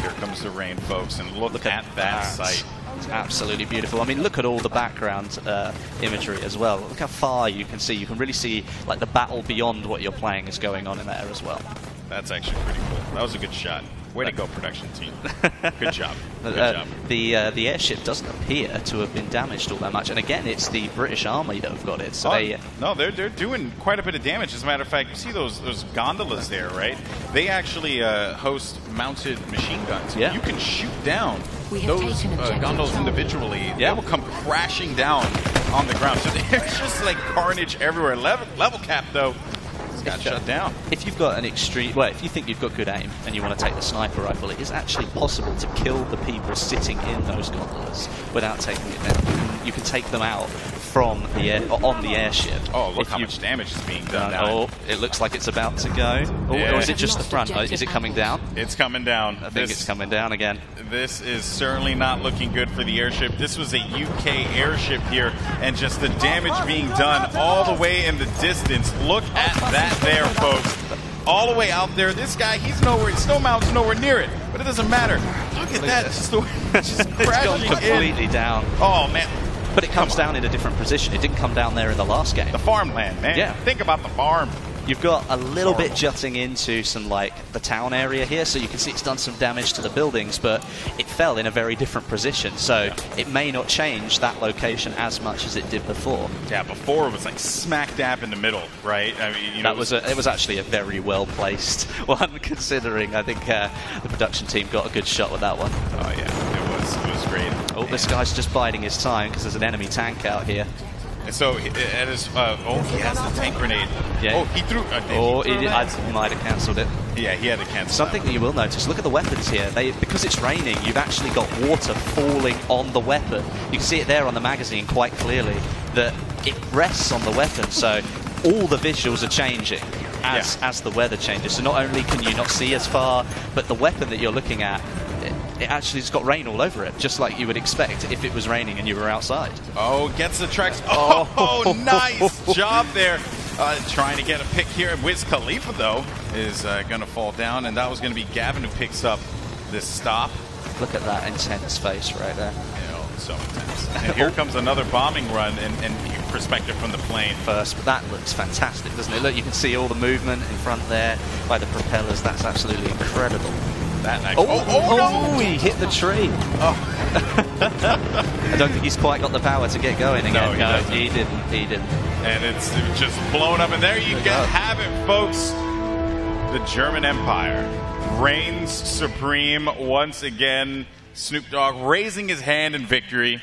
Here comes the rain, folks, and look at that sight. It's absolutely beautiful. I mean, look at all the background imagery as well. Look how far you can see. You can really see like the battle beyond what you're playing is going on in there as well. That's actually pretty cool. That was a good shot. Way to go, production team. Good job. Good job. The airship doesn't appear to have been damaged all that much. And again, it's the British Army that have got it. So they're doing quite a bit of damage. As a matter of fact, you see those gondolas there, right? They actually host mounted machine guns. Yeah. You can shoot down those gondolas individually. Yeah. They will come crashing down on the ground. So there's just like carnage everywhere. Level cap, though. Got shut down. If you've got an extreme, if you think you've got good aim and you want to take the sniper rifle, it is actually possible to kill the people sitting in those gondolas without taking it down. You can take them out from the on the airship. Oh, look how much damage is being done now. Oh, it looks like it's about to go. Oh, yeah. Or is it just the front? Is it coming down? It's coming down. I think it's coming down again. This is certainly not looking good for the airship. This was a UK airship here, and just the damage being done all the way in the distance. Look at that there, folks. All the way out there. This guy, he's nowhere. Snowmountain's nowhere near it, but it doesn't matter. Look at that. Just crashing gone completely down. Oh, man. But it comes down in a different position. It didn't come down there in the last game. The farmland, man. Yeah. Think about the farm. You've got a little bit jutting into some, the town area here, so you can see it's done some damage to the buildings, but it fell in a very different position, so it may not change that location as much as it did before. Yeah, before it was like smack dab in the middle, right? I mean, it was actually a very well-placed one, considering I think the production team got a good shot with that one. Oh, yeah, it was great. Oh, this guy's just biding his time because there's an enemy tank out here. And so he has the tank grenade. Yeah. Oh, he threw. He might have cancelled it. Yeah, he had to cancel. Something that you will notice, look at the weapons here. Because it's raining, you've actually got water falling on the weapon. You can see it there on the magazine quite clearly, that it rests on the weapon, so all the visuals are changing as the weather changes. So not only can you not see as far, but the weapon that you're looking at, it actually has got rain all over it, just like you would expect if it was raining and you were outside. Oh, gets the tracks. Oh, nice job there. Trying to get a pick here. Wiz Khalifa, though, is going to fall down, and that was going to be Gavin who picks up this stop. Look at that intense face right there. Yeah, so intense. And here comes another bombing run and perspective from the plane. First, but that looks fantastic, doesn't it? Look, you can see all the movement in front there by the propellers. That's absolutely incredible. That actually, no! He hit the tree. I don't think he's quite got the power to get going again. No, he didn't. And it's just blown up. And there you have it, folks. The German Empire reigns supreme once again. Snoop Dogg raising his hand in victory.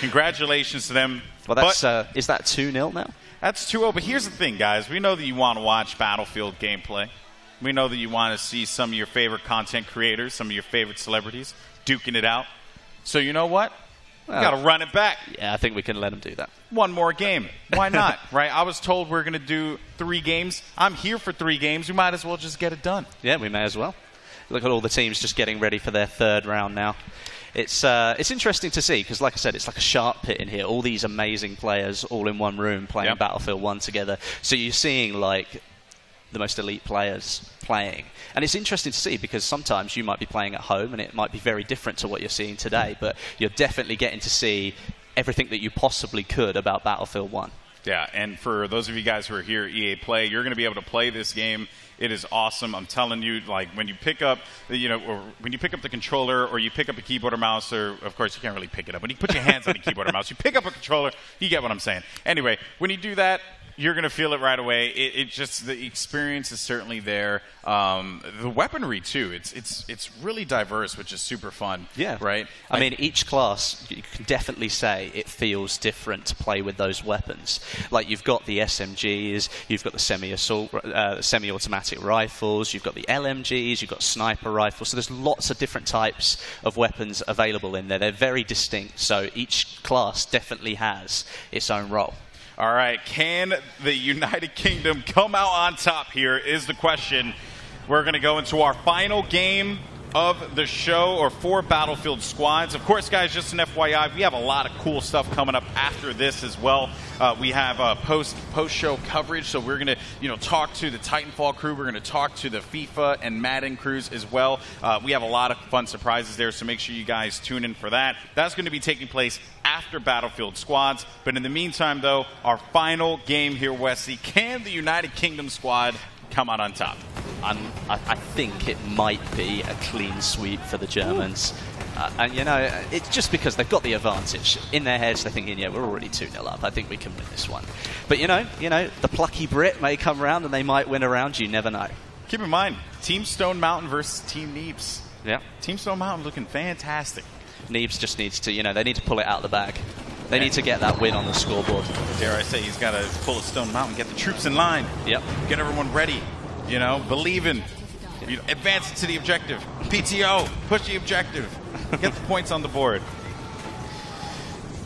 Congratulations to them. Well, that's is that 2-0 now? That's 2-0. But here's the thing, guys. We know that you want to watch Battlefield gameplay. We know that you want to see some of your favorite content creators, some of your favorite celebrities duking it out. So you know what? We got to run it back. Yeah, I think we can let them do that. One more game. Why not? Right? I was told we're going to do 3 games. I'm here for 3 games. We might as well just get it done. Yeah, we may as well. Look at all the teams just getting ready for their 3rd round now. It's interesting to see because, like I said, it's like a shark pit in here. All these amazing players all in one room playing Battlefield 1 together. So you're seeing, like, the most elite players playing. And it's interesting to see because sometimes you might be playing at home and it might be very different to what you're seeing today, but you're definitely getting to see everything that you possibly could about Battlefield 1. Yeah, and for those of you guys who are here at EA Play, you're going to be able to play this game. It is awesome. I'm telling you, like when you pick up, or when you pick up the controller or you pick up a keyboard or mouse, or of course you can't really pick it up. When you put your hands on the keyboard or mouse, you pick up a controller, you get what I'm saying. Anyway, when you do that, you're going to feel it right away. It just, the experience is certainly there. The weaponry too. It's really diverse, which is super fun. Yeah. Right. I mean, each class you can definitely say it feels different to play with those weapons. Like you've got the SMGs, you've got the semi-automatic rifles, you've got the LMGs, you've got sniper rifles. So there's lots of different types of weapons available in there. They're very distinct. So each class definitely has its own role. All right, can the United Kingdom come out on top here is the question. We're going to go into our final game of the show, or 4 Battlefield squads. Of course, guys, just an FYI, we have a lot of cool stuff coming up after this as well. We have post-show coverage, so we're going to talk to the Titanfall crew. We're going to talk to the FIFA and Madden crews as well. We have a lot of fun surprises there, so make sure you guys tune in for that. That's going to be taking place after Battlefield squads. But in the meantime, though, our final game here, Wesley, can the United Kingdom squad come out on top? I think it might be a clean sweep for the Germans. And, it's just because they've got the advantage. In their heads, they're thinking, yeah, we're already 2-0 up. I think we can win this one. But, the plucky Brit may come around and they might win a round. You never know. Keep in mind, Team Stone Mountain versus Team Neebs. Yeah. Team Stone Mountain looking fantastic. Neebs just needs to, they need to pull it out of the bag. They need to get that win on the scoreboard. Dare I say, he's got to pull a Stone Mountain, get the troops in line. Yep. Get everyone ready. Believe in. Advance it to the objective. PTO, push the objective. Get the points on the board.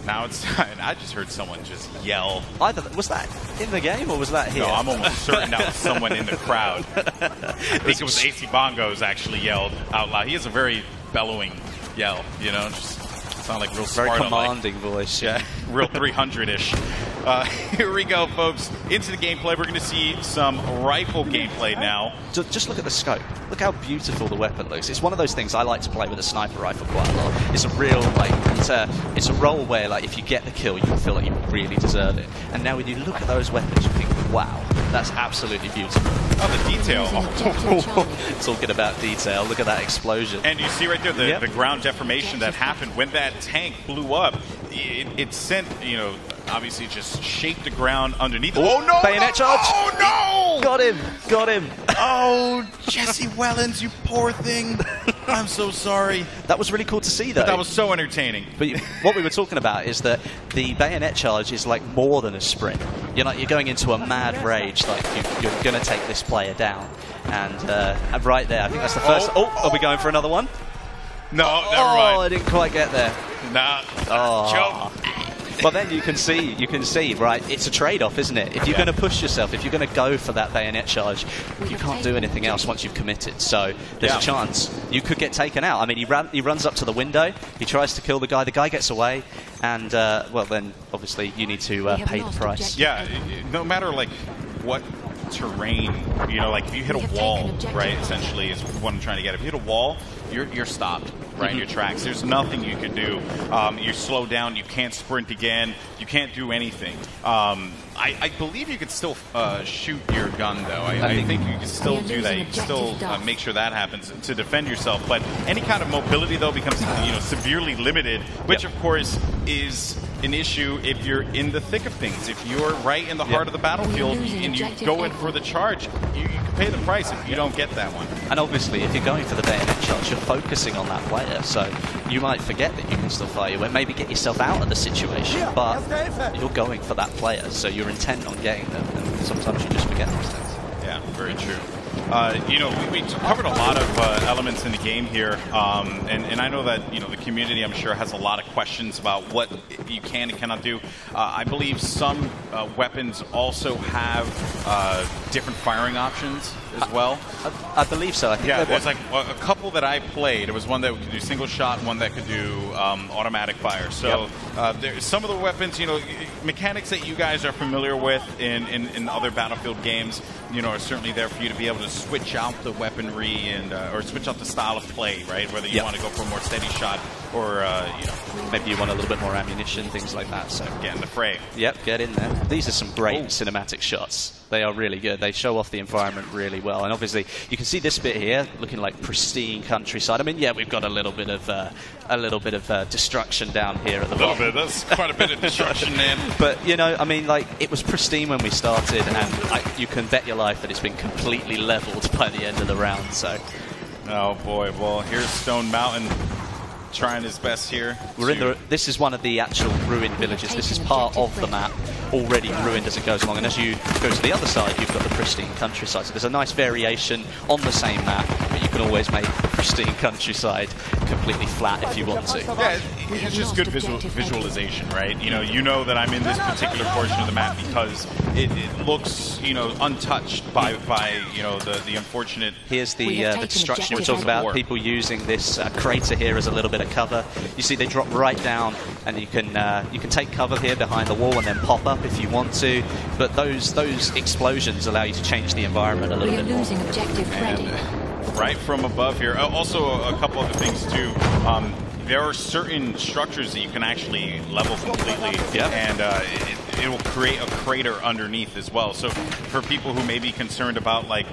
Now it's time. I just heard someone just yell. Was that in the game or was that here? No, I'm almost certain that was someone in the crowd. I think it was AC Bongos actually yelled out loud. He has a very bellowing yell, just sound like real very Sparta-like. commanding voice. Yeah, real 300-ish. Here we go, folks. Into the gameplay. We're going to see some rifle gameplay now. Just look at the scope. Look how beautiful the weapon looks. It's one of those things I like to play with a sniper rifle quite a lot. It's a real, it's a role where, if you get the kill, you feel like you really deserve it. And now when you look at those weapons, you think, wow, that's absolutely beautiful. Oh, the detail. Talking about detail. Look at that explosion. And you see right there the ground deformation that happened when that tank blew up. It sent, obviously just shaped the ground underneath. Oh, no! Bayonet charge! Oh, no! Got him! Oh, Jesse Wellens, you poor thing. I'm so sorry. That was really cool to see, though. But that was so entertaining. But what we were talking about is that the bayonet charge is like more than a sprint. You're going into a mad rage, you're going to take this player down. And right there, I think that's the first. Oh, are we going for another one? No, never mind. Oh, I didn't quite get there. Nah. Oh. Well, then you can see, right, it's a trade-off, isn't it? If you're going to push yourself, if you're going to go for that bayonet charge, you can't do anything else once you've committed. So there's a chance you could get taken out. I mean, he runs up to the window, he tries to kill the guy gets away, and, well, then, obviously, you need to pay the price. Yeah, no matter, like, what terrain, you know, like if you hit a wall, right, essentially is what I'm trying to get. If you hit a wall, you're stopped, right, in your tracks. There's nothing you can do. You're slowed down. You can't sprint again. You can't do anything. I believe you could still shoot your gun, though. I think you can still do that. You can still make sure that happens to defend yourself. But any kind of mobility, though, becomes severely limited, which, of course, is an issue if you're in the thick of things. If you're right in the heart of the battlefield and you go in for the charge, you can pay the price if you don't get that one. And obviously, if you're going for the bayonet charge, you're focusing on that player, so you might forget that you can still fire your way, maybe get yourself out of the situation, but you're going for that player, so you're intent on getting them, and sometimes you just forget those things. Yeah, very true. We covered a lot of elements in the game here, and I know that the community, I'm sure, has a lot of questions about what you can and cannot do. I believe some weapons also have different firing options as well. I believe so. I think there's like a couple that I played. There was one that could do single shot, one that could do automatic fire. So there's some of the weapons, mechanics that you guys are familiar with in other Battlefield games, are certainly there for you to be able to switch out the weaponry and or switch out the style of play, right? Whether you want to go for a more steady shot or maybe you want a little bit more ammunition, things like that. So get in the fray. Yep, get in there. These are some great cinematic shots. They are really good. They show off the environment really well. And obviously, you can see this bit here looking like pristine countryside. I mean, yeah, we've got a little bit of destruction down here at the bottom. A little bit. That's quite a bit of destruction, man. But I mean, like, it was pristine when we started, and you can bet your life that it's been completely leveled by the end of the round. So, oh boy. Well, here's Stone Mountain trying his best here. This is one of the actual ruined villages. This is part of the map, already ruined as it goes along. And as you go to the other side, you've got the pristine countryside. So there's a nice variation on the same map, but you can always make the pristine countryside completely flat if you want to. Yeah, it's just good visualization, right? You know that I'm in this particular portion of the map because it looks, untouched by the unfortunate. Here's the destruction we talked about. People using this crater here as a little bit of cover. You see, they drop right down, and you can take cover here behind the wall and then pop up if you want to. But those explosions allow you to change the environment a little bit more. Losing objective ready. Right from above here. Also, a couple other things too. There are certain structures that you can actually level completely, and it will create a crater underneath as well. So for people who may be concerned about, like,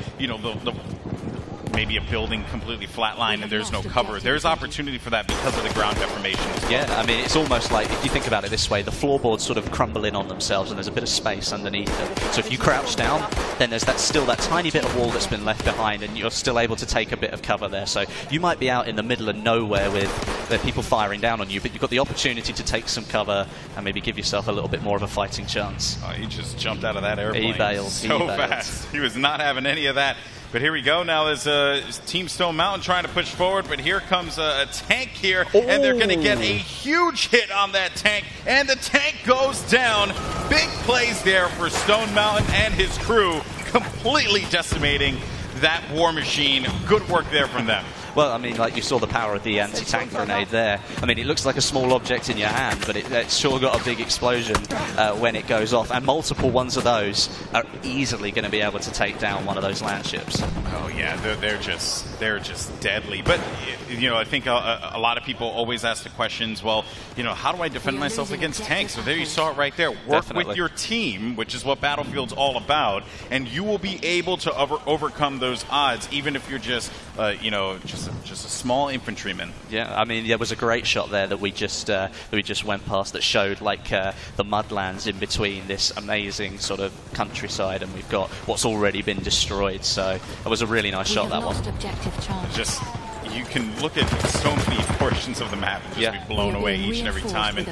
maybe a building completely flatlined and there's no cover, there's opportunity for that because of the ground deformation as well. Yeah, I mean, it's almost like, if you think about it this way, the floorboards sort of crumble in on themselves and there's a bit of space underneath them. So if you crouch down, then there's still that tiny bit of wall that's been left behind, and you're still able to take a bit of cover there. So you might be out in the middle of nowhere with people firing down on you, but you've got the opportunity to take some cover and maybe give yourself a little bit more of a fighting chance. Oh, he just jumped out of that airplane. He bailed. Fast. He was not having any of that. But here we go. Now there's Team Stone Mountain trying to push forward, but here comes a tank here, and they're going to get a huge hit on that tank, and the tank goes down. Big plays there for Stone Mountain and his crew, completely decimating that war machine. Good work there from them. Well, I mean, like, you saw the power of the anti-tank grenade there. I mean, it looks like a small object in your hand, but it's sure got a big explosion when it goes off. And multiple ones of those are easily going to be able to take down one of those land ships. Oh yeah, they're just deadly. But I think a lot of people always ask the questions. Well, how do I defend myself against tanks? So there you saw it right there. Work with your team, which is what Battlefield's all about, and you will be able to overcome those odds, even if you're just just a small infantryman. Yeah, I mean, there was a great shot there that we just went past that showed, like, the mudlands in between this amazing sort of countryside, and we've got what's already been destroyed. So it was a really nice shot, that one. Objective charge. Just you can look at so many portions of the map and just be blown away each and every time. And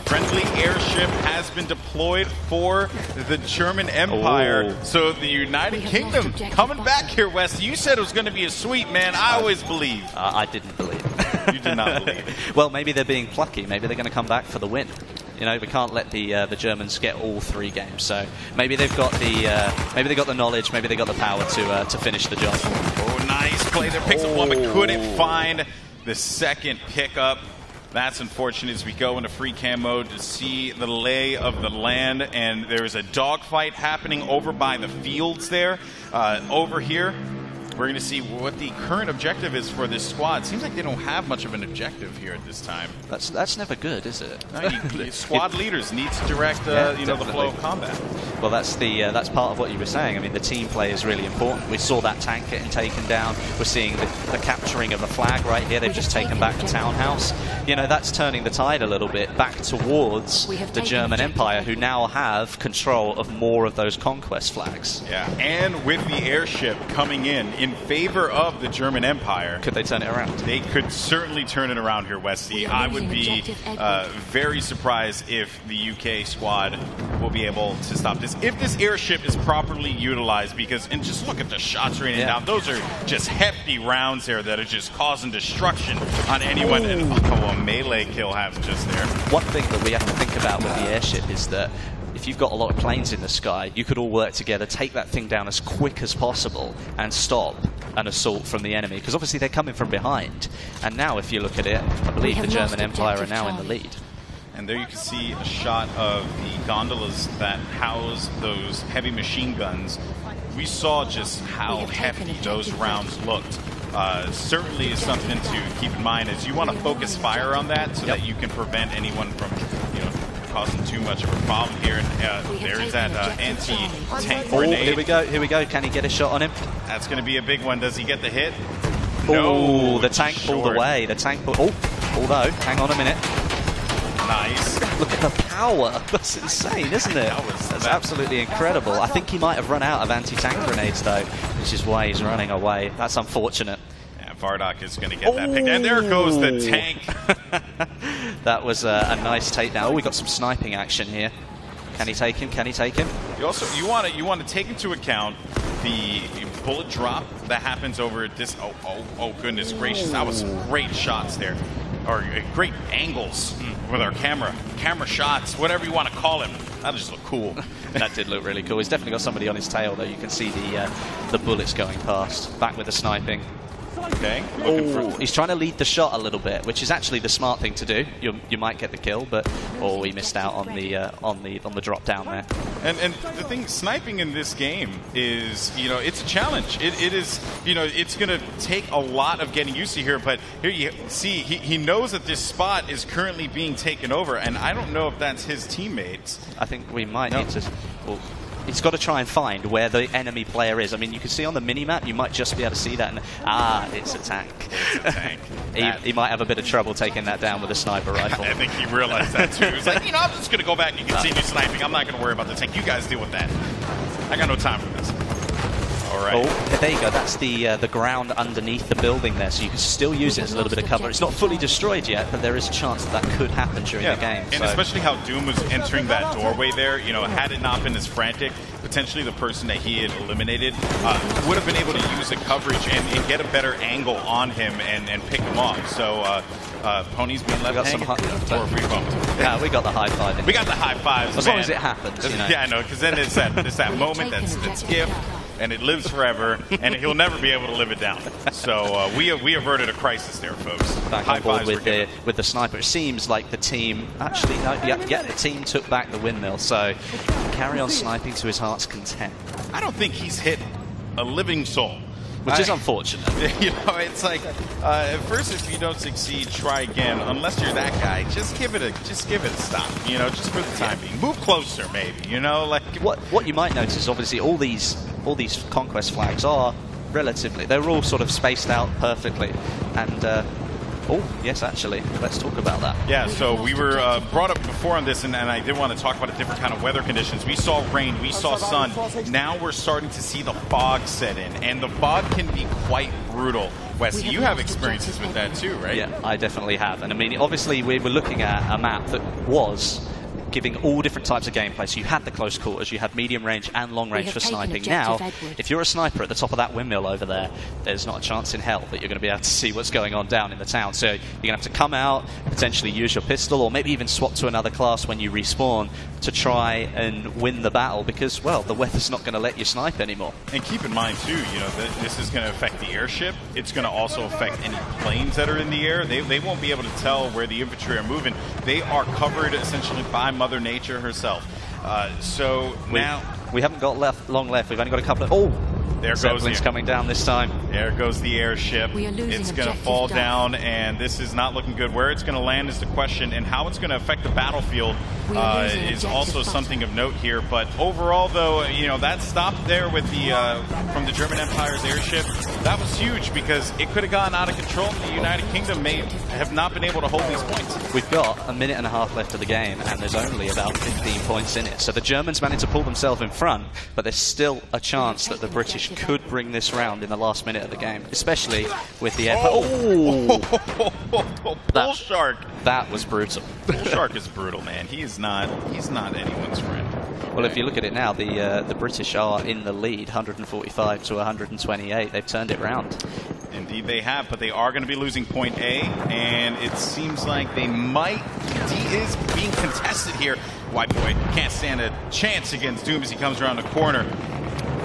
friendly airship has been deployed for the German Empire. So the United Kingdom coming back here, Wes. You said it was going to be a sweep, man. I always believe. I didn't believe. You did not believe. Well, maybe they're being plucky. Maybe they're going to come back for the win. You know, we can't let the Germans get all 3 games. So maybe they've got the knowledge. Maybe they got the power to finish the job. Oh, nice play there. Picks up one, but couldn't find the second pickup. That's unfortunate as we go into free cam mode to see the lay of the land, and there's a dogfight happening over by the fields there. Over here, we're going to see what the current objective is for this squad. Seems like they don't have much of an objective here at this time. That's never good, is it? No, squad leaders need to direct the flow of combat. Well, that's part of what you were saying. I mean, the team play is really important. We saw that tank getting taken down. We're seeing the capturing of a flag right here. They've just taken back the townhouse. You know, that's turning the tide a little bit back towards the German Empire, who now have control of more of those conquest flags. Yeah, and with the airship coming in favor of the German Empire. Could they turn it around? They could certainly turn it around here, Westy. I would be very surprised if the UK squad will be able to stop this. If this airship is properly utilized, and just look at the shots raining down. Those are just hefty rounds there that are just causing destruction on anyone. And a melee kill happens just there. One thing that we have to think about with the airship is that if you've got a lot of planes in the sky, you could all work together, take that thing down as quick as possible and stop an assault from the enemy, because obviously they're coming from behind. And now if you look at it, I believe the German Empire are now in the lead. And there you can see a shot of the gondolas that house those heavy machine guns. We saw just how hefty those rounds looked. Certainly is something to keep in mind, as you want to focus fire on that so that you can prevent anyone from, causing too much of a problem here. And there is that anti-tank grenade. Here we go. Can he get a shot on him? That's going to be a big one. Does he get the hit? No, the tank pulled away. Although, hang on a minute. Nice. Look at the power. That's insane, isn't it? That's absolutely incredible. I think he might have run out of anti-tank grenades, though, which is why he's running away. That's unfortunate. Yeah, Vardock is going to get that pick. And there goes the tank. That was a nice takedown. Oh, we got some sniping action here. Can he take him? You want to take into account the bullet drop that happens over this. Oh goodness gracious! That was great shots there, or great angles with our camera shots, whatever you want to call him. That just looked cool. That did look really cool. He's definitely got somebody on his tail, though. You can see the bullets going past. Back with the sniping. Okay. He's trying to lead the shot a little bit, which is actually the smart thing to do. You might get the kill, but he missed out on the drop down there. And the thing, sniping in this game is, it's a challenge. It is, it's going to take a lot of getting used to here. But here you see, he knows that this spot is currently being taken over, and I don't know if that's his teammates. I think we might need to. Well, it's got to try and find where the enemy player is. I mean, you can see on the mini-map, you might just be able to see that. And, it's a tank. It's a tank. He might have a bit of trouble taking that down with a sniper rifle. I think he realized that, too. He's like, I'm just going to go back and continue sniping. I'm not going to worry about the tank. You guys deal with that. I got no time for this. All right. Oh, there you go. That's the ground underneath the building there, so you can still use it as a little bit of cover. It's not fully destroyed yet, but there is a chance that could happen during the game. And especially how Doom was entering that doorway there, had it not been as frantic, potentially the person that he had eliminated would have been able to use the coverage and get a better angle on him and pick him off. So Pony's been left hanging for a brief moment. Yeah, we got the high five. We got the high fives, as long as it happens. Yeah, I know, because then it's that moment that's gift. And it lives forever, and he'll never be able to live it down. So we averted a crisis there, folks. Back on board with the sniper. It seems like the team actually, the team took back the windmill. So carry on sniping to his heart's content. I don't think he's hit a living soul, which is unfortunate. It's like at first, if you don't succeed, try again. Unless you're that guy, just give it a stop. Just for the time being. Move closer, maybe. Like what you might notice, obviously, all these conquest flags are relatively. They're all sort of spaced out perfectly, and. Yes, actually. Let's talk about that. Yeah, so we were brought up before on this, and I did want to talk about a different kind of weather conditions. We saw rain, we saw sun. Now we're starting to see the fog set in, and the fog can be quite brutal Wes, you have experiences with that too, right? Yeah, I definitely have. And I mean, obviously, we were looking at a map that was giving all different types of gameplay. So you had the close quarters, you had medium range and long range for sniping. Now, if you're a sniper at the top of that windmill over there, there's not a chance in hell that you're going to be able to see what's going on down in the town. So you're going to have to come out, potentially use your pistol, or maybe even swap to another class when you respawn to try and win the battle because, well, the weather's not going to let you snipe anymore. And keep in mind, too, you know, that this is going to affect the airship. It's going to also affect any planes that are in the air. They won't be able to tell where the infantry are moving. They are covered essentially by Mother Nature herself. We haven't got long left. We've only got a couple of... Oh! There Zeppelin's goes coming down this time. There goes the airship. It's going to fall down, and this is not looking good. Where it's going to land is the question, and how it's going to affect the battlefield is also something of note here. But overall, though, you know, that stop there with the from the German Empire's airship, that was huge because it could have gotten out of control. The United Kingdom may have not been able to hold these points. We've got a minute and a half left of the game, and there's only about 15 points in it. So the Germans managed to pull themselves in front, but there's still a chance that the British could bring this round in the last minute of the game, especially with the air. Bull Shark. That was brutal. Bull Shark is brutal, man. He's not anyone's friend. Well, if you look at it now, the British are in the lead, 145 to 128. They've turned it round. Indeed they have, but they are going to be losing point A, and it seems like they might. D is being contested here. White boy can't stand a chance against Doom as he comes around the corner.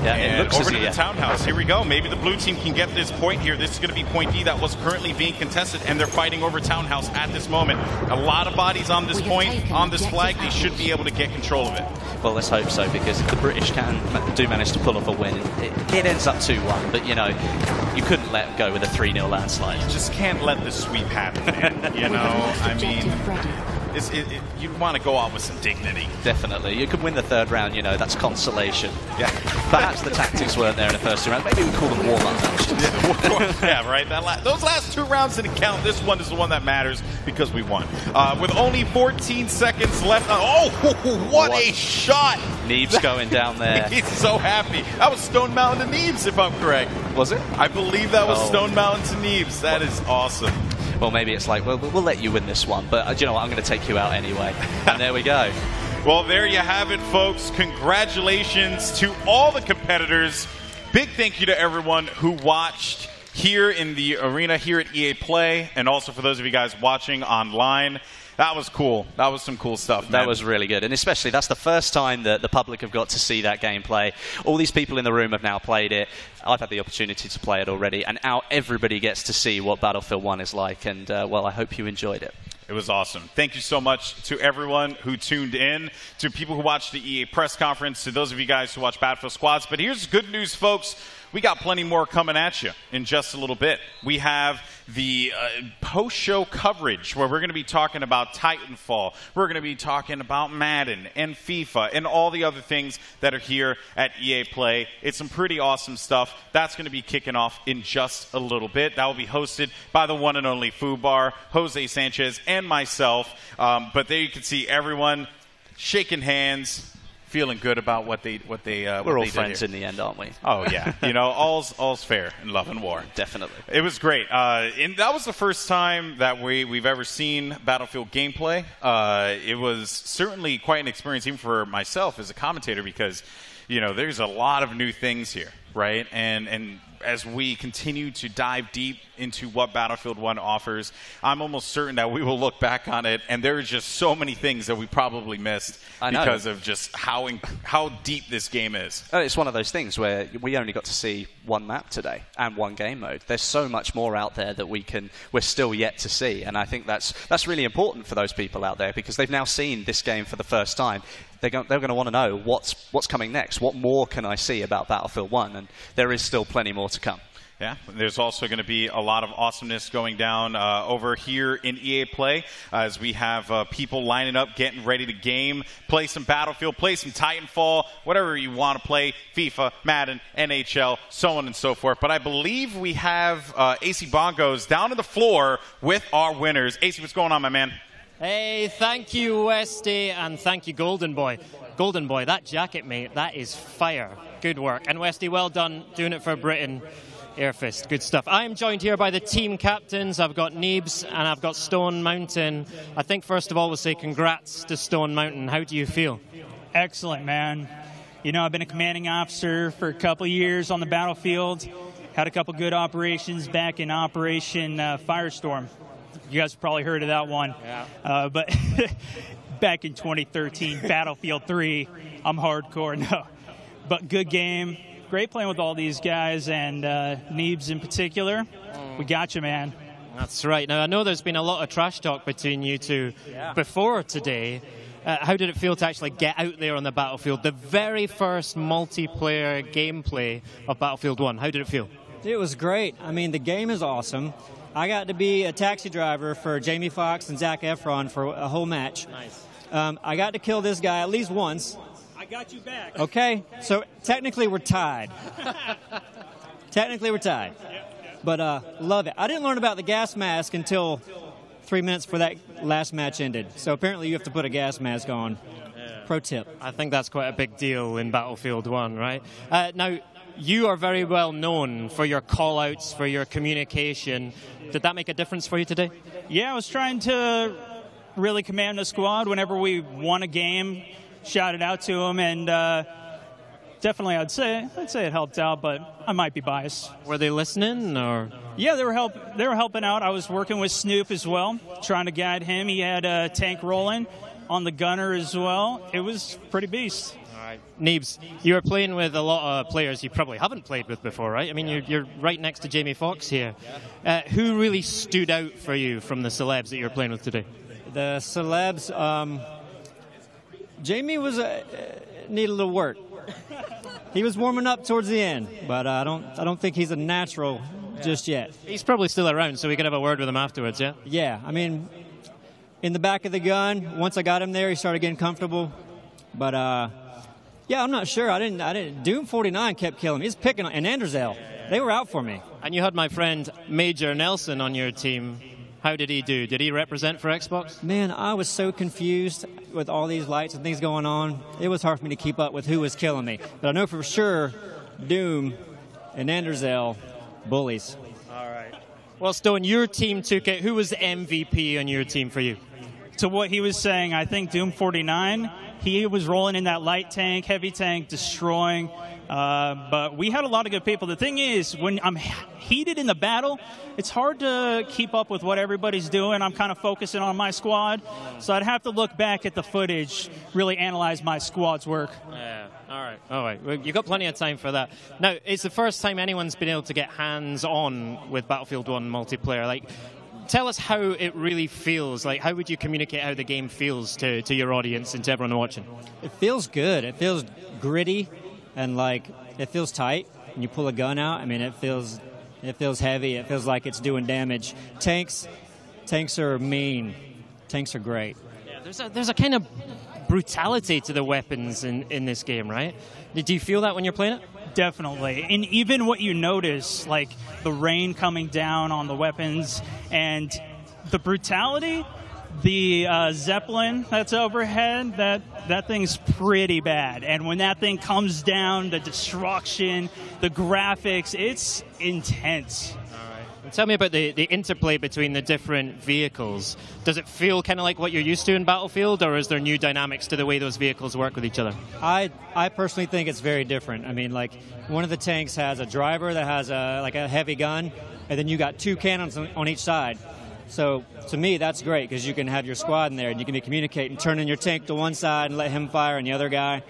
Yeah, and it looks over to the townhouse. Here we go. Maybe the blue team can get this point here. This is going to be point D that was currently being contested, and they're fighting over townhouse at this moment. A lot of bodies on this point, on this flag. They should be able to get control of it. Well, let's hope so, because if the British do manage to pull off a win, it ends up 2-1. But, you know, you couldn't let go with a 3-0 landslide. You just can't let the sweep happen, man. You know, I mean... you want to go out with some dignity. Definitely. You could win the third round, you know, that's consolation. Yeah. Perhaps the tactics weren't there in the first 2 rounds. Maybe we call them warm-up matches. Yeah, right. Those last 2 rounds didn't count. This one is the one that matters because we won. With only 14 seconds left. Oh, what a shot. Neebs going down there. He's so happy. That was Stone Mountain to Neebs, if I'm correct. Was it? I believe that was Stone Mountain to Neebs. That is awesome. Well, maybe it's like, well, we'll let you win this one, but do you know what? I'm going to take you out anyway. And there we go. Well, there you have it, folks. Congratulations to all the competitors. Big thank you to everyone who watched here in the arena, here at EA Play, and also for those of you guys watching online. That was cool. That was some cool stuff, man. That was really good. And especially, that's the first time that the public have got to see that gameplay. All these people in the room have now played it. I've had the opportunity to play it already. And now everybody gets to see what Battlefield 1 is like. And, well, I hope you enjoyed it. It was awesome. Thank you so much to everyone who tuned in, to people who watched the EA press conference, to those of you guys who watch Battlefield Squads. But here's good news, folks. We got plenty more coming at you in just a little bit. We have the post-show coverage where we're going to be talking about Titanfall. We're going to be talking about Madden and FIFA and all the other things that are here at EA Play. It's some pretty awesome stuff. That's going to be kicking off in just a little bit. That will be hosted by the one and only Fubar, Jose Sanchez, and myself. But there you can see everyone shaking hands, feeling good about what they We're all friends in the end, aren't we? Oh yeah, you know, all's fair in love and war. Definitely. It was great. And that was the first time that we've ever seen Battlefield gameplay. It was certainly quite an experience, even for myself as a commentator, because you know there's a lot of new things here, right? And as we continue to dive deep into what Battlefield 1 offers, I'm almost certain that we will look back on it, and there are just so many things that we probably missed because of just how deep this game is. It's one of those things where we only got to see one map today and one game mode. There's so much more out there that we're still yet to see, and I think that's really important for those people out there because they've now seen this game for the first time. They're going to want to know what's coming next. What more can I see about Battlefield 1? And there is still plenty more to come. Yeah, there's also going to be a lot of awesomeness going down over here in EA Play as we have people lining up, getting ready to game, play some Battlefield, play some Titanfall, whatever you want to play, FIFA, Madden, NHL, so on and so forth. But I believe we have AC Bongos down on the floor with our winners. AC, what's going on, my man? Hey, thank you, Westy, and thank you, Golden Boy. Golden Boy, that jacket, mate, that is fire. Good work. And Westy, well done doing it for Britain. Airfist, good stuff. I'm joined here by the team captains. I've got Neebs and I've got Stone Mountain. I think first of all we'll say congrats to Stone Mountain. How do you feel? Excellent, man. You know, I've been a commanding officer for a couple of years on the battlefield. Had a couple good operations back in Operation Firestorm. You guys have probably heard of that one. Yeah. But back in 2013, Battlefield 3, I'm hardcore, no. But good game. Great playing with all these guys, and Neebs in particular. We got you, man. That's right. Now, I know there's been a lot of trash talk between you two before today. How did it feel to actually get out there on the battlefield? The very first multiplayer gameplay of Battlefield 1. How did it feel? It was great. I mean, the game is awesome. I got to be a taxi driver for Jamie Foxx and Zac Efron for a whole match. Nice. I got to kill this guy at least once. I got you back. Okay, so technically we're tied. But love it. I didn't learn about the gas mask until 3 minutes before that last match ended. So apparently you have to put a gas mask on. Yeah. Pro tip. I think that's quite a big deal in Battlefield 1, right? Now, you are very well known for your call-outs, for your communication. Did that make a difference for you today? Yeah, I was trying to really command the squad whenever we won a game. Shout it out to them, and definitely I'd say it helped out, but I might be biased. Were they listening, or? Yeah, they were helping out. I was working with Snoop as well, trying to guide him. He had a tank rolling on the gunner as well. It was pretty beast. All right, Neebs, you were playing with a lot of players you probably haven't played with before, right? I mean, you're right next to Jamie Foxx here. Who really stood out for you from the celebs that you were playing with today? The celebs, Jamie was needed a little work. He was warming up towards the end, but I don't think he's a natural just yet. He's probably still around, so we can have a word with him afterwards, yeah? Yeah, I mean, in the back of the gun, once I got him there, he started getting comfortable. But, yeah, I'm not sure. I didn't. Doom 49 kept killing me. He's picking, and Anderzel. They were out for me. And you had my friend Major Nelson on your team. How did he do? Did he represent for Xbox? Man, I was so confused with all these lights and things going on. It was hard for me to keep up with who was killing me. But I know for sure Doom and Anderzel, bullies. All right. Well, Stone, your team took it. Who was the MVP on your team for you? To what he was saying, I think Doom 49, he was rolling in that light tank, heavy tank, destroying. But we had a lot of good people. The thing is, when I'm heated in the battle, it's hard to keep up with what everybody's doing. I'm kind of focusing on my squad. So I'd have to look back at the footage, really analyze my squad's work. Yeah, all right. Well, you've got plenty of time for that. Now, it's the first time anyone's been able to get hands-on with Battlefield 1 multiplayer. Like, tell us how it really feels. Like, how would you communicate how the game feels to your audience and to everyone watching? It feels good. It feels gritty, and like it feels tight. When you pull a gun out, I mean, it feels heavy. It feels like it's doing damage. Tanks are mean. Tanks are great. Yeah, there's a kind of brutality to the weapons in this game, right? Do you feel that when you're playing it? Definitely. And even what you notice, like the rain coming down on the weapons and the brutality, the Zeppelin that's overhead, that thing's pretty bad. And when that thing comes down, the destruction, the graphics, it's intense. And tell me about the interplay between the different vehicles. Does it feel kind of like what you're used to in Battlefield, or is there new dynamics to the way those vehicles work with each other? I personally think it's very different. I mean, like, one of the tanks has a driver that has a heavy gun, and then you got two cannons on each side. So to me, that's great because you can have your squad in there and you can be communicating, turning your tank to one side and let him fire on the other guy.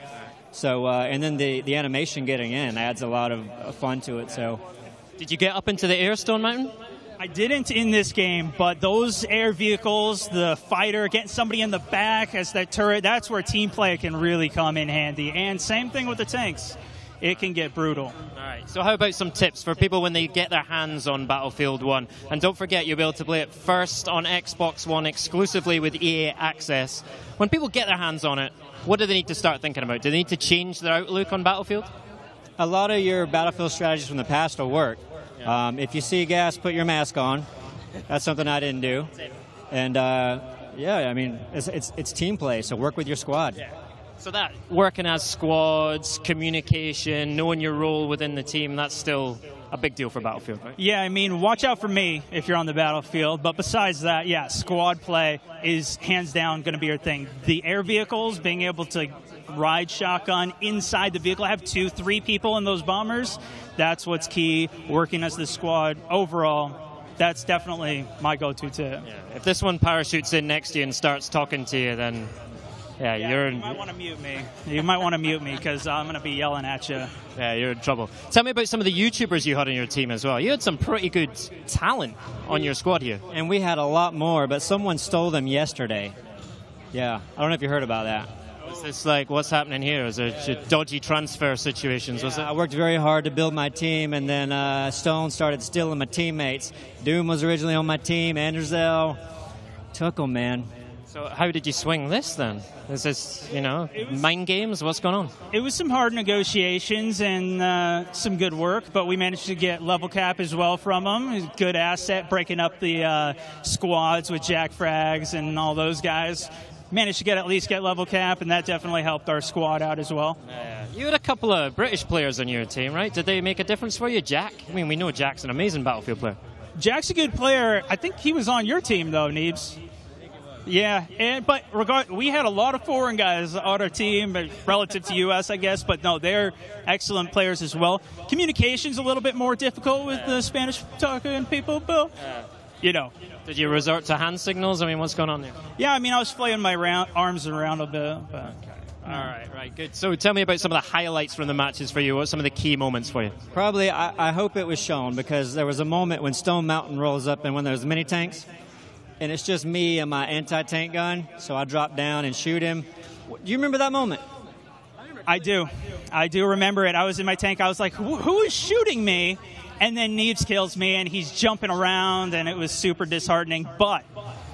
So and then the animation getting in adds a lot of fun to it. So. Did you get up into the air, Stone Mountain? I didn't in this game, but those air vehicles, the fighter, getting somebody in the back as that turret, that's where team play can really come in handy. And same thing with the tanks. It can get brutal. All right, so how about some tips for people when they get their hands on Battlefield 1? And don't forget, you'll be able to play it first on Xbox One exclusively with EA Access. When people get their hands on it, what do they need to start thinking about? Do they need to change their outlook on Battlefield? A lot of your Battlefield strategies from the past will work. If you see gas, put your mask on. That's something I didn't do. And yeah, I mean, it's team play, so work with your squad. Yeah. So that working as squads, communication, knowing your role within the team, that's still a big deal for Battlefield, right? Yeah, I mean, watch out for me if you're on the battlefield. But besides that, yeah, squad play is hands down going to be your thing. The air vehicles, being able to ride shotgun inside the vehicle, have 2-3 people in those bombers, that's what's key. Working as the squad overall, that's definitely my go-to tip. Yeah. If this one parachutes in next to you and starts talking to you, then you might want to mute me. You might want to mute me because I'm going to be yelling at you. Yeah, you're in trouble. Tell me about some of the YouTubers you had on your team as well. You had some pretty good talent on your squad here. And we had a lot more, but someone stole them yesterday. Yeah, I don't know if you heard about that. Was this like, what's happening here? Is there dodgy transfer situations? Was it? I worked very hard to build my team, and then Stone started stealing my teammates. Doom was originally on my team. Anderzel took them, man. So how did you swing this then? Is this, mind games? What's going on? It was some hard negotiations and some good work, but we managed to get level cap as well from them. Good asset, breaking up the squads with Jack Frags and all those guys. Managed to at least get level cap, and that definitely helped our squad out as well. You had a couple of British players on your team, right? Did they make a difference for you? Jack? I mean, we know Jack's an amazing Battlefield player. Jack's a good player. I think he was on your team, though, Neebs. Yeah, but we had a lot of foreign guys on our team, relative to U.S., I guess. But no, they're excellent players as well. Communication's a little bit more difficult with the Spanish-talking people, Bill. Did you resort to hand signals? I mean, what's going on there? Yeah, I mean, I was flaying my arms around a bit. But, All right, good. So tell me about some of the highlights from the matches for you. What are some of the key moments for you? Probably, I hope it was shown, because there was a moment when Stone Mountain rolls up and when there's mini tanks, and it's just me and my anti-tank gun, so I drop down and shoot him. Do you remember that moment? I do remember it. I was in my tank. I was like, who is shooting me? And then Neebs kills me, and he's jumping around, and it was super disheartening. But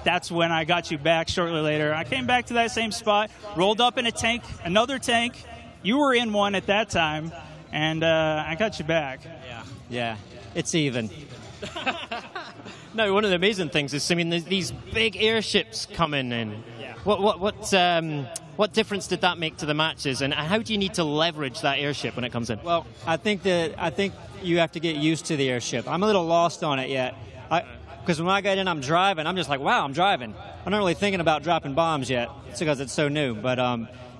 that's when I got you back shortly later. I came back to that same spot, rolled up in a tank, another tank. You were in one at that time, and I got you back. Yeah, it's even. No, one of the amazing things is, I mean, these big airships coming in. Yeah. What difference did that make to the matches, and how do you need to leverage that airship when it comes in? Well, I think you have to get used to the airship. I'm a little lost on it yet, because when I get in, I'm driving. I'm just like, wow, I'm driving. I'm not really thinking about dropping bombs yet. It's because it's so new, but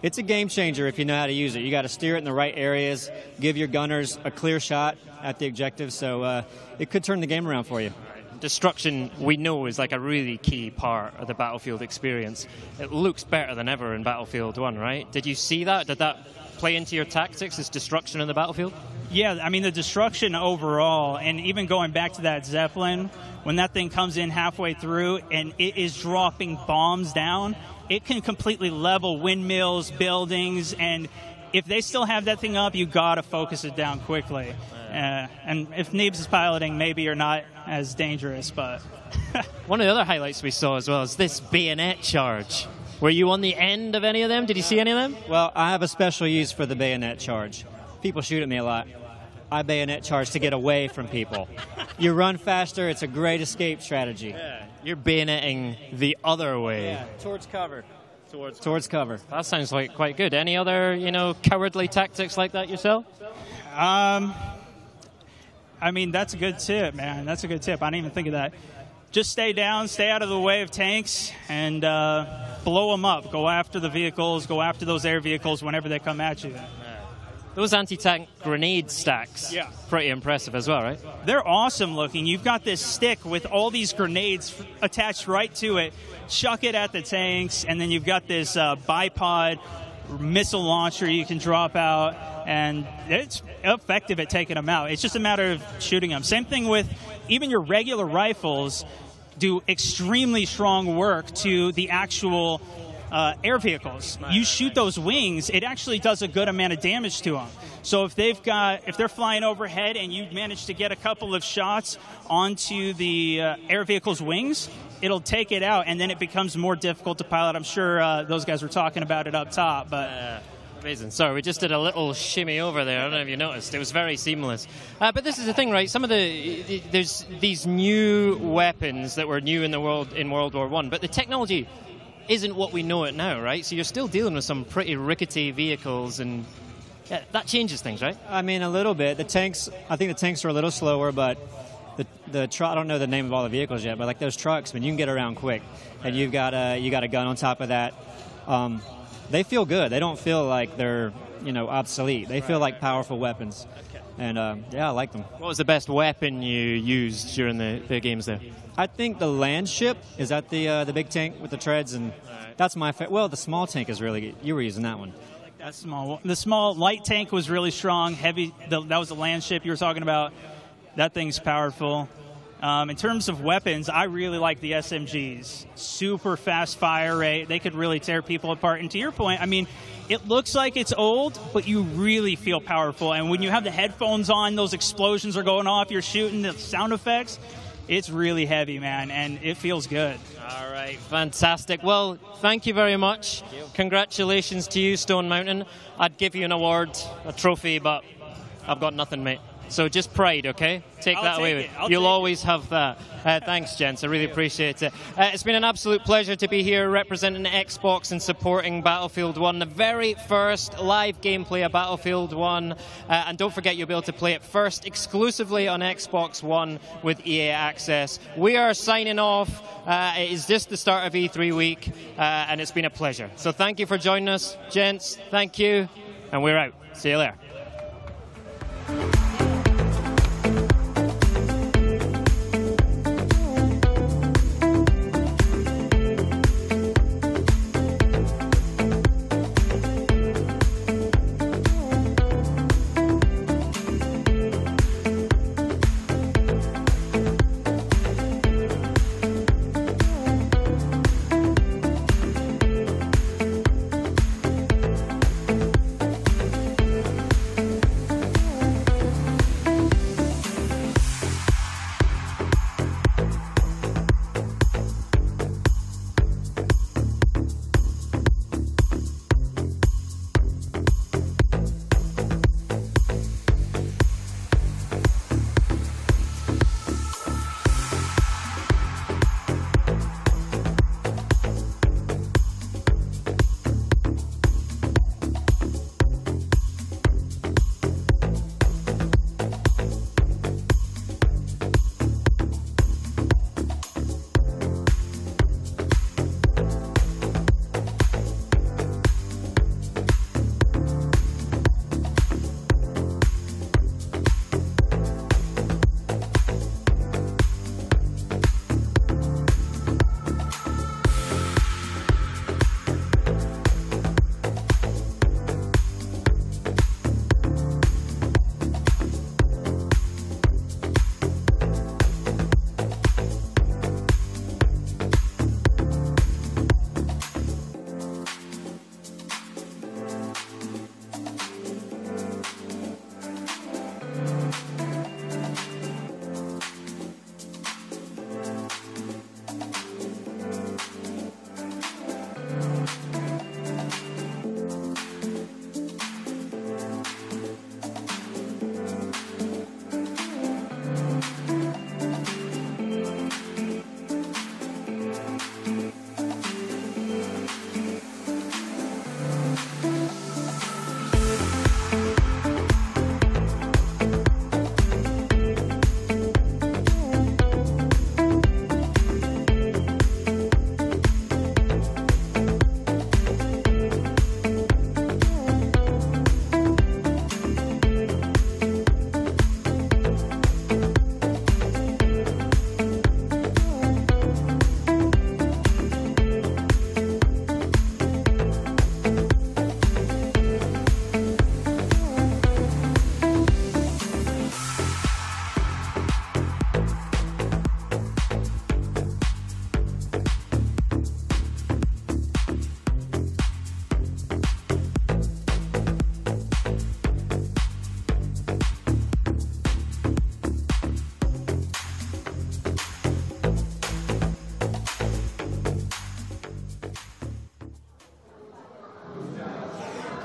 it's a game changer if you know how to use it. You got to steer it in the right areas, give your gunners a clear shot at the objective, so it could turn the game around for you. Destruction, we know, is like a really key part of the Battlefield experience. It looks better than ever in Battlefield 1, right? Did you see that? Did that play into your tactics, this destruction in the Battlefield? Yeah, I mean, the destruction overall, and even going back to that Zeppelin, when that thing comes in halfway through and it is dropping bombs down, it can completely level windmills, buildings, and if they still have that thing up, you got to focus it down quickly. And if Neebs is piloting, maybe you're not as dangerous, but... One of the other highlights we saw as well is this bayonet charge. Were you on the end of any of them? Did you see any of them? Well, I have a special use for the bayonet charge. People shoot at me a lot. I bayonet charge to get away from people. You run faster, it's a great escape strategy. Yeah. You're bayoneting the other way. Yeah, towards cover. Towards cover. That sounds like quite good. Any other, cowardly tactics like that yourself? I mean, that's a good tip, man. That's a good tip. I didn't even think of that. Just stay down, stay out of the way of tanks, and blow them up. Go after the vehicles, go after those air vehicles whenever they come at you. Those anti-tank grenade stacks, pretty impressive as well, right? They're awesome looking. You've got this stick with all these grenades attached right to it. Chuck it at the tanks, and then you've got this bipod missile launcher you can drop out, and it's effective at taking them out. It's just a matter of shooting them. Same thing with even your regular rifles do extremely strong work to the actual air vehicles. You shoot those wings, it actually does a good amount of damage to them. So if they're flying overhead and you manage to get a couple of shots onto the air vehicle's wings, it'll take it out, and then it becomes more difficult to pilot. I'm sure those guys were talking about it up top, but amazing. Sorry, we just did a little shimmy over there. I don't know if you noticed. It was very seamless. But this is the thing, right? Some of there's these new weapons that were new in World War I, but the technology isn't what we know it now, right? So you're still dealing with some pretty rickety vehicles, and that changes things, right? I mean, a little bit. The tanks, I think the tanks are a little slower, but the truck, I don't know the name of all the vehicles yet, but like those trucks, man, you can get around quick, and you got a gun on top of that. They feel good. They don't feel like they're obsolete. They feel like powerful weapons. And yeah, I like them. What was the best weapon you used during the games there? I think the land ship is that the big tank with the treads, and that's my favorite. Well, the small tank is really good. You were using that one. That small, the small light tank was really strong. Heavy, that was the land ship you were talking about. That thing's powerful. In terms of weapons, I really like the SMGs. Super fast fire rate. They could really tear people apart. And to your point, I mean, it looks like it's old, but you really feel powerful. And when you have the headphones on, those explosions are going off, you're shooting, the sound effects, it's really heavy, man, and it feels good. All right, fantastic. Well, thank you very much. Congratulations to you, Stone Mountain. I'd give you an award, a trophy, but I've got nothing, mate. So just pride, okay? Take that away with you. You'll always have that. Thanks, gents. I really appreciate it. It's been an absolute pleasure to be here representing Xbox and supporting Battlefield 1, the very first live gameplay of Battlefield 1. And don't forget, you'll be able to play it first exclusively on Xbox One with EA Access. We are signing off. It is just the start of E3 week, and it's been a pleasure. So thank you for joining us, gents. Thank you. And we're out. See you later.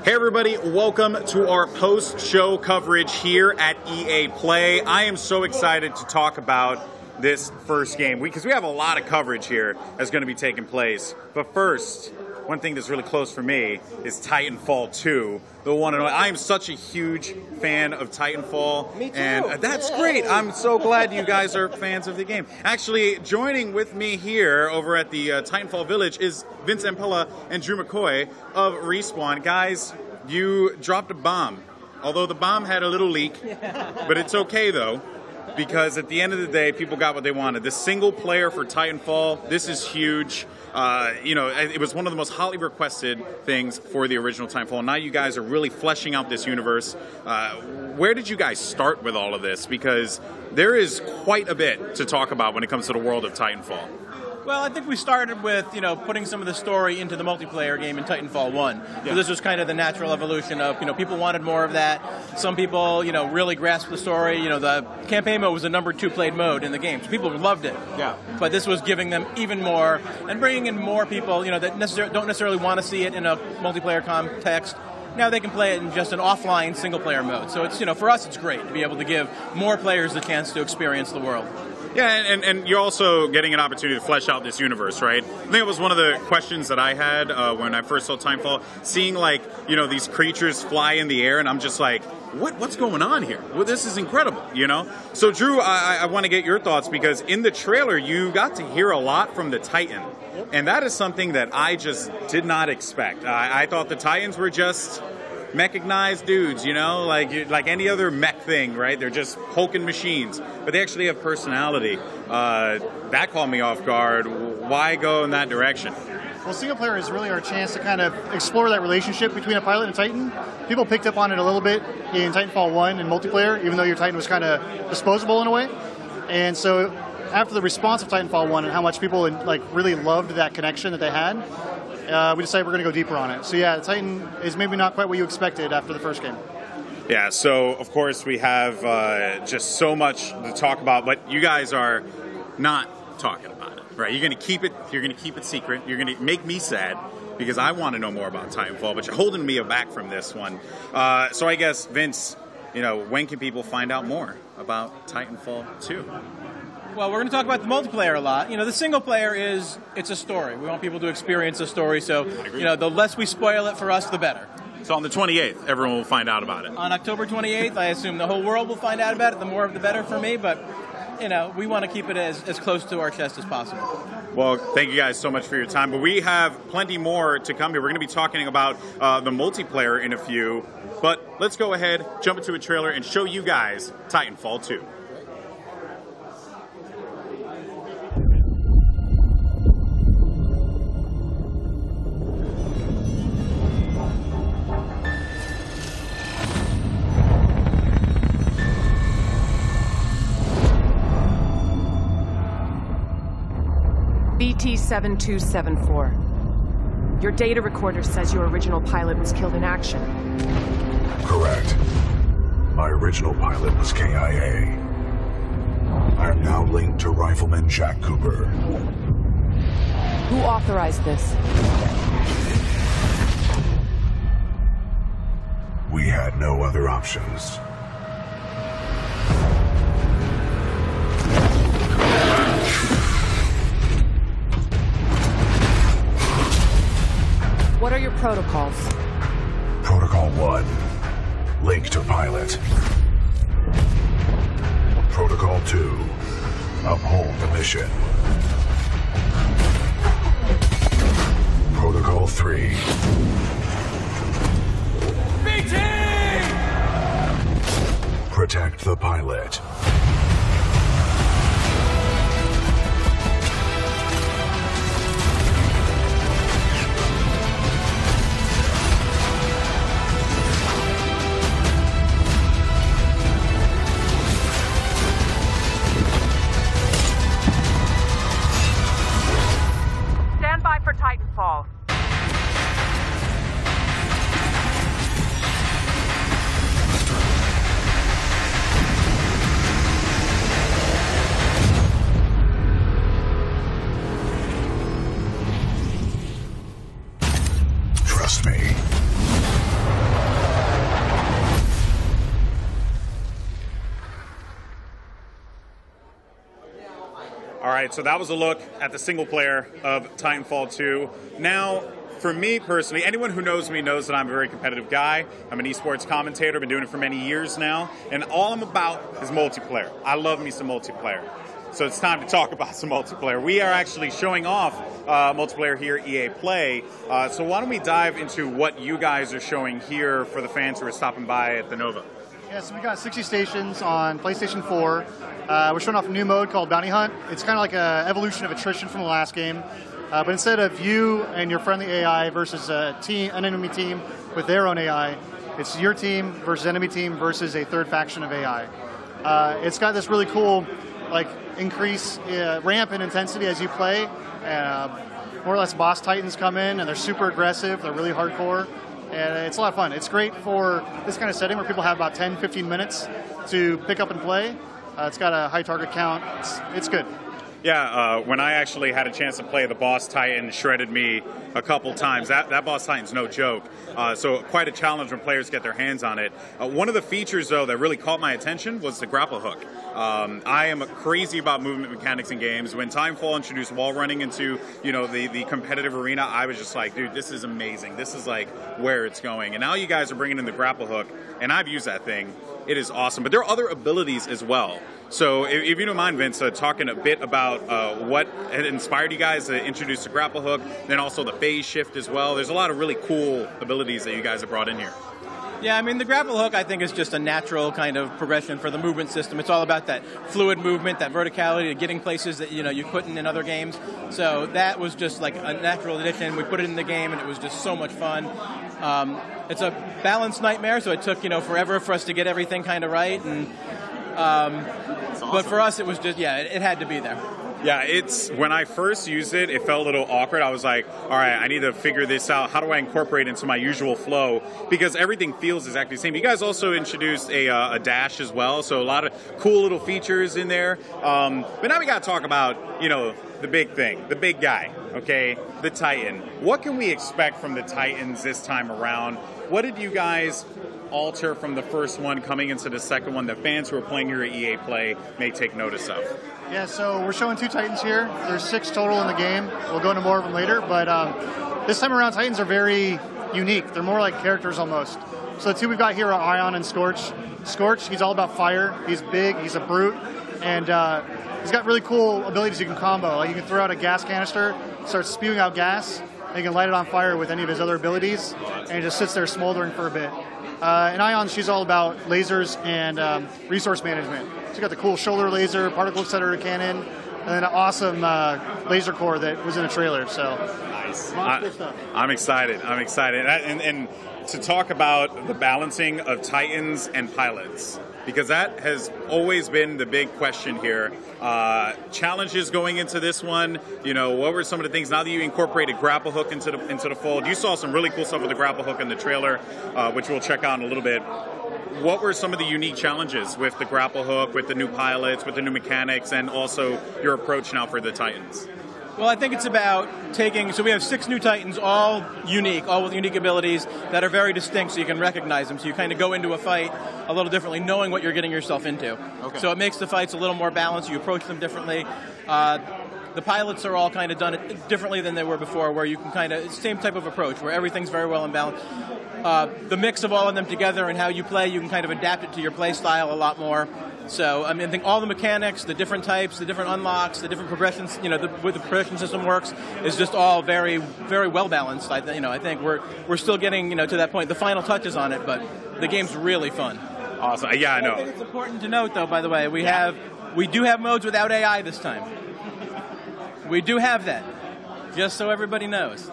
Hey everybody, welcome to our post-show coverage here at EA Play. I am so excited to talk about this first game because we have a lot of coverage here that's going to be taking place. But first, one thing that's really close for me is Titanfall 2, the one and only. I am such a huge fan of Titanfall. Me too. And that's great. I'm so glad you guys are fans of the game. Actually, joining with me here over at the Titanfall Village is Vince Ampella and Drew McCoy of Respawn. Guys, you dropped a bomb. Although the bomb had a little leak, but it's okay though, because at the end of the day, people got what they wanted. The single player for Titanfall, this is huge. It was one of the most hotly requested things for the original Titanfall. Now you guys are really fleshing out this universe. Where did you guys start with all of this? Because there is quite a bit to talk about when it comes to the world of Titanfall. Well, I think we started with, putting some of the story into the multiplayer game in Titanfall 1. So this was kind of the natural evolution of, people wanted more of that. Some people, really grasped the story. The campaign mode was the number 2 played mode in the game. So people loved it. Yeah. But this was giving them even more and bringing in more people, that don't necessarily want to see it in a multiplayer context. Now they can play it in just an offline single-player mode. So it's, for us, it's great to be able to give more players the chance to experience the world. Yeah, and you're also getting an opportunity to flesh out this universe, right? I think it was one of the questions that I had when I first saw Titanfall, seeing these creatures fly in the air, and I'm just like, what's going on here? Well, this is incredible, So Drew, I want to get your thoughts, because in the trailer you got to hear a lot from the Titan, and that is something that I just did not expect. I thought the Titans were just mechanized dudes, like any other mech thing, right? They're just hulking machines, but they actually have personality. That caught me off guard. Why go in that direction? Well, single player is really our chance to kind of explore that relationship between a pilot and Titan. People picked up on it a little bit in Titanfall 1 and multiplayer, even though your Titan was kind of disposable in a way. And so after the response of Titanfall 1 and how much people really loved that connection that they had, we decided we're going to go deeper on it. So yeah, the Titan is maybe not quite what you expected after the first game. Yeah, so of course we have just so much to talk about, but you guys are not talking about it, right? You're going to keep it. You're going to keep it secret. You're going to make me sad because I want to know more about Titanfall, but you're holding me back from this one. So I guess Vince, when can people find out more about Titanfall 2? Well, we're going to talk about the multiplayer a lot. The single player it's a story. We want people to experience a story, so, the less we spoil it for us, the better. So on the 28th, everyone will find out about it. On October 28th, I assume the whole world will find out about it. The more of the better for me, but, we want to keep it as close to our chest as possible. Well, thank you guys so much for your time, but we have plenty more to come here. We're going to be talking about the multiplayer in a few, but let's go ahead, jump into a trailer, and show you guys Titanfall 2. BT-7274. Your data recorder says your original pilot was killed in action. Correct. My original pilot was KIA. I am now linked to Rifleman Jack Cooper. Who authorized this? We had no other options. What are your protocols? Protocol 1. Link to pilot. Protocol 2. Uphold the mission. Protocol 3. BT! Protect the pilot. Stand by for Titanfall. Trust me. All right, so that was a look at the single player of Titanfall 2. Now, for me personally, anyone who knows me knows that I'm a very competitive guy. I'm an esports commentator, been doing it for many years now, and all I'm about is multiplayer. I love me some multiplayer. So it's time to talk about some multiplayer. We are actually showing off multiplayer here at EA Play. So why don't we dive into what you guys are showing here for the fans who are stopping by at the Nova? Yeah, so we got 60 stations on PlayStation 4. We're showing off a new mode called Bounty Hunt. It's kind of like an evolution of attrition from the last game. But instead of you and your friendly AI versus an enemy team with their own AI, it's your team versus enemy team versus a third faction of AI. It's got this really cool ramp in intensity as you play. More or less boss titans come in and they're super aggressive, they're really hardcore, and it's a lot of fun. It's great for this kind of setting where people have about 10-15 minutes to pick up and play. It's got a high target count. It's good. Yeah, when I actually had a chance to play, the boss titan shredded me a couple times. That boss titan's no joke. So quite a challenge when players get their hands on it. One of the features, though, that really caught my attention was the grapple hook. I am crazy about movement mechanics in games. When Timefall introduced wall running into the competitive arena, I was just like, dude, this is amazing. This is like where it's going. And now you guys are bringing in the grapple hook, and I've used that thing. It is awesome. But there are other abilities as well. So if you don't mind, Vince, talking a bit about what had inspired you guys to introduce the grapple hook, then also the phase shift as well. There's a lot of really cool abilities that you guys have brought in here. Yeah, I mean, the grapple hook, I think, is just a natural kind of progression for the movement system. It's all about that fluid movement, that verticality, getting places that, you couldn't in other games. So that was just like a natural addition. We put it in the game, and it was just so much fun. It's a balanced nightmare, so it took, forever for us to get everything kind of right. And awesome. But for us, it was just, it had to be there. Yeah, when I first used it, it felt a little awkward. I was like, all right, I need to figure this out. How do I incorporate it into my usual flow? Because everything feels exactly the same. You guys also introduced a dash as well, so a lot of cool little features in there. But now we got to talk about, the big thing, the big guy, okay, the Titan. What can we expect from the Titans this time around? What did you guys alter from the first one coming into the second one that fans who are playing here at EA Play may take notice of? Yeah, so we're showing 2 Titans here. There's 6 total in the game. We'll go into more of them later, but this time around Titans are very unique. They're more like characters almost. So the 2 we've got here are Ion and Scorch. Scorch, he's all about fire. He's big, he's a brute, and he's got really cool abilities you can combo. Like you can throw out a gas canister, start spewing out gas, and you can light it on fire with any of his other abilities, and he just sits there smoldering for a bit. And Ion, she's all about lasers and resource management. She's got the cool shoulder laser, particle accelerator cannon, and then an awesome laser core that was in a trailer. So nice. Stuff. I'm excited. And to talk about the balancing of Titans and pilots, because that has always been the big question here. Challenges going into this one, what were some of the things now that you incorporated grapple hook into the fold? You saw some really cool stuff with the grapple hook in the trailer, which we'll check out in a little bit. What were some of the unique challenges with the grapple hook, with the new pilots, with the new mechanics, and also your approach now for the Titans? Well, I think it's about so we have 6 new Titans, all unique, all with unique abilities that are very distinct, so you can recognize them. So you kind of go into a fight a little differently, knowing what you're getting yourself into. Okay. So it makes the fights a little more balanced. You approach them differently. The pilots are all kind of done it differently than they were before, where you can same type of approach, where everything's very well in balance. The mix of all of them together and how you play, you can kind of adapt it to your play style a lot more. So, I think all the mechanics, the different types, the different unlocks, the different progressions, the way the progression system works is just all very, very well balanced. I think we're still getting, to that point, the final touches on it, but the game's really fun. Awesome. Yeah, I know. I think it's important to note, though, by the way, we do have modes without AI this time. We do have that, just so everybody knows.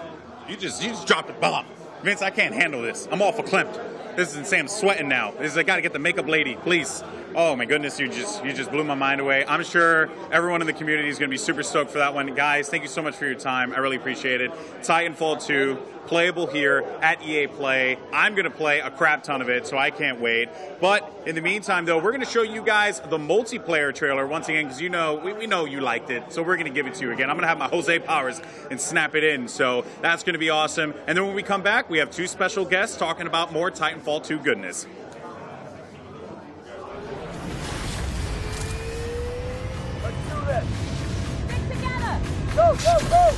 You just dropped a bomb. Vince, I can't handle this. I'm all verklempt. This is insane. I'm sweating now. I got to get the makeup lady, please. Oh my goodness, you just blew my mind away. I'm sure everyone in the community is going to be super stoked for that one. Guys, thank you so much for your time. I really appreciate it. Titanfall 2, playable here at EA Play. I'm going to play a crap ton of it, so I can't wait. But in the meantime, though, we're going to show you guys the multiplayer trailer once again, because we know you liked it, so we're going to give it to you again. I'm going to have my Jose powers and snap it in, so that's going to be awesome. And then when we come back, we have 2 special guests talking about more Titanfall 2 goodness. Go, go, go!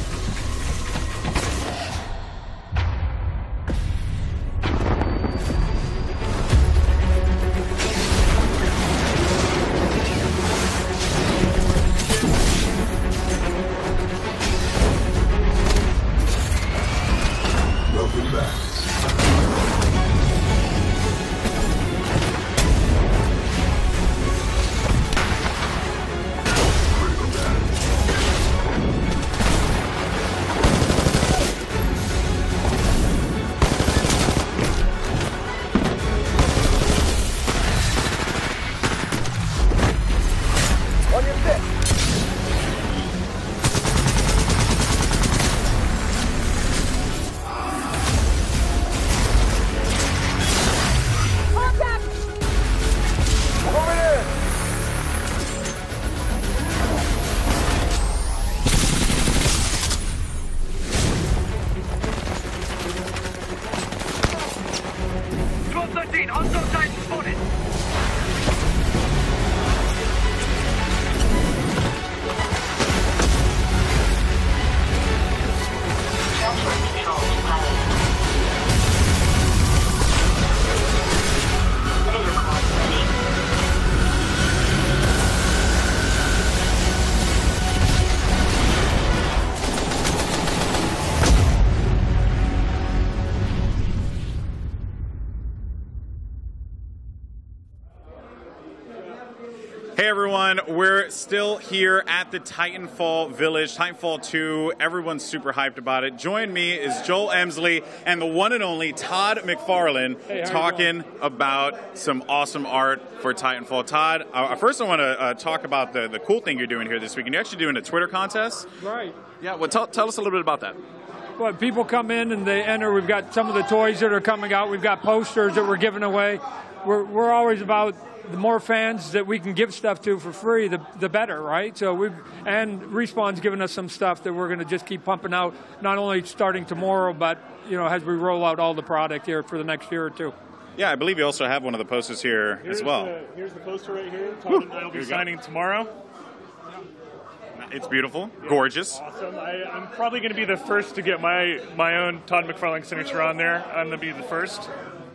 Hey everyone, we're still here at the Titanfall Village, Titanfall 2. Everyone's super hyped about it. Join me is Joel Emsley and the one and only Todd McFarlane talking about some awesome art for Titanfall. Todd, first I want to talk about the cool thing you're doing here this week. And you're actually doing a Twitter contest? Right. Yeah, well, tell us a little bit about that. Well, people come in and they enter. We've got some of the toys that are coming out. We've got posters that we're giving away. We're always about the more fans that we can give stuff to for free, the better, right? So and Respawn's given us some stuff that we're going to just keep pumping out, not only starting tomorrow, but as we roll out all the product here for the next year or two. Yeah, I believe you also have one of the posters here as well. Here's the poster right here. Todd and I will be signing tomorrow. It's beautiful, gorgeous. Awesome. I'm probably going to be the first to get my own Todd McFarlane signature on there. I'm going to be the first.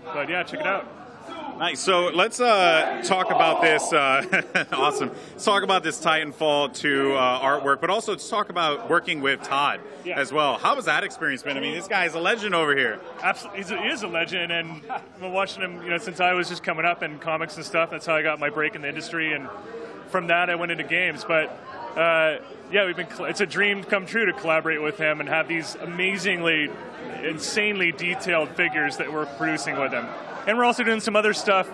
But yeah, check it out. Nice. So let's talk about this. Awesome. Let's talk about this Titanfall 2 artwork, but also let's talk about working with Todd as well. How has that experience been? I mean, this guy is a legend over here. Absolutely, he is a legend, and I've been watching him, since I was just coming up in comics and stuff. That's how I got my break in the industry, and from that I went into games. But it's a dream come true to collaborate with him and have these amazingly, insanely detailed figures that we're producing with him. And we're also doing some other stuff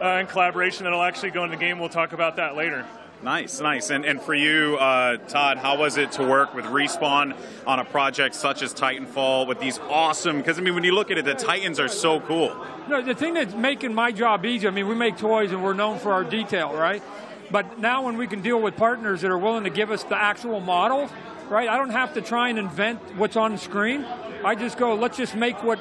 in collaboration that'll actually go in the game. We'll talk about that later. Nice, nice. And for you, Todd, how was it to work with Respawn on a project such as Titanfall with these awesome, because, I mean, when you look at it, the Titans are so cool. No, the thing that's making my job easy, I mean, we make toys and we're known for our detail, right? But now when we can deal with partners that are willing to give us the actual models, right, I don't have to try and invent what's on the screen. I just go, let's just make what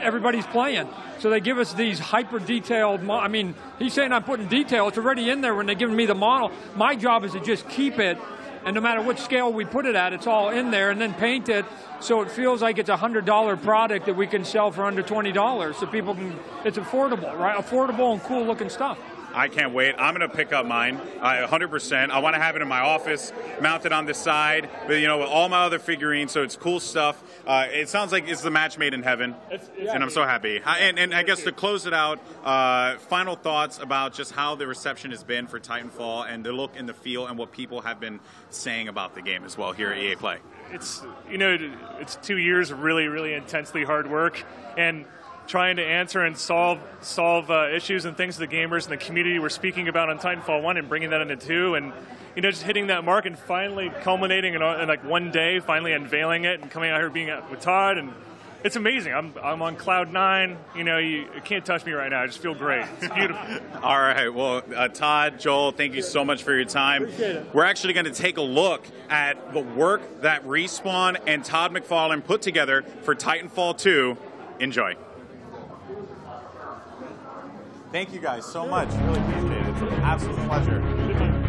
everybody's playing. So they give us these hyper-detailed, I mean, he's saying I'm putting detail. It's already in there when they're giving me the model. My job is to just keep it, and no matter what scale we put it at, it's all in there, and then paint it so it feels like it's a $100 product that we can sell for under $20 so people can, it's affordable, right? Affordable and cool-looking stuff. I can't wait. I'm going to pick up mine, 100%. I want to have it in my office, mounted on the side, with all my other figurines, so it's cool stuff. It sounds like it's the match made in heaven, and I'm so happy. And I guess to close it out, final thoughts about just how the reception has been for Titanfall and the look and the feel and what people have been saying about the game as well here at EA Play. It's 2 years of really, really intensely hard work, and trying to answer and solve issues and things the gamers and the community were speaking about on Titanfall 1 and bringing that into 2, and just hitting that mark and finally culminating in like one day, finally unveiling it and coming out here being with Todd, and it's amazing. I'm on cloud 9. You can't touch me right now. I just feel great. It's beautiful. All right. Well, Todd, Joel, thank you so much for your time. Appreciate it. We're actually going to take a look at the work that Respawn and Todd McFarlane put together for Titanfall 2. Enjoy. Thank you guys so much. Really appreciate it. It's an absolute pleasure.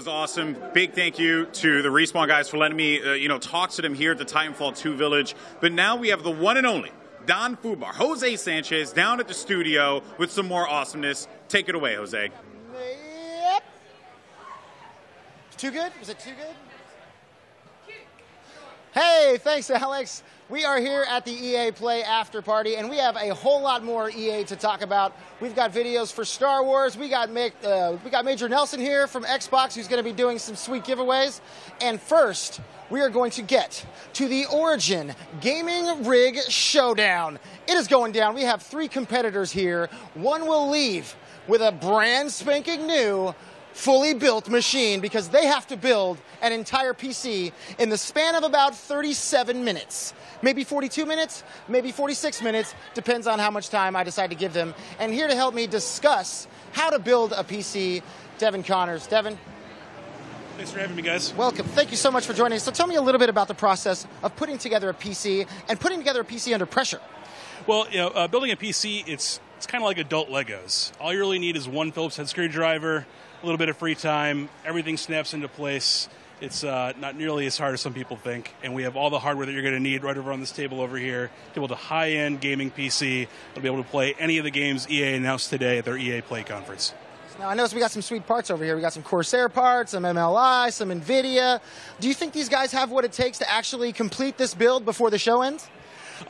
Awesome. Big thank you to the Respawn guys for letting me, talk to them here at the Titanfall 2 Village. But now we have the one and only Don Fubar, Jose Sanchez, down at the studio with some more awesomeness. Take it away, Jose. Yep. Too good? Was it too good? Hey, thanks, Alex. We are here at the EA Play After Party, and we have a whole lot more EA to talk about. We've got videos for Star Wars. We got Major Nelson here from Xbox, who's going to be doing some sweet giveaways. And first, we are going to get to the Origin Gaming Rig Showdown. It is going down. We have 3 competitors here. One will leave with a brand spanking new fully built machine because they have to build an entire PC in the span of about 37 minutes. Maybe 42 minutes, maybe 46 minutes, depends on how much time I decide to give them. And here to help me discuss how to build a PC, Devin Connors. Devin? Thanks for having me, guys. Welcome. Thank you so much for joining us. So tell me a little bit about the process of putting together a PC and putting together a PC under pressure. Well, building a PC, it's kind of like adult Legos. All you really need is one Phillips head screwdriver, a little bit of free time, everything snaps into place. It's not nearly as hard as some people think, and we have all the hardware that you're going to need right over on this table over here to build a high-end gaming PC that'll be able to play any of the games EA announced today at their EA Play conference. Now, I noticed we got some sweet parts over here. We got some Corsair parts, some MLI, some NVIDIA. Do you think these guys have what it takes to actually complete this build before the show ends?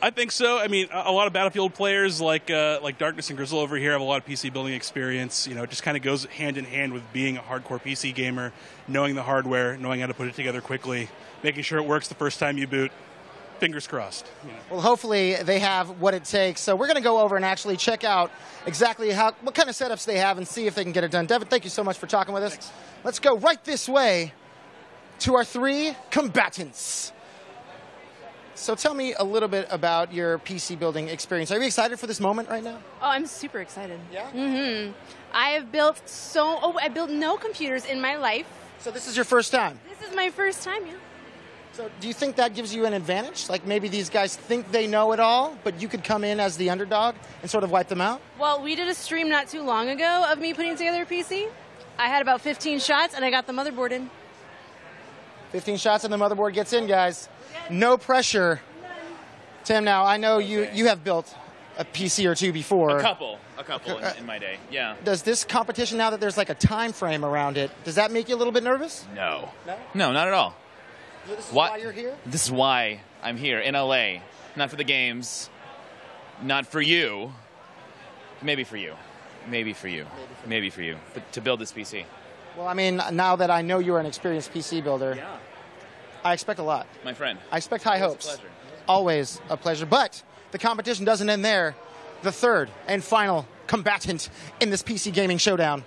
I think so. I mean, a lot of Battlefield players like Darkness and Grizzle over here have a lot of PC building experience. It just kind of goes hand in hand with being a hardcore PC gamer, knowing the hardware, knowing how to put it together quickly, making sure it works the first time you boot. Fingers crossed. Well, hopefully they have what it takes. So we're going to go over and actually check out exactly what kind of setups they have and see if they can get it done. Devin, thank you so much for talking with us. Thanks. Let's go right this way to our 3 combatants. So tell me a little bit about your PC building experience. Are you excited for this moment right now? Oh, I'm super excited. Yeah? Mm-hmm. I have built I built no computers in my life. So this is your first time? This is my first time, yeah. So do you think that gives you an advantage? Like maybe these guys think they know it all, but you could come in as the underdog and sort of wipe them out? Well, we did a stream not too long ago of me putting together a PC. I had about 15 shots, and I got the motherboard in. 15 shots and the motherboard gets in, guys. No pressure. Tim, now, I know you have built a PC or two before. A couple in my day, yeah. Does this competition, now that there's like a time frame around it, does that make you a little bit nervous? No. No, not at all. This is why you're here? This is why I'm here in LA. Not for the games. Not for you. Maybe for you. Maybe for you. Maybe for you. But to build this PC. Well, I mean, now that I know you're an experienced PC builder, I expect a lot. My friend. I expect high hopes. It's a pleasure. Always a pleasure. But the competition doesn't end there. The third and final combatant in this PC gaming showdown.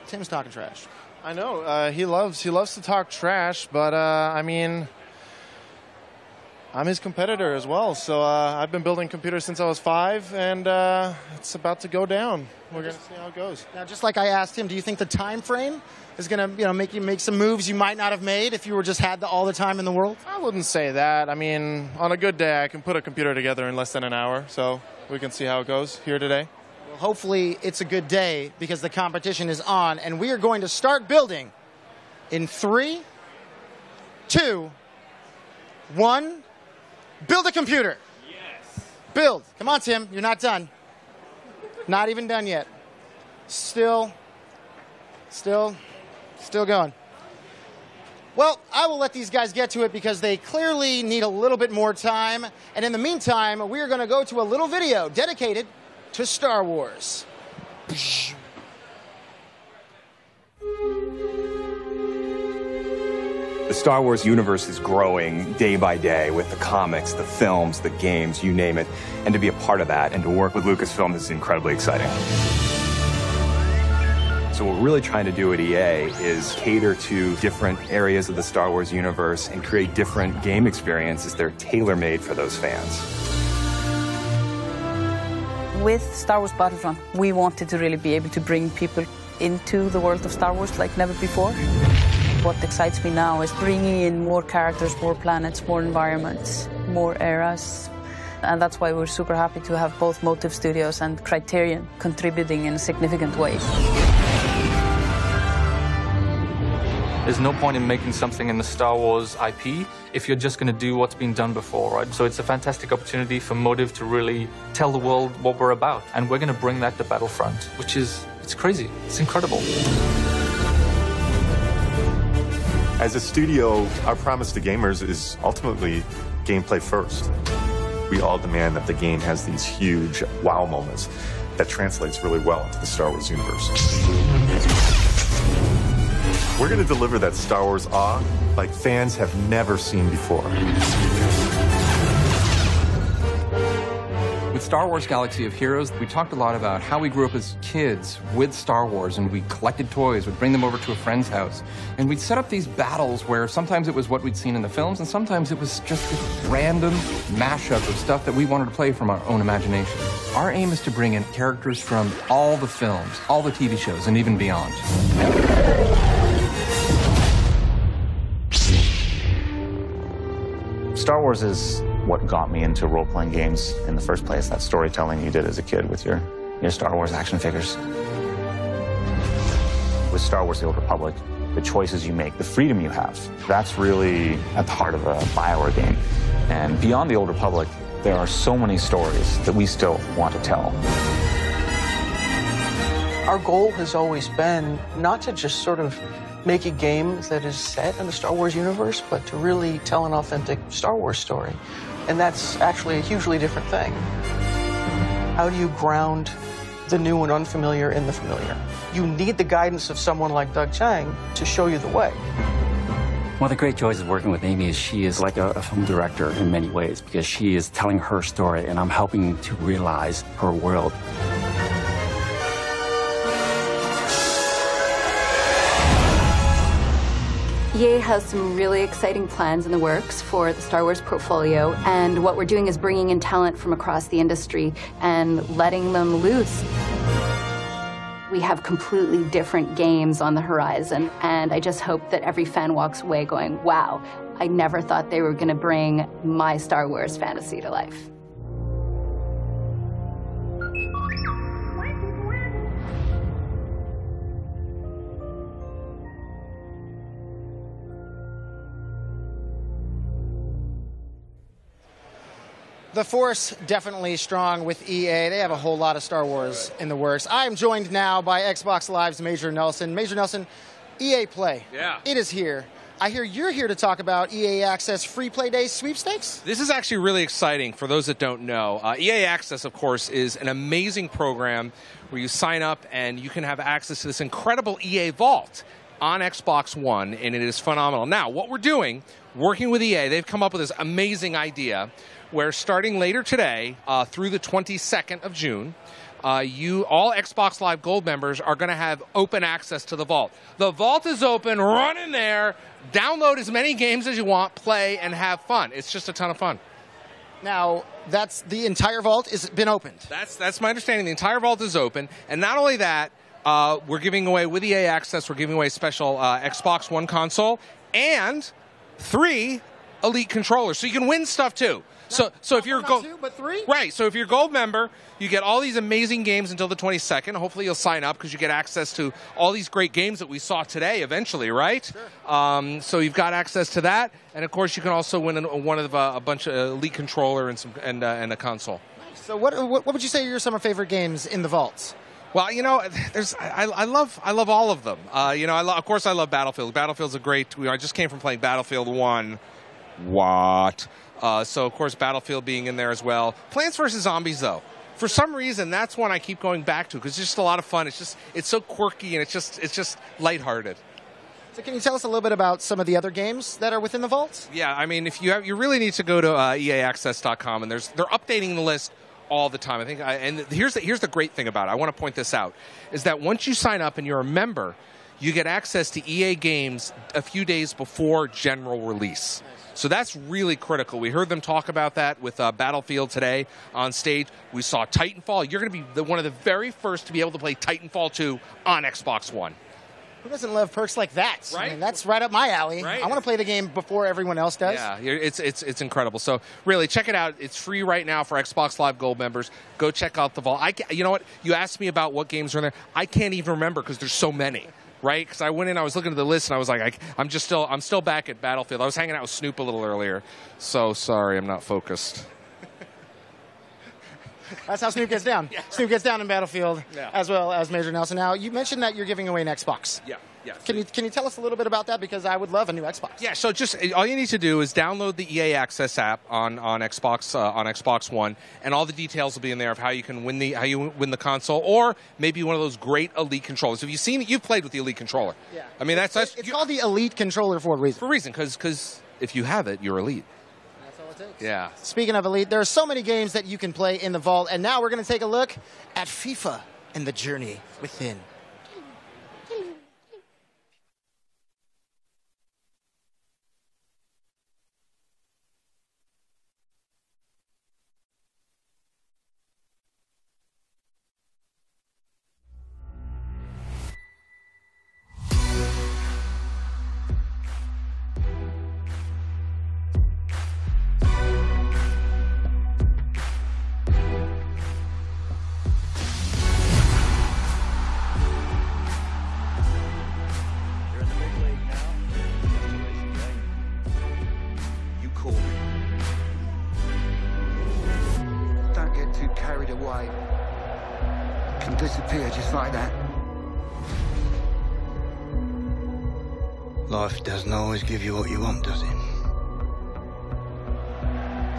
Tim's talking trash. I know. He loves to talk trash, but I mean, I'm his competitor as well. So I've been building computers since I was 5, and it's about to go down. We're going to see how it goes. Now, just like I asked him, do you think the time frame is going to make you make some moves you might not have made if you were just had all the time in the world? I wouldn't say that. I mean, on a good day, I can put a computer together in less than an hour. So we can see how it goes here today. Well, hopefully it's a good day because the competition is on, and we are going to start building in 3, 2, 1. Build a computer. Yes. Build. Come on, Tim. You're not done. Not even done yet. Still going. Well, I will let these guys get to it because they clearly need a little bit more time. And in the meantime, we are going to go to a little video dedicated to Star Wars. The Star Wars universe is growing day by day with the comics, the films, the games, you name it. And to be a part of that and to work with Lucasfilm is incredibly exciting. So what we're really trying to do at EA is cater to different areas of the Star Wars universe and create different game experiences that are tailor-made for those fans. With Star Wars Battlefront, we wanted to really be able to bring people into the world of Star Wars like never before. What excites me now is bringing in more characters, more planets, more environments, more eras. And that's why we're super happy to have both Motive Studios and Criterion contributing in a significant way. There's no point in making something in the Star Wars IP if you're just going to do what's been done before, right? So it's a fantastic opportunity for Motive to really tell the world what we're about. And we're going to bring that to Battlefront, which is, it's crazy. It's incredible. As a studio, our promise to gamers is ultimately gameplay first. We all demand that the game has these huge wow moments that translates really well into the Star Wars universe. We're going to deliver that Star Wars awe like fans have never seen before. With Star Wars Galaxy of Heroes, we talked a lot about how we grew up as kids with Star Wars, and we collected toys, we'd bring them over to a friend's house, and we'd set up these battles where sometimes it was what we'd seen in the films, and sometimes it was just this random mashup of stuff that we wanted to play from our own imagination. Our aim is to bring in characters from all the films, all the TV shows, and even beyond. Star Wars is what got me into role-playing games in the first place, that storytelling you did as a kid with your Star Wars action figures. With Star Wars The Old Republic, the choices you make, the freedom you have, that's really at the heart of a BioWare game. And beyond The Old Republic, there are so many stories that we still want to tell. Our goal has always been not to just sort of make a game that is set in the Star Wars universe, but to really tell an authentic Star Wars story. And that's actually a hugely different thing. How do you ground the new and unfamiliar in the familiar? You need the guidance of someone like Doug Chiang to show you the way. One of the great joys of working with Amy is she is like a film director in many ways, because she is telling her story and I'm helping to realize her world. EA has some really exciting plans in the works for the Star Wars portfolio, and what we're doing is bringing in talent from across the industry and letting them loose. We have completely different games on the horizon, and I just hope that every fan walks away going, wow, I never thought they were going to bring my Star Wars fantasy to life. The Force definitely strong with EA. They have a whole lot of Star Wars in the works. I am joined now by Xbox Live's Major Nelson. Major Nelson, EA Play. Yeah. It is here. I hear you're here to talk about EA Access Free Play Day sweepstakes? This is actually really exciting for those that don't know. EA Access, of course, is an amazing program where you sign up and you can have access to this incredible EA Vault on Xbox One, and it is phenomenal. Now, what we're doing, working with EA, they've come up with this amazing idea where starting later today through the 22nd of June, all Xbox Live Gold members are going to have open access to the Vault. The Vault is open. Run in there, download as many games as you want, play, and have fun. It's just a ton of fun. Now, that's the entire Vault has been opened. That's my understanding. The entire Vault is open. And not only that, we're giving away, with EA Access, we're giving away a special Xbox One console and 3 Elite controllers. So you can win stuff, too. So if you're not 2, but 3? Right. So if you're a gold member, you get all these amazing games until the 22nd. Hopefully you'll sign up because you get access to all these great games that we saw today eventually, right? Sure. So you've got access to that, and of course you can also win one of a bunch of Elite controller and a console. So what would you say are your some of your favorite games in the vaults? Well, you know, I love all of them. Of course I love Battlefield. Battlefield's a great. I just came from playing Battlefield 1. What? So, of course, Battlefield being in there as well. Plants vs. Zombies, though. For some reason, that's one I keep going back to because it's just a lot of fun. It's so quirky and it's just lighthearted. So can you tell us a little bit about some of the other games that are within the vault? Yeah, I mean, if you really need to go to EAAccess.com, and they're updating the list all the time. And here's the great thing about it. I want to point this out, is that once you sign up and you're a member, you get access to EA games a few days before general release. So that's really critical. We heard them talk about that with Battlefield today on stage. We saw Titanfall. You're going to be one of the very first to be able to play Titanfall 2 on Xbox One. Who doesn't love perks like that? Right? I mean, that's right up my alley. Right? I want to play the game before everyone else does. Yeah, it's incredible. So really, check it out. It's free right now for Xbox Live Gold members. Go check out the Vault. You know what? You asked me about what games are in there. I can't even remember because there's so many. Right? Because I went in, I was looking at the list, and I was like, I'm still back at Battlefield. I was hanging out with Snoop a little earlier. So sorry, I'm not focused. That's how Snoop gets down. Yeah. Snoop gets down in Battlefield, as well as Major Nelson. Now, you mentioned that you're giving away an Xbox. Yeah. Can you tell us a little bit about that? Because I would love a new Xbox. Yeah, so just all you need to do is download the EA Access app on Xbox One, and all the details will be in there of how you can win the console, or maybe one of those great Elite controllers. Have you seen it? You've played with the Elite controller. Yeah. I mean, it's called the Elite controller for a reason. For a reason, because if you have it, you're elite. Yeah. Speaking of Elite, there are so many games that you can play in the vault, and now we're going to take a look at FIFA and the journey within. Don't get too carried away. Can disappear just like that. Life doesn't always give you what you want, does it?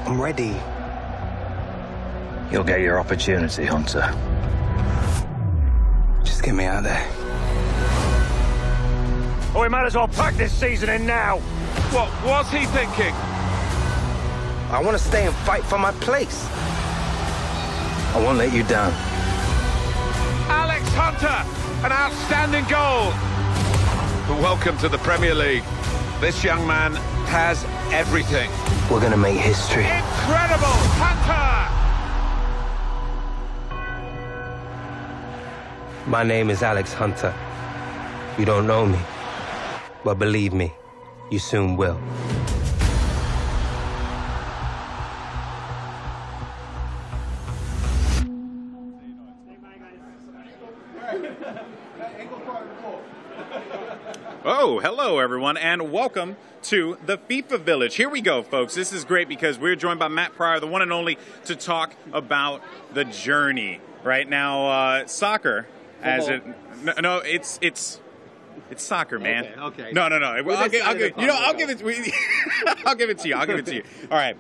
I'm ready. You'll get your opportunity, Hunter. Just get me out of there. Oh, we might as well pack this season in now. What was he thinking? I want to stay and fight for my place. I won't let you down. Alex Hunter, an outstanding goal. Welcome to the Premier League. This young man has everything. We're going to make history. Incredible, Hunter! My name is Alex Hunter. You don't know me, but believe me, you soon will. Oh, hello everyone, and welcome to the FIFA Village. Here we go, folks. This is great because we're joined by Matt Pryor, the one and only, to talk about the journey. Right now, soccer, as it no, it's soccer, man. Okay. No. I'll give it to you. All right.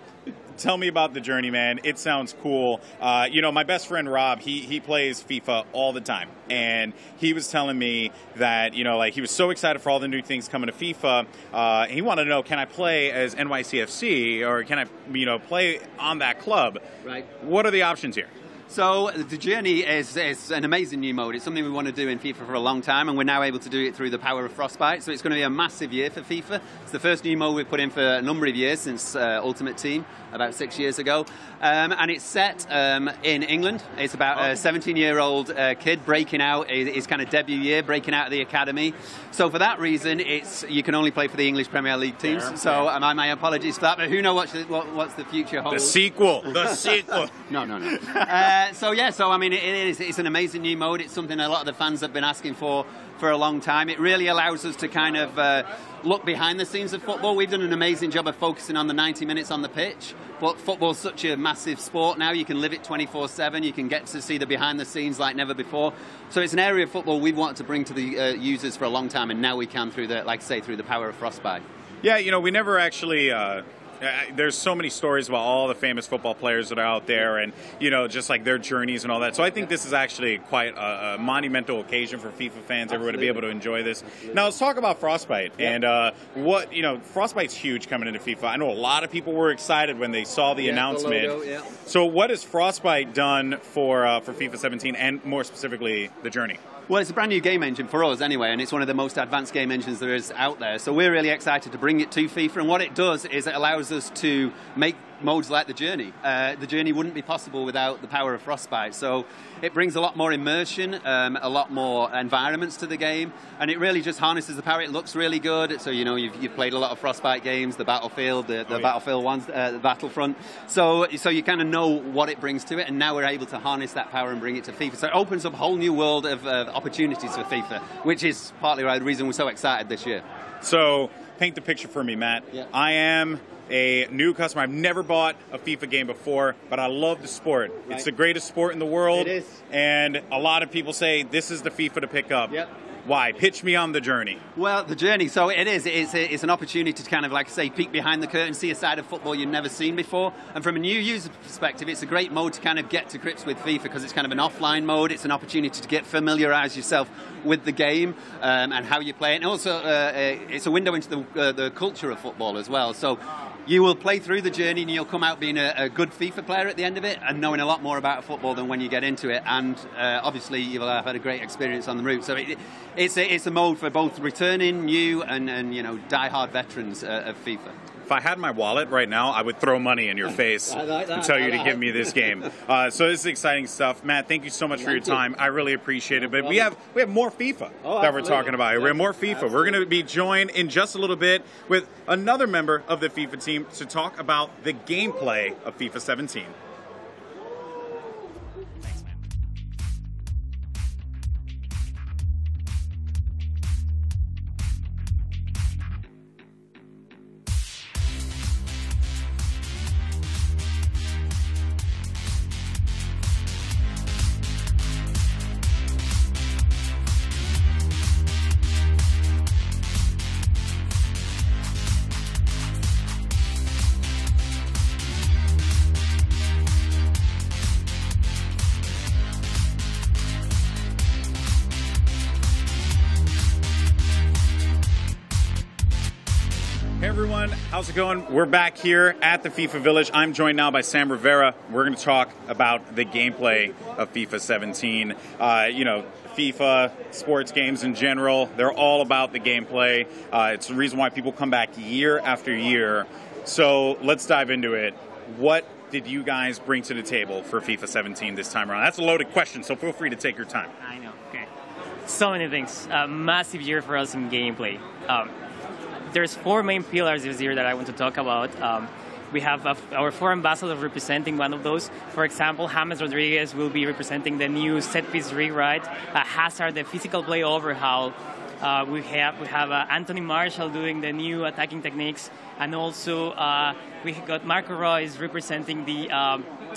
Tell me about the journey, man. It sounds cool. My best friend Rob, he plays FIFA all the time, and he was telling me that he was so excited for all the new things coming to FIFA. He wanted to know, can I play as NYCFC or can I play on that club? Right. What are the options here? So the journey is an amazing new mode. It's something we want to do in FIFA for a long time, and we're now able to do it through the power of Frostbite. So it's going to be a massive year for FIFA. It's the first new mode we've put in for a number of years, since Ultimate Team about 6 years ago. And it's set in England. It's about a 17-year-old kid breaking out, his kind of debut year, breaking out of the academy. So for that reason, you can only play for the English Premier League teams. So my apologies for that, but who knows what's the future holds. The sequel. The sequel. No. It's an amazing new mode. It's something a lot of the fans have been asking for a long time. It really allows us to kind of look behind the scenes of football. We've done an amazing job of focusing on the 90 minutes on the pitch, but football's such a massive sport now. You can live it 24/7. You can get to see the behind the scenes like never before. So it's an area of football we've wanted to bring to the users for a long time, and now we can through the power of Frostbite. Yeah, we never actually. There's so many stories about all the famous football players that are out there, and just like their journeys and all that. So I think this is actually quite a monumental occasion for FIFA fans, everyone to be able to enjoy this. Now let's talk about Frostbite and Frostbite's huge coming into FIFA. I know a lot of people were excited when they saw the announcement. The logo, yeah. So what has Frostbite done for FIFA 17 and more specifically the journey? Well, it's a brand new game engine for us anyway, and it's one of the most advanced game engines there is out there. So we're really excited to bring it to FIFA, and what it does is it allows us to make modes like the journey. The journey wouldn't be possible without the power of Frostbite. So it brings a lot more immersion, a lot more environments to the game, and it really just harnesses the power. It looks really good. So you've played a lot of Frostbite games, the Battlefield, the Battlefield ones, the Battlefront. So you kind of know what it brings to it, and now we're able to harness that power and bring it to FIFA. So it opens up a whole new world of opportunities for FIFA, which is partly the reason we're so excited this year. So paint the picture for me, Matt. Yeah. I am a new customer. I've never bought a FIFA game before, but I love the sport. Right. It's the greatest sport in the world. It is. And a lot of people say this is the FIFA to pick up. Yep. Why? Pitch me on the journey. Well, the journey, so it is. It's an opportunity to kind of, like I say, peek behind the curtain, see a side of football you've never seen before. And from a new user perspective, it's a great mode to kind of get to grips with FIFA because it's kind of an offline mode. It's an opportunity to familiarise yourself with the game and how you play it. And also, it's a window into the culture of football as well. So you will play through the journey and you'll come out being a good FIFA player at the end of it and knowing a lot more about football than when you get into it. And obviously, you will have had a great experience on the route. So it's a mode for both returning new and you know, die-hard veterans of FIFA. If I had my wallet right now, I would throw money in your face and tell you to give me this game. So this is exciting stuff. Matt, thank you so much for your time. I really appreciate it. But we have more FIFA that we're talking about here. We have more FIFA. Absolutely. We're going to be joined in just a little bit with another member of the FIFA team to talk about the gameplay of FIFA 17. How's it going? We're back here at the FIFA Village. I'm joined now by Sam Rivera. We're going to talk about the gameplay of FIFA 17. You know, FIFA, sports games in general, they're all about the gameplay. It's the reason why people come back year after year. So let's dive into it. What did you guys bring to the table for FIFA 17 this time around? That's a loaded question, so feel free to take your time. I know. Okay. So many things. A massive year for us in gameplay. There's 4 main pillars this year that I want to talk about. We have our 4 ambassadors representing one of those. For example, James Rodriguez will be representing the new set-piece rewrite. Hazard, the physical play overhaul. We have Anthony Marshall doing the new attacking techniques. And also, we got Marco Reus representing the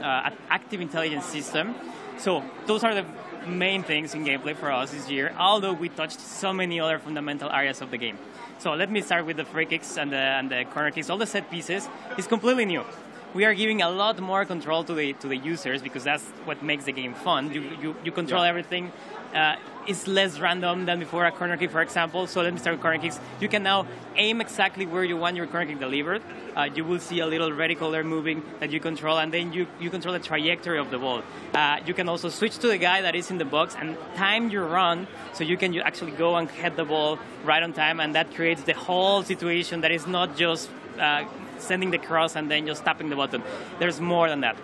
active intelligence system. So those are the main things in gameplay for us this year, although we touched so many other fundamental areas of the game. So let me start with the free kicks and the corner kicks. All the set pieces is completely new. We are giving a lot more control to the users because that's what makes the game fun. You control everything. It's less random than before a corner kick, for example. So let me start with corner kicks. You can now aim exactly where you want your corner kick delivered. You will see a little reticular moving that you control, and then you control the trajectory of the ball. You can also switch to the guy that is in the box and time your run, so you can actually go and head the ball right on time, and that creates the whole situation that is not just sending the cross and then just tapping the button. There's more than that.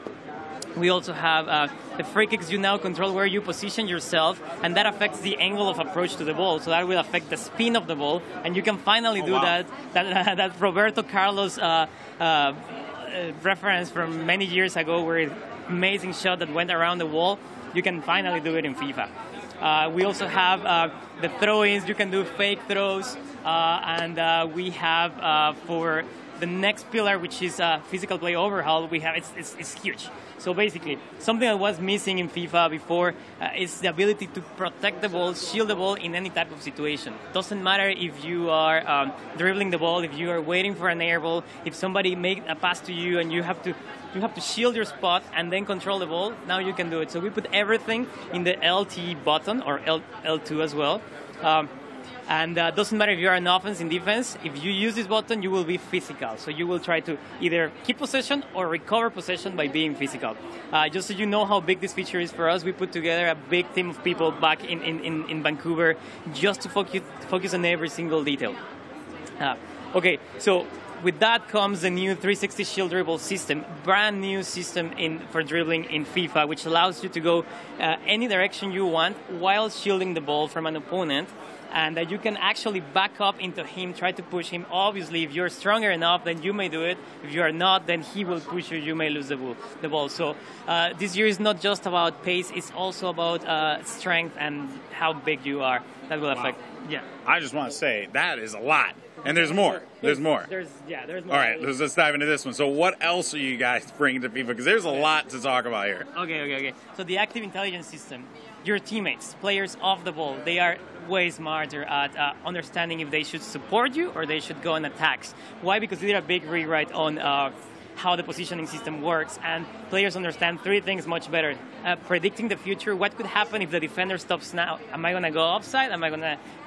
We also have the free kicks. You now control where you position yourself, and that affects the angle of approach to the ball. So that will affect the spin of the ball, and you can finally do that Roberto Carlos reference from many years ago, where amazing shot that went around the wall. You can finally do it in FIFA. We also have the throw-ins. You can do fake throws, and we have for the next pillar, which is physical play overhaul, we have it's huge. So basically, something that was missing in FIFA before is the ability to protect the ball, shield the ball in any type of situation. Doesn't matter if you are dribbling the ball, if you are waiting for an air ball, if somebody make a pass to you and you have to shield your spot and then control the ball. Now you can do it. So we put everything in the LT button, or L2 as well. And doesn't matter if you are in offense, in defense, if you use this button, you will be physical. So you will try to either keep possession or recover possession by being physical. Just so you know how big this feature is for us, we put together a big team of people back in Vancouver just to focus on every single detail. Okay, so with that comes the new 360 shield dribble system, brand new system for dribbling in FIFA, which allows you to go any direction you want while shielding the ball from an opponent. And that you can actually back up into him, try to push him. Obviously, if you're stronger enough, then you may do it. If you are not, then he will push you. You may lose the ball. So this year is not just about pace. It's also about strength and how big you are. That will affect. Yeah. I just want to say that is a lot. And there's more. There's more. There's more. All right, let's dive into this one. So what else are you guys bringing to FIFA? Because there's a lot to talk about here. Okay. So the active intelligence system, your teammates, players off the ball, they are way smarter at understanding if they should support you or they should go on attacks. Why? Because they did a big rewrite on how the positioning system works, and players understand three things much better. Predicting the future, what could happen if the defender stops now? Am I going to go offside?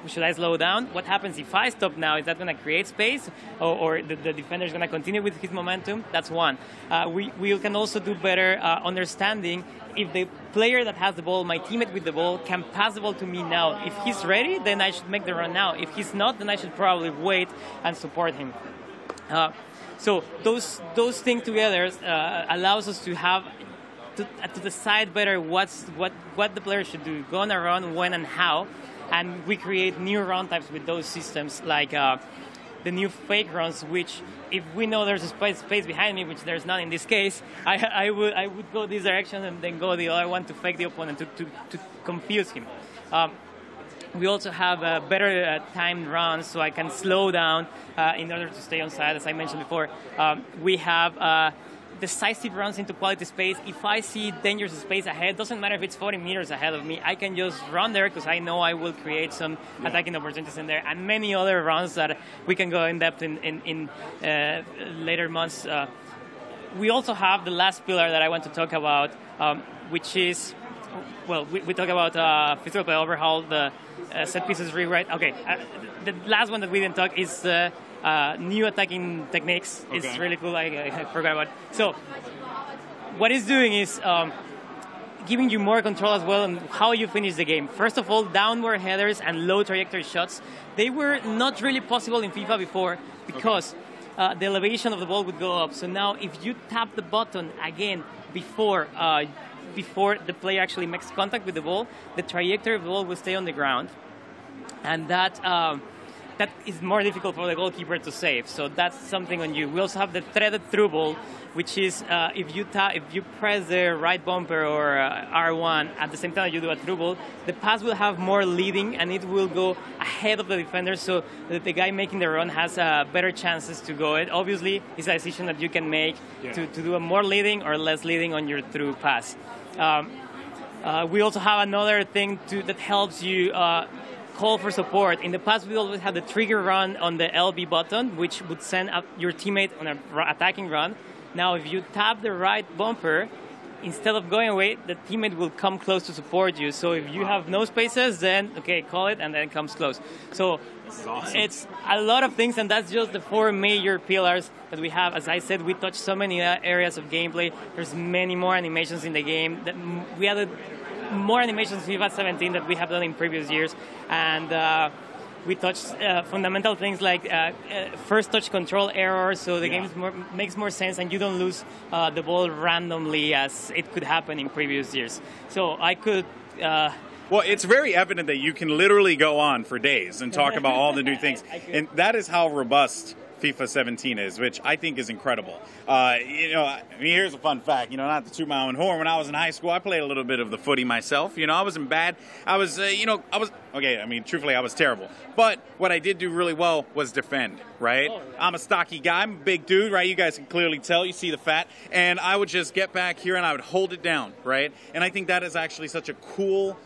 Should I slow down? What happens if I stop now? Is that going to create space? Or the defender is going to continue with his momentum? That's one. We can also do better understanding if the player that has the ball, my teammate with the ball, can pass the ball to me now. If he's ready, then I should make the run now. If he's not, then I should probably wait and support him. So those things together allows us to have to decide better what the player should do, go on a run, when and how, and we create new run types with those systems, like the new fake runs, which if we know there's a space behind me, which there's not in this case, I would go this direction and then go the other one to fake the opponent to confuse him. We also have better timed runs, so I can slow down in order to stay on side, as I mentioned before. We have decisive runs into quality space. If I see dangerous space ahead, doesn't matter if it's 40 meters ahead of me, I can just run there because I know I will create some attacking opportunities in there, and many other runs that we can go in depth in later months. We also have the last pillar that I want to talk about, which is, well, we talk about physical play overhaul, the set pieces rewrite. Okay, the last one that we didn't talk is new attacking techniques. Okay. It's really cool. I forgot about it. So what it's doing is giving you more control as well on how you finish the game. First of all, downward headers and low trajectory shots. They were not really possible in FIFA before because the elevation of the ball would go up. So now if you tap the button again before the player actually makes contact with the ball, the trajectory of the ball will stay on the ground. And that is more difficult for the goalkeeper to save. So that's something on you. We also have the threaded through ball, which is if you press the right bumper or R1 at the same time that you do a through ball, the pass will have more leading and it will go ahead of the defender, so that the guy making the run has better chances to go. It obviously is a decision that you can make to do a more leading or less leading on your through pass. We also have another thing that helps you call for support. In the past, we always had the trigger run on the LB button, which would send up your teammate on an attacking run. Now, if you tap the right bumper, instead of going away, the teammate will come close to support you. So if you have no spaces, then, okay, call it, and then it comes close. So awesome. It's a lot of things, and that's just the 4 major pillars that we have. As I said, we touched so many areas of gameplay. There's many more animations in the game. We added more animations in FIFA 17 that we have done in previous years, and we touched fundamental things like first touch control errors, so the game makes more sense and you don't lose the ball randomly as it could happen in previous years. So I could... Well, it's very evident that you can literally go on for days and talk about all the new things, and that is how robust FIFA 17 is, which I think is incredible. Here's a fun fact. Not to toot my own horn. When I was in high school, I played a little bit of the footy myself. I wasn't bad. Truthfully, I was terrible. But what I did do really well was defend, right? Oh, yeah. I'm a stocky guy. I'm a big dude, right? You guys can clearly tell. You see the fat. And I would just get back here and I would hold it down, right? And I think that is actually such a cool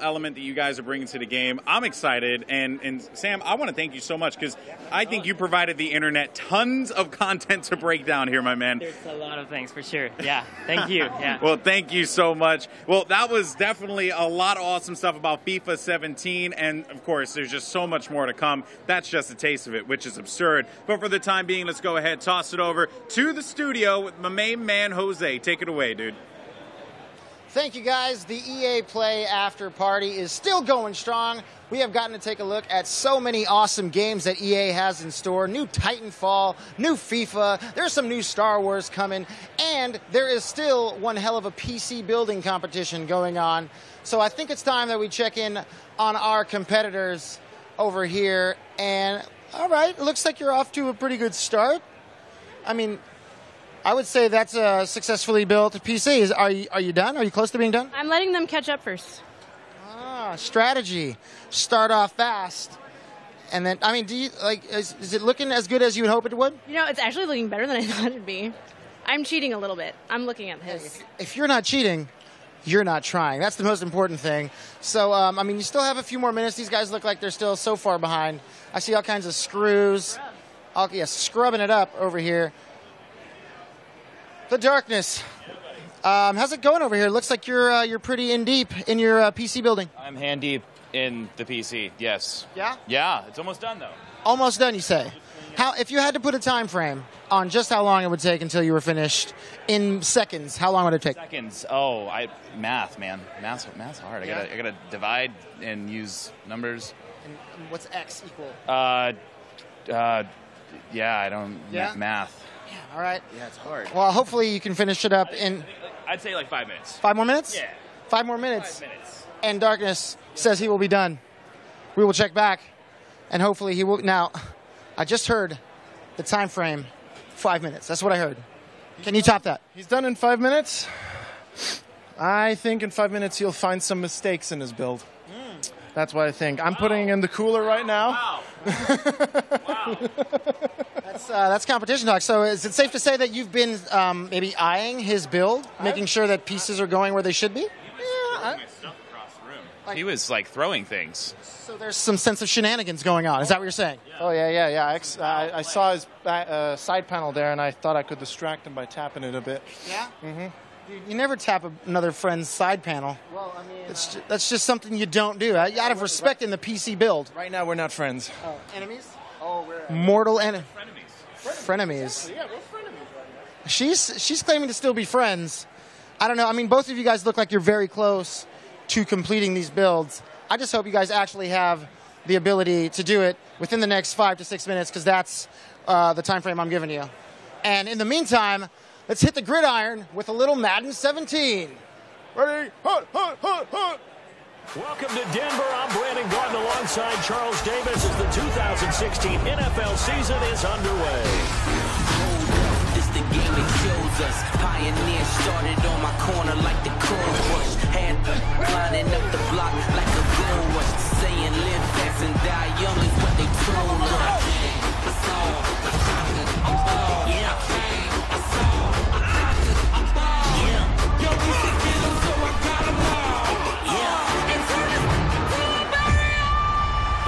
element that you guys are bringing to the game. I'm excited, and Sam, I want to thank you so much because I think you provided the internet tons of content to break down here, my man. There's a lot of things for sure. Yeah, thank you. Yeah. Well, thank you so much. Well, that was definitely a lot of awesome stuff about FIFA 17, and of course, there's just so much more to come. That's just a taste of it, which is absurd. But for the time being, let's go ahead, toss it over to the studio with my main man, Jose. Take it away, dude. Thank you, guys. The EA Play After Party is still going strong. We have gotten to take a look at so many awesome games that EA has in store. New Titanfall, new FIFA, there's some new Star Wars coming, and there is still one hell of a PC building competition going on. So I think it's time that we check in on our competitors over here. And, all right, it looks like you're off to a pretty good start. I would say that's a successfully built PC. Are you done? Are you close to being done? I'm letting them catch up first. Strategy. Start off fast. And then, do you, is it looking as good as you would hope it would? It's actually looking better than I thought it'd be. I'm cheating a little bit. I'm looking at his. If you're not cheating, you're not trying. That's the most important thing. So, you still have a few more minutes. These guys look like they're still so far behind. I see all kinds of screws. Scrubbing it up over here. The Darkness. How's it going over here? Looks like you're pretty in deep in your PC building. I'm hand deep in the PC, yes. Yeah? Yeah, it's almost done, though. Almost done, you say. If you had to put a time frame on just how long it would take until you were finished in seconds, how long would it take? Seconds. Oh, math, man. Math's hard. Yeah? I gotta divide and use numbers. And what's X equal? Yeah, I don't. Yeah? Math. Yeah, all right. Yeah, it's hard. Well, hopefully you can finish it up in... I'd say like 5 minutes. 5 more minutes? Yeah. 5 more minutes. 5 minutes. And Darkness says he will be done. We will check back, and hopefully he will... Now, I just heard the time frame, 5 minutes. That's what I heard. Can you top that? He's done in 5 minutes. I think in 5 minutes he'll find some mistakes in his build. That's what I think. I'm putting in the cooler right now. Wow. That's competition talk. So is it safe to say that you've been maybe eyeing his build, making sure that pieces are going where they should be? He was like throwing things. So there's some sense of shenanigans going on. Is that what you're saying? Oh, yeah. I saw his side panel there, and I thought I could distract him by tapping it a bit. Yeah? Mm-hmm. You never tap another friend's side panel. Well, I mean... That's just something you don't do. Out of respect in the PC build. Right now, we're not friends. Oh, enemies? Oh, we're... Mortal enemies. Frenemies. Yeah, we're frenemies right now. She's claiming to still be friends. I don't know. I mean, both of you guys look like you're very close to completing these builds. I just hope you guys actually have the ability to do it within the next 5 to 6 minutes, because that's the time frame I'm giving you. And in the meantime, let's hit the gridiron with a little Madden 17. Ready? Hut, hut, hut, hut. Welcome to Denver. I'm Brandon Gordon alongside Charles Davis as the 2016 NFL season is underway. This the game that shows us. Pioneer started on my corner like the cold rush. Had lining up the block like a gold rush. Saying live fast and die young is what they told us.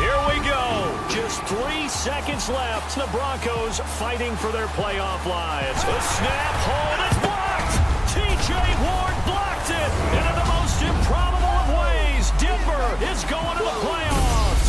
Here we go. Just 3 seconds left. The Broncos fighting for their playoff lives. The snap, hold, it's blocked. T.J. Ward blocked it. And in the most improbable of ways, Denver is going to the playoffs.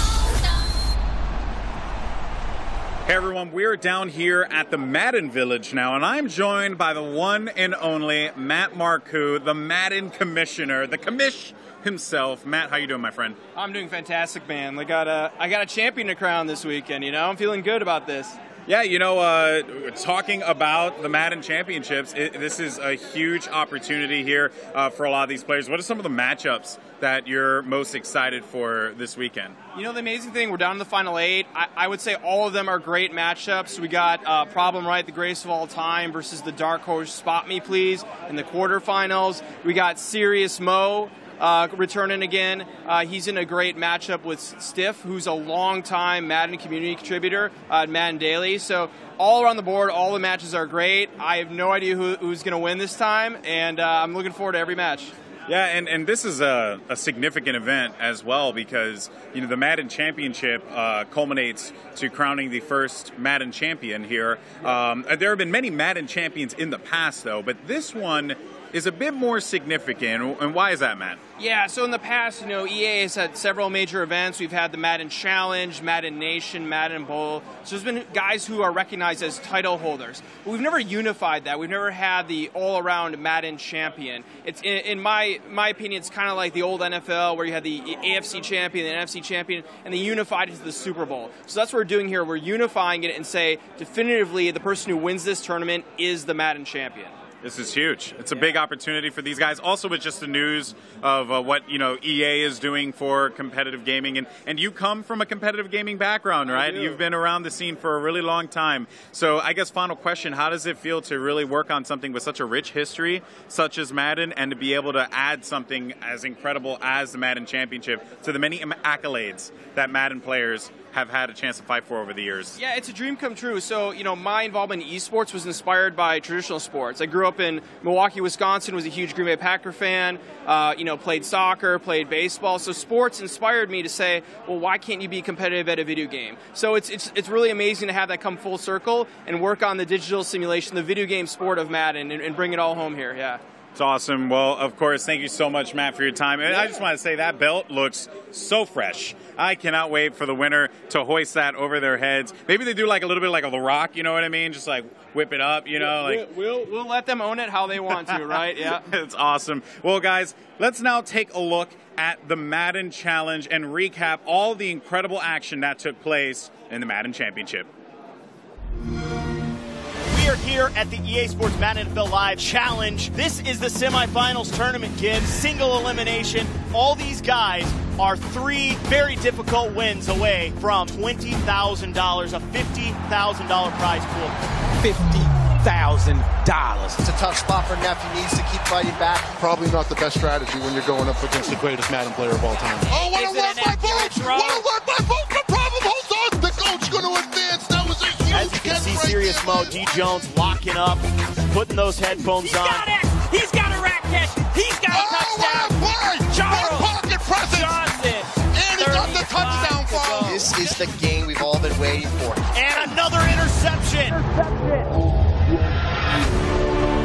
Hey everyone, we're down here at the Madden Village now, and I'm joined by the one and only Matt Marcoux, the Madden Commissioner, the commish himself. Matt, how you doing, my friend? I'm doing fantastic, man. I got a champion to crown this weekend, you know? I'm feeling good about this. Yeah, you know, talking about the Madden Championships, this is a huge opportunity here for a lot of these players. What are some of the matchups that you're most excited for this weekend? You know, the amazing thing, we're down to the Final 8. I would say all of them are great matchups. We got Problem Right, the greatest of all time, versus the Dark Horse Spot Me Please in the quarterfinals. We got Serious Mo returning again. He's in a great matchup with Stiff, who's a long-time Madden community contributor at Madden Daily. So all around the board, all the matches are great. I have no idea who's going to win this time, and I'm looking forward to every match. Yeah, and this is a significant event as well, because you know the Madden Championship culminates to crowning the first Madden champion here. There have been many Madden champions in the past, though, but this one is a bit more significant. And why is that, Matt? Yeah, so in the past, you know, EA has had several major events. We've had the Madden Challenge, Madden Nation, Madden Bowl. So there's been guys who are recognized as title holders. But we've never unified that. We've never had the all-around Madden champion. It's in my opinion, it's kind of like the old NFL where you had the AFC champion, the NFC champion, and they unified it to the Super Bowl. So that's what we're doing here. We're unifying it and say definitively the person who wins this tournament is the Madden champion. This is huge. It's a big opportunity for these guys. Also, with just the news of what EA is doing for competitive gaming, and you come from a competitive gaming background, right? You've been around the scene for a really long time. So, I guess final question: how does it feel to really work on something with such a rich history, such as Madden, and to be able to add something as incredible as the Madden Championship to the many accolades that Madden players have had a chance to fight for over the years? Yeah, it's a dream come true. So, my involvement in esports was inspired by traditional sports. I grew up up in Milwaukee, Wisconsin, was a huge Green Bay Packer fan, played soccer, played baseball. So sports inspired me to say, well, why can't you be competitive at a video game? So it's really amazing to have that come full circle and work on the digital simulation, the video game sport of Madden, and bring it all home here. Yeah. It's awesome. Well, of course, thank you so much, Matt, for your time. And I just want to say that belt looks so fresh. I cannot wait for the winner to hoist that over their heads. Maybe they do like a little bit like a The Rock, you know what I mean? Just like whip it up, you know? Like We'll let them own it how they want to, right? Yeah. It's awesome. Well, guys, let's now take a look at the Madden Challenge and recap all the incredible action that took place in the Madden Championship. We are here at the EA Sports Madden NFL Live Challenge. This is the semifinals tournament, kids. Single elimination. All these guys are 3 very difficult wins away from $20,000, a $50,000 prize pool. $50,000. It's a tough spot for Neff. He needs to keep fighting back. Probably not the best strategy when you're going up against the greatest Madden player of all time. Oh, what a work by Bolt! What a work by Bolt! The problem holds on. The coach going to advance. That was a huge As you can see, Serious Mo, D. Jones locking up, putting those headphones on. He's got a rack catch. He's got a touchdown. What a play! What a pocket presence! Johnson. And he got the touchdown ball. This is the game we've all been waiting for. And another interception.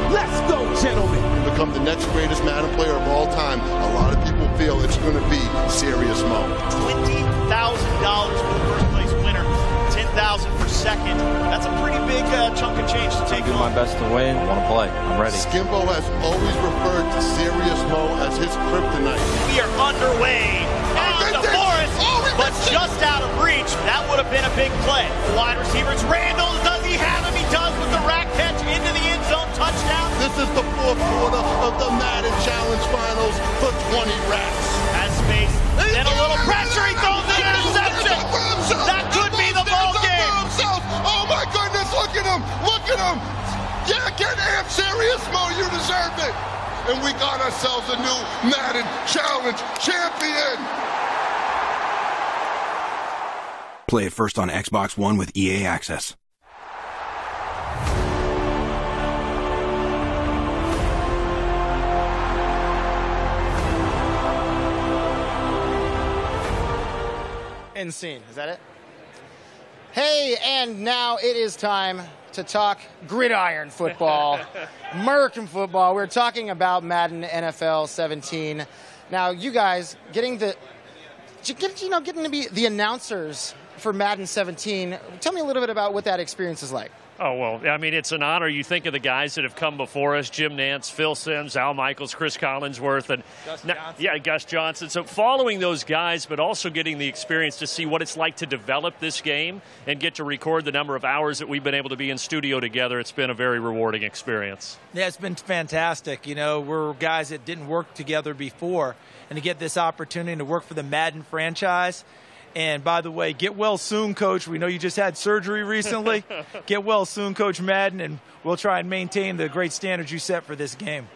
Let's go, gentlemen. Become the next greatest Madden player of all time. A lot of people feel it's going to be Serious Mo. $20,000 for the first place winner. $10,000 for second. That's a pretty big chunk of change to take Do my best to win. I want to play. I'm ready. Skimbo has always referred to Serious Mo as his kryptonite. We are underway. Now to Morris, but just out of reach. That would have been a big play. The wide receiver, it's Randall. Does he have him? He does with the rack catch into the end zone. Touchdown. This is the fourth quarter of the Madden Challenge Finals for 20 racks. Has space. Then a little pressure. He throws an interception. That could be the ball game. Oh my goodness, look at him. Look at him. Yeah, get amped, Serious Mo. You deserved it. And we got ourselves a new Madden Challenge champion. Play it first on Xbox One with EA Access. End scene. Is that it? Hey, and now it is time to talk gridiron football, American football. We're talking about Madden NFL 17. Now, you guys getting to be the announcers for Madden 17. Tell me a little bit about what that experience is like. Oh, well, I mean, it's an honor. You think of the guys that have come before us, Jim Nantz, Phil Simms, Al Michaels, Chris Collinsworth, and Gus Johnson. So following those guys, but also getting the experience to see what it's like to develop this game and get to record the number of hours that we've been able to be in studio together. It's been a very rewarding experience. Yeah, it's been fantastic. You know, we're guys that didn't work together before, and to get this opportunity to work for the Madden franchise. And by the way, get well soon, Coach. We know you just had surgery recently. Get well soon, Coach Madden, and we'll try and maintain the great standards you set for this game.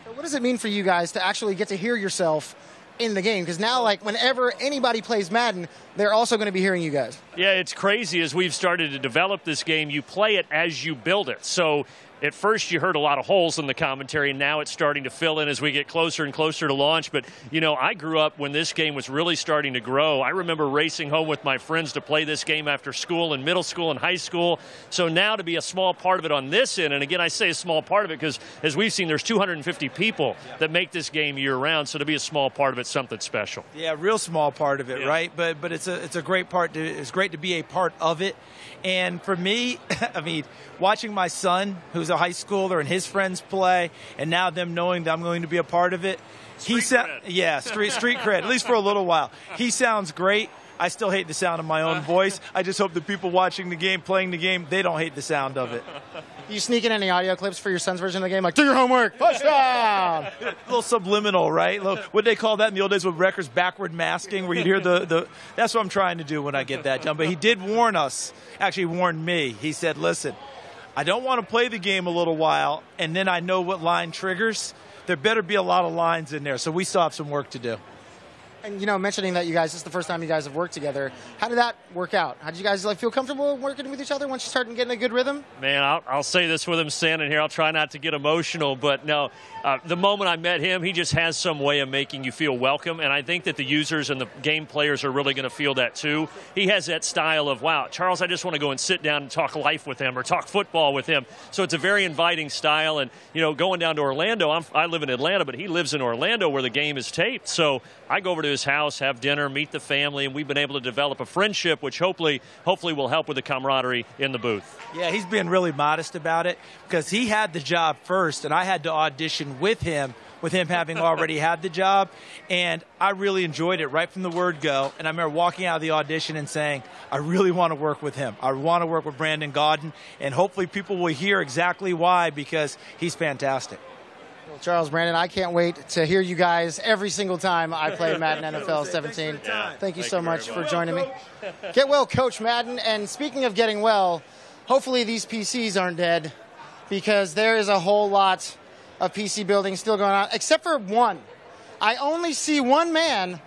So what does it mean for you guys to actually get to hear yourself in the game? Because now, like, whenever anybody plays Madden, they're also going to be hearing you guys. Yeah, it's crazy. As we've started to develop this game, you play it as you build it. So at first you heard a lot of holes in the commentary, and now it's starting to fill in as we get closer and closer to launch. But, you know, I grew up when this game was really starting to grow. I remember racing home with my friends to play this game after school in middle school and high school. So now to be a small part of it on this end, and again, I say a small part of it because, as we've seen, there's 250 people that make this game year-round. So to be a small part of it's something special. Yeah, real small part of it, right? But it's a great part. It's great to be a part of it. And for me, I mean, watching my son, who's a high schooler, and his friends play, and now them knowing that I'm going to be a part of it, street cred, at least for a little while. He sounds great. I still hate the sound of my own voice. I just hope the people watching the game, playing the game, they don't hate the sound of it. Do you sneak in any audio clips for your son's version of the game? Like, do your homework, touchdown! A little subliminal, right? What'd they call that in the old days with records? Backward masking, where you'd hear the that's what I'm trying to do when I get that done. But he did warn us, actually warned me. He said, listen, I don't want to play the game a little while, and then I know what line triggers. There better be a lot of lines in there, so we still have some work to do. And, you know, mentioning that you guys, this is the first time you guys have worked together, how did that work out? How did you guys feel comfortable working with each other once you started getting a good rhythm? Man, I'll say this with him standing here. I'll try not to get emotional, but no, the moment I met him, he just has some way of making you feel welcome, and I think that the users and the game players are really going to feel that too. He has that style of, wow, Charles, I just want to go and sit down and talk life with him or talk football with him. So it's a very inviting style, and, you know, going down to Orlando, I live in Atlanta, but he lives in Orlando where the game is taped. So I go over to his house, have dinner, meet the family, and we've been able to develop a friendship, which hopefully will help with the camaraderie in the booth. Yeah, he's being really modest about it because he had the job first, and I had to audition with him having already had the job, and I really enjoyed it right from the word go. And I remember walking out of the audition and saying, I really want to work with him. I want to work with Brandon Gaudin, and hopefully people will hear exactly why, because he's fantastic. Well, Charles, Brandon, I can't wait to hear you guys every single time I play Madden NFL 17. Thank you so much for joining me. Get well, Coach Madden. And speaking of getting well, hopefully these PCs aren't dead, because there is a whole lot of PC building still going on, except for one. I only see one man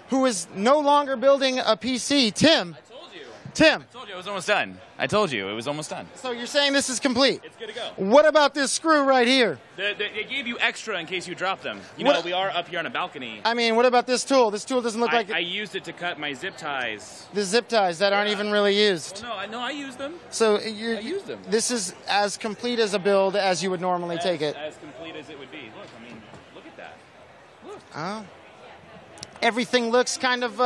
who is no longer building a PC. Tim. I told you. Tim. I told you it was almost done. I told you it was almost done. So you're saying this is complete? It's good to go. What about this screw right here? They gave you extra in case you drop them. You know, we are up here on a balcony. I mean, what about this tool? This tool doesn't look like... I used it to cut my zip ties. The zip ties that aren't even really used. Well, no, I used them. So I used them. This is as complete as a build as you would normally take it. As complete as it would be. Look, I mean, look at that. Look. Oh. Everything looks kind of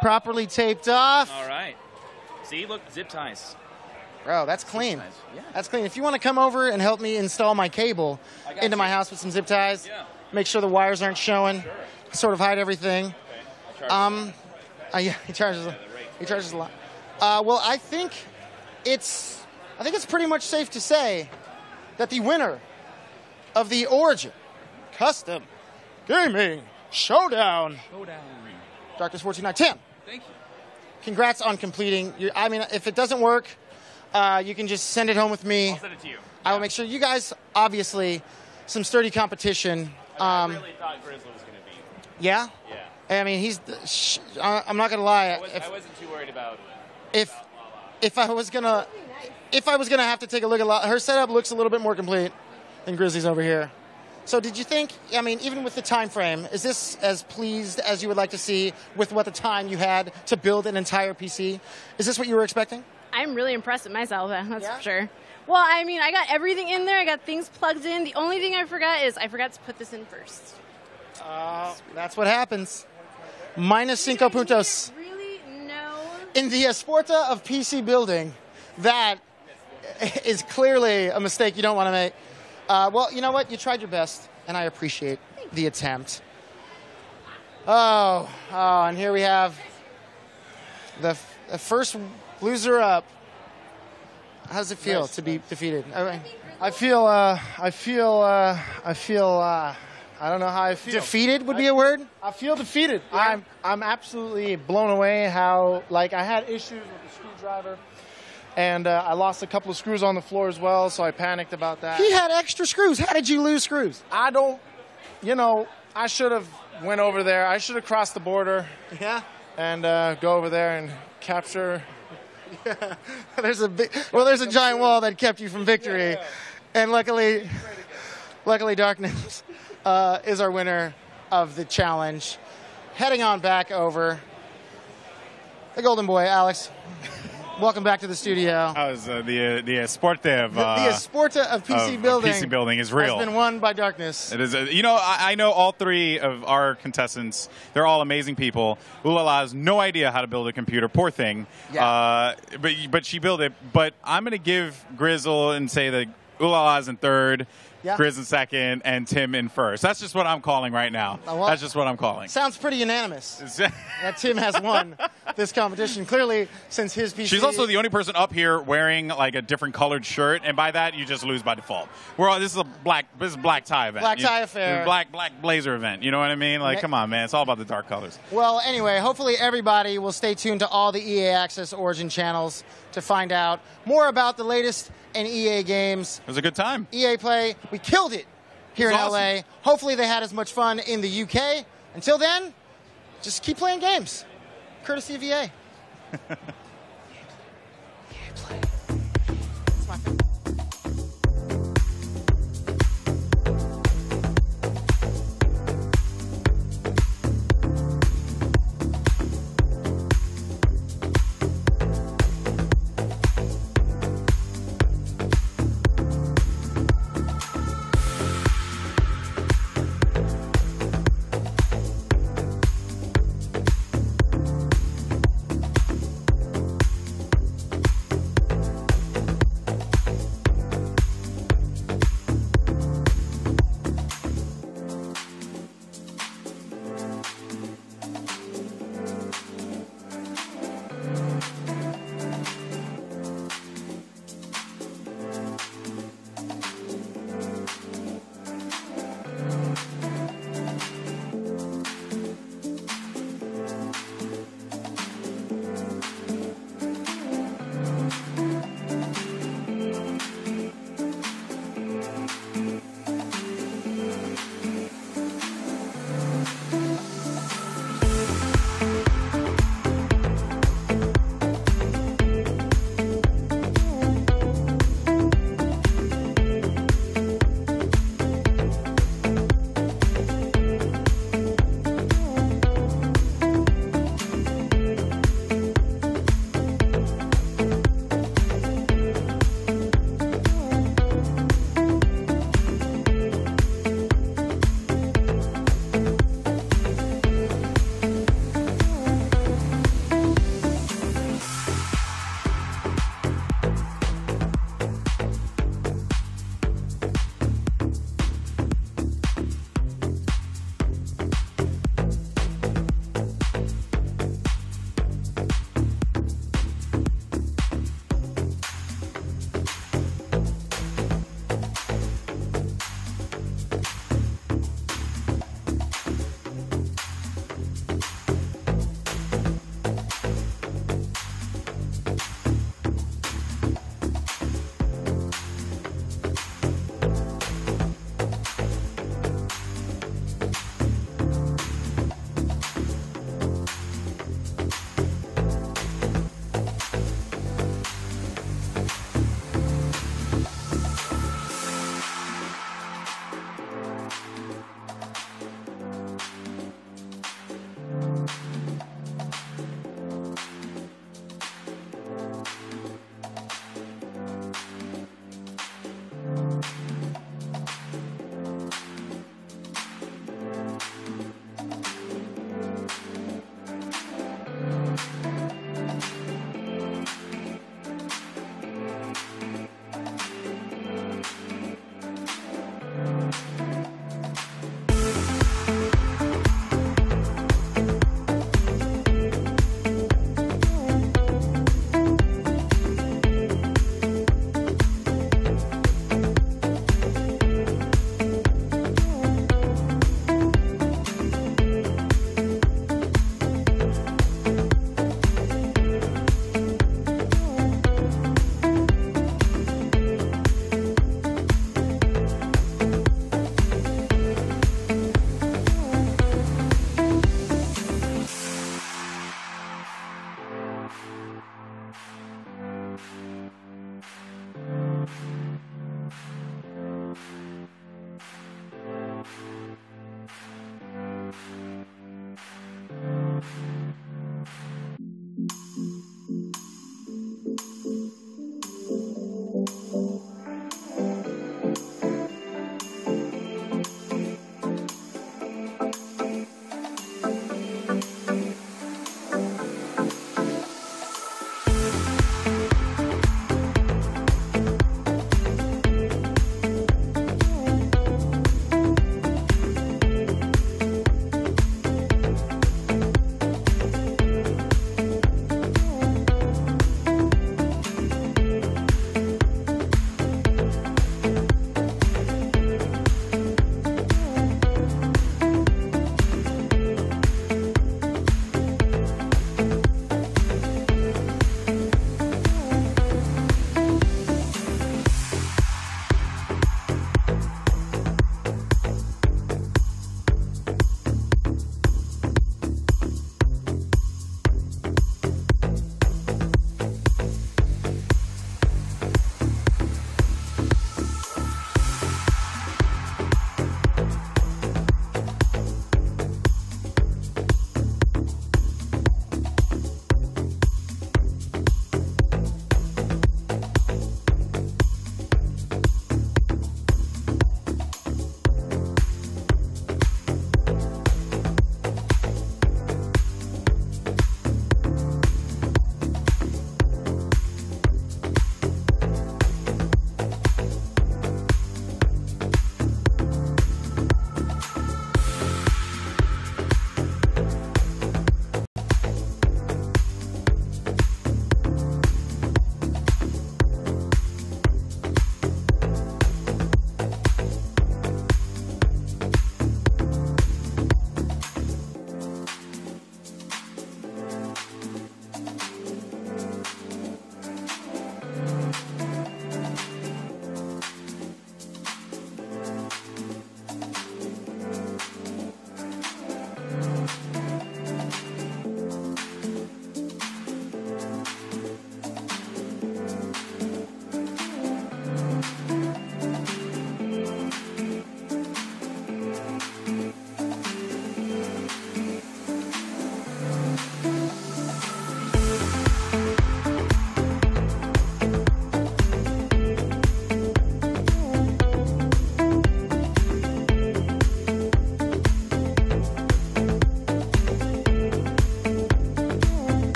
properly taped off. All right. See, look, zip ties. Bro, that's clean. Yeah. That's clean. If you want to come over and help me install my cable into my house with some zip ties, make sure the wires aren't showing, sort of hide everything. Yeah, he charges a lot. Well, I think it's pretty much safe to say that the winner of the Origin Custom Gaming Showdown, Darkness 49, Tim. Thank you. Congrats on completing. I mean, if it doesn't work, you can just send it home with me. I'll send it to you. I will make sure. You guys, obviously, some sturdy competition. I really thought Grizzly was going to be. Yeah? Yeah. I mean, I'm not going to lie. I wasn't too worried about if I was gonna have to take a look at her setup, looks a little bit more complete than Grizzly's over here. So did you think, I mean, even with the time frame, is this as pleased as you would like to see with what the time you had to build an entire PC? Is this what you were expecting? I'm really impressed with myself, that's for sure. Well, I mean, I got everything in there. I got things plugged in. The only thing I forgot to put this in first. That's what happens. Minus 5 puntos. Really? No. In the Esporta of PC building, that is clearly a mistake you don't want to make. Well, you know what? You tried your best, and I appreciate the attempt. Oh, and here we have the first loser up. How does it feel to be defeated? I feel. I don't know how I feel. Defeated would be a word? I feel defeated. Yeah. I'm absolutely blown away how, like, I had issues with the screwdriver. And I lost a couple of screws on the floor as well, so I panicked about that. He had extra screws. How did you lose screws? I don't, I should have went over there. I should have crossed the border. Yeah. And go over there and capture. Yeah. There's a giant wall that kept you from victory. Yeah. And luckily, Darkness is our winner of the challenge. Heading on back over, the golden boy, Alex. Welcome back to the studio. The Esporta of the Esporta of PC building. PC building is real. Has been won by Darkness. It is. I know all three of our contestants. They're all amazing people. Ulala has no idea how to build a computer. Poor thing. Yeah. But she built it. But I'm going to give Grizzle and say that Ulala is in third. Yeah. Grizz in second, and Tim in first. That's just what I'm calling right now. That's just what I'm calling. Sounds pretty unanimous that Tim has won this competition. Clearly, since his PC... She's also the only person up here wearing like a different colored shirt, and by that, you just lose by default. This is a black tie event. Black tie affair. Black blazer event. You know what I mean? Like, come on, man. It's all about the dark colors. Well, anyway, hopefully everybody will stay tuned to all the EA Access Origin channels to find out more about the latest in EA games. It was a good time. EA Play. We killed it here in LA. Hopefully they had as much fun in the UK Until then, just keep playing games. Courtesy of EA.